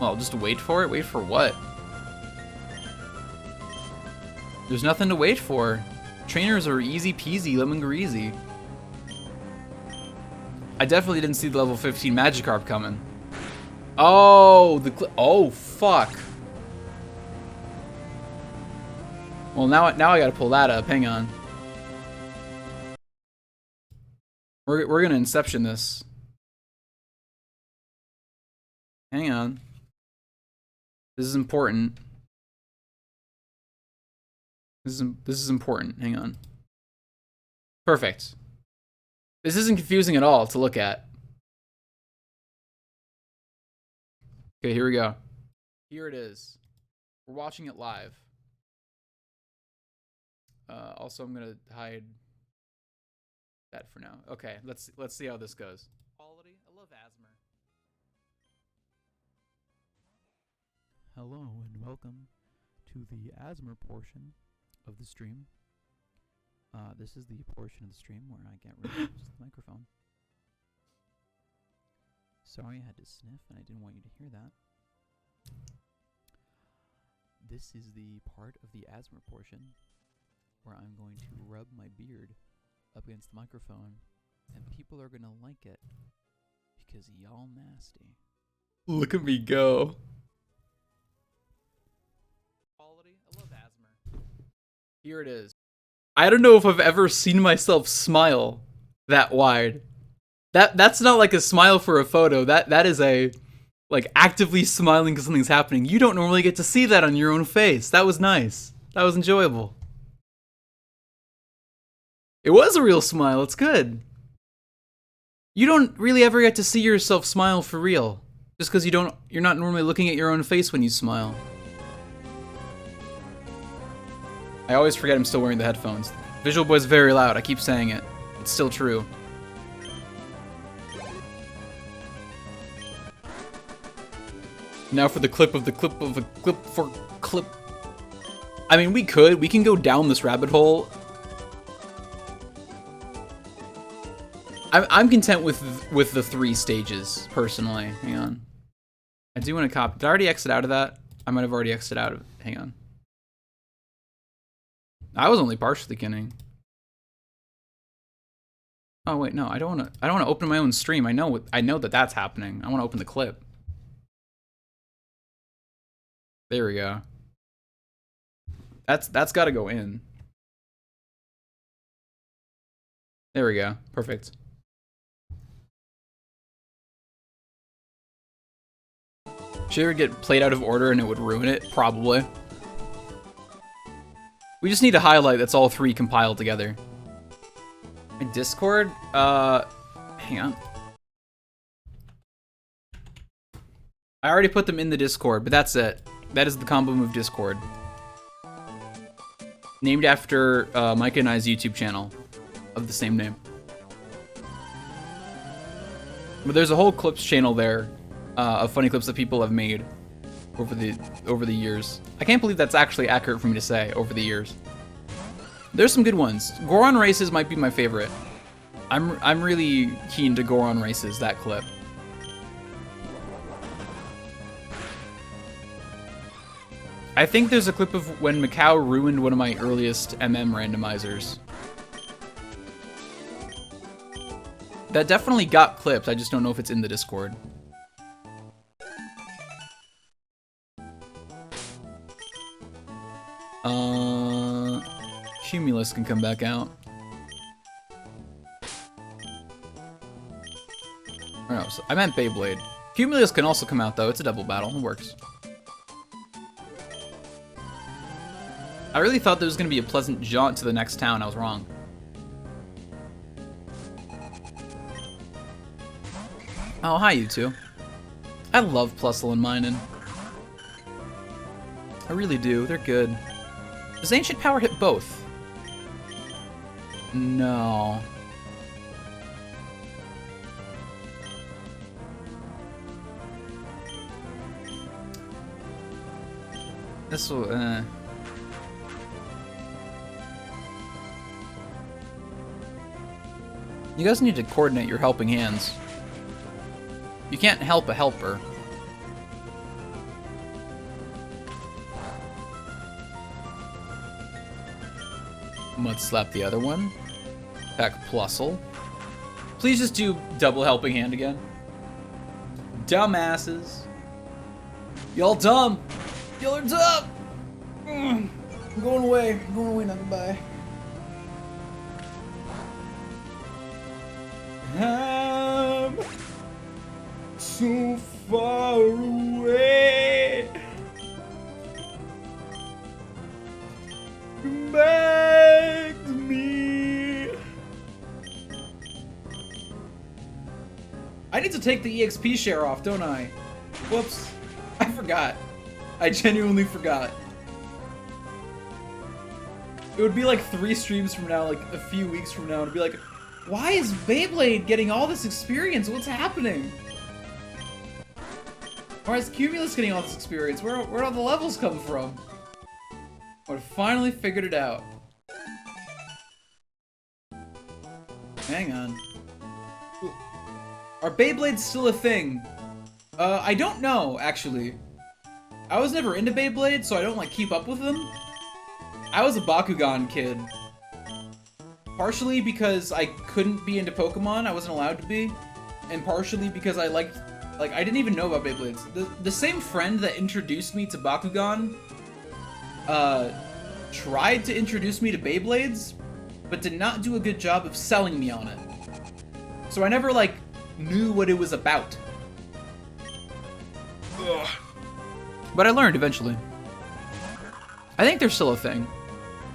Well, just wait for it? Wait for what? There's nothing to wait for. Trainers are easy peasy, lemon greasy. I definitely didn't see the level 15 Magikarp coming. Oh, oh, fuck. Well, now I gotta pull that up. Hang on. We're gonna Inception this. Hang on. This is important. This is important. Hang on. Perfect. This isn't confusing at all to look at. Okay, here we go. Here it is. We're watching it live. Also, I'm gonna hide that for now. Okay, let's see how this goes. Quality. I love Asmer. Hello and welcome to the Asmer portion of the stream. This is the portion of the stream where I get really close to the microphone. Sorry I had to sniff and I didn't want you to hear that. This is the part of the Asmer portion where I'm going to rub my beard up against the microphone and people are gonna like it because y'all nasty. Look at me go. Quality. I love Asmer. Here it is. I don't know if I've ever seen myself smile that wide. That's not like a smile for a photo. That is a like actively smiling because something's happening. You don't normally get to see that on your own face. That was nice. That was enjoyable. It was a real smile. It's good. You don't really ever get to see yourself smile for real. Just because you're not normally looking at your own face when you smile. I always forget I'm still wearing the headphones. Visual Boy's very loud. I keep saying it. It's still true. Now for the clip of the clip of a clip for clip. I mean, we can go down this rabbit hole. I'm content with the 3 stages, personally. Hang on. I do want to copy. Did I already exit out of that? I might have already exited out of it. Hang on. I was only partially kidding. Oh wait, no, I don't want to open my own stream. I know that that's happening. I want to open the clip. There we go. That's got to go in. There we go. Perfect. Should ever get played out of order and it would ruin it? Probably. We just need a highlight that's all 3 compiled together. My Discord? Hang on. I already put them in the Discord, but that's it. That is the Combo Move Discord. Named after Micah and I's YouTube channel of the same name. But there's a whole clips channel there of funny clips that people have made over the years. I can't believe that's actually accurate for me to say, over the years. There's some good ones. Goron Races might be my favorite. I'm really keen to Goron Races, that clip. I think there's a clip of when Macau ruined one of my earliest MM randomizers. That definitely got clipped, I just don't know if it's in the Discord. Cumulus can come back out. Or no, I meant Beyblade. Cumulus can also come out though, it's a double battle, it works. I really thought there was going to be a pleasant jaunt to the next town. I was wrong. Oh, hi, you two. I love Plusle and Minun. I really do. They're good. Does Ancient Power hit both? No. This will, You guys need to coordinate your helping hands. You can't help a helper. Mud slap the other one. Back Plusle. Please just do double helping hand again. Dumbasses. Y'all dumb. Y'all are dumb. I'm going away. I'm going away now. Goodbye. I'm so far away. Come back to me. I need to take the EXP share off, don't I? Whoops. I forgot. I genuinely forgot. It would be like 3 streams from now, like a few weeks from now, and it'd be like, why is Beyblade getting all this experience? What's happening? Why is Cumulus getting all this experience? Where'd all the levels come from? I finally figured it out. Hang on. Ooh. Are Beyblades still a thing? I don't know, actually. I was never into Beyblade, so I don't like keep up with them. I was a Bakugan kid. Partially because I couldn't be into Pokemon, I wasn't allowed to be. And partially because I liked, I didn't even know about Beyblades. The same friend that introduced me to Bakugan, tried to introduce me to Beyblades, but did not do a good job of selling me on it. So I never, knew what it was about. Ugh. But I learned eventually. I think they're still a thing.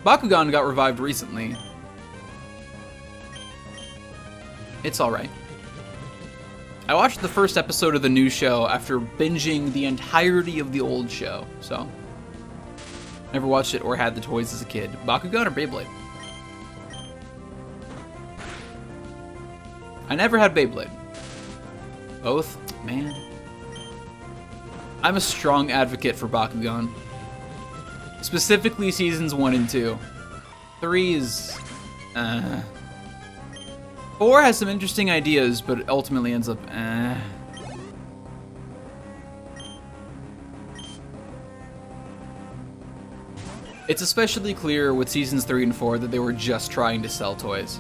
Bakugan got revived recently. It's alright. I watched the first episode of the new show after binging the entirety of the old show, so. Never watched it or had the toys as a kid. Bakugan or Beyblade? I never had Beyblade. Both? Man. I'm a strong advocate for Bakugan. Specifically seasons 1 and 2. 3 is... 4 has some interesting ideas, but ultimately ends up... It's especially clear with seasons 3 and 4 that they were just trying to sell toys.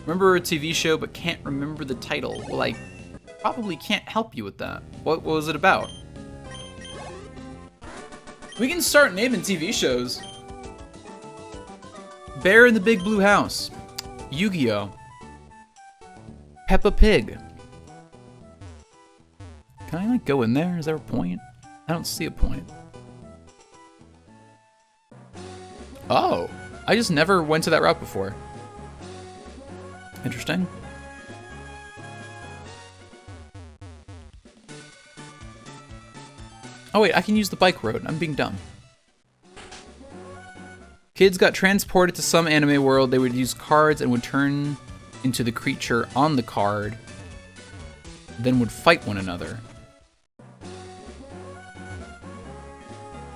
Remember a TV show but can't remember the title. Well, I probably can't help you with that. What was it about? We can start naming TV shows. Bear in the Big Blue House. Yu-Gi-Oh! Peppa Pig. Can I like go in there? Is there a point? I don't see a point. Oh, I just never went to that route before. Interesting. Oh wait, I can use the bike road. I'm being dumb. Kids got transported to some anime world. They would use cards and would turn into the creature on the card, then would fight one another.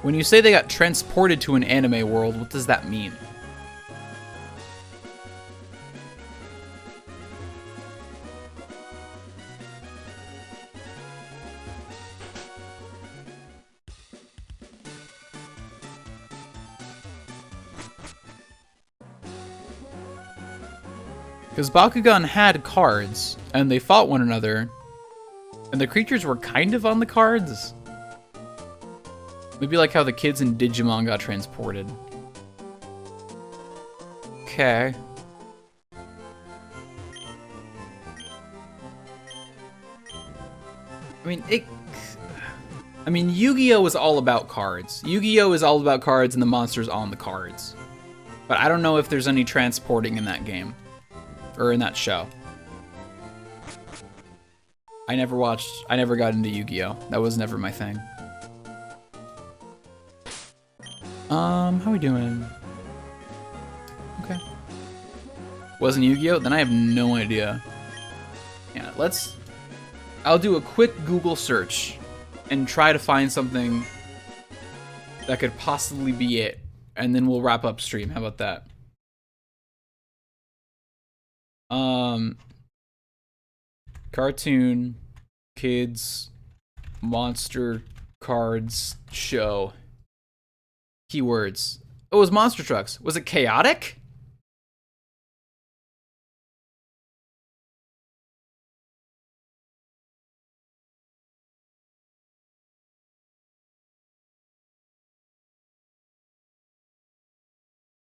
When you say they got transported to an anime world, what does that mean? Because Bakugan had cards, and they fought one another, and the creatures were kind of on the cards. Maybe like how the kids in Digimon got transported. Okay. I mean, Yu-Gi-Oh! Is all about cards. Yu-Gi-Oh! Is all about cards and the monsters on the cards. But I don't know if there's any transporting in that game. Or in that show. I never got into Yu-Gi-Oh! That was never my thing. How we doing? Okay. Wasn't Yu-Gi-Oh? Then I have no idea. Yeah, I'll do a quick Google search and try to find something that could possibly be it. And then we'll wrap up stream. How about that? Cartoon, kids, monster, cards, show. Keywords. Oh, it was Monster Trucks. Was it chaotic?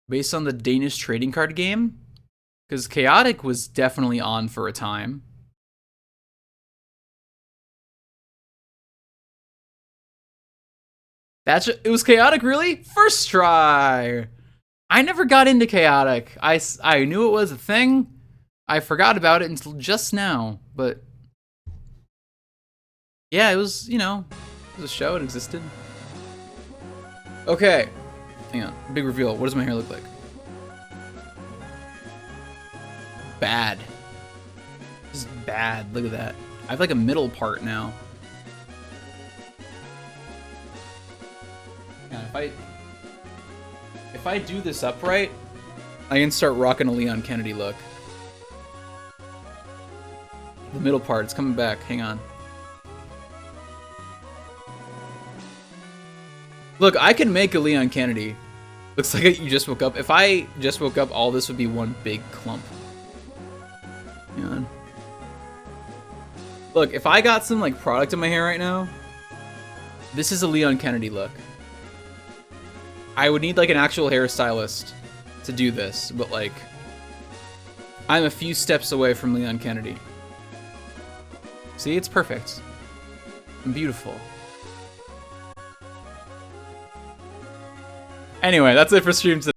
Based on the Danish trading card game? Because chaotic was definitely on for a time. It was chaotic, really? First try. I never got into chaotic. I knew it was a thing. I forgot about it until just now, but yeah, it was, you know, it was a show. It existed. Okay, hang on. Big reveal. What does my hair look like? Bad. This is bad. Look at that. I have like a middle part now. Yeah, if I do this upright, I can start rocking a Leon Kennedy look. The middle part, it's coming back. Hang on. Look, I can make a Leon Kennedy. Looks like you just woke up. If I just woke up, all this would be one big clump. Hang on. Look, if I got some like product in my hair right now, this is a Leon Kennedy look. I would need like an actual hairstylist to do this, but like, I'm a few steps away from Leon Kennedy. See, it's perfect. I'm beautiful. Anyway, that's it for stream today.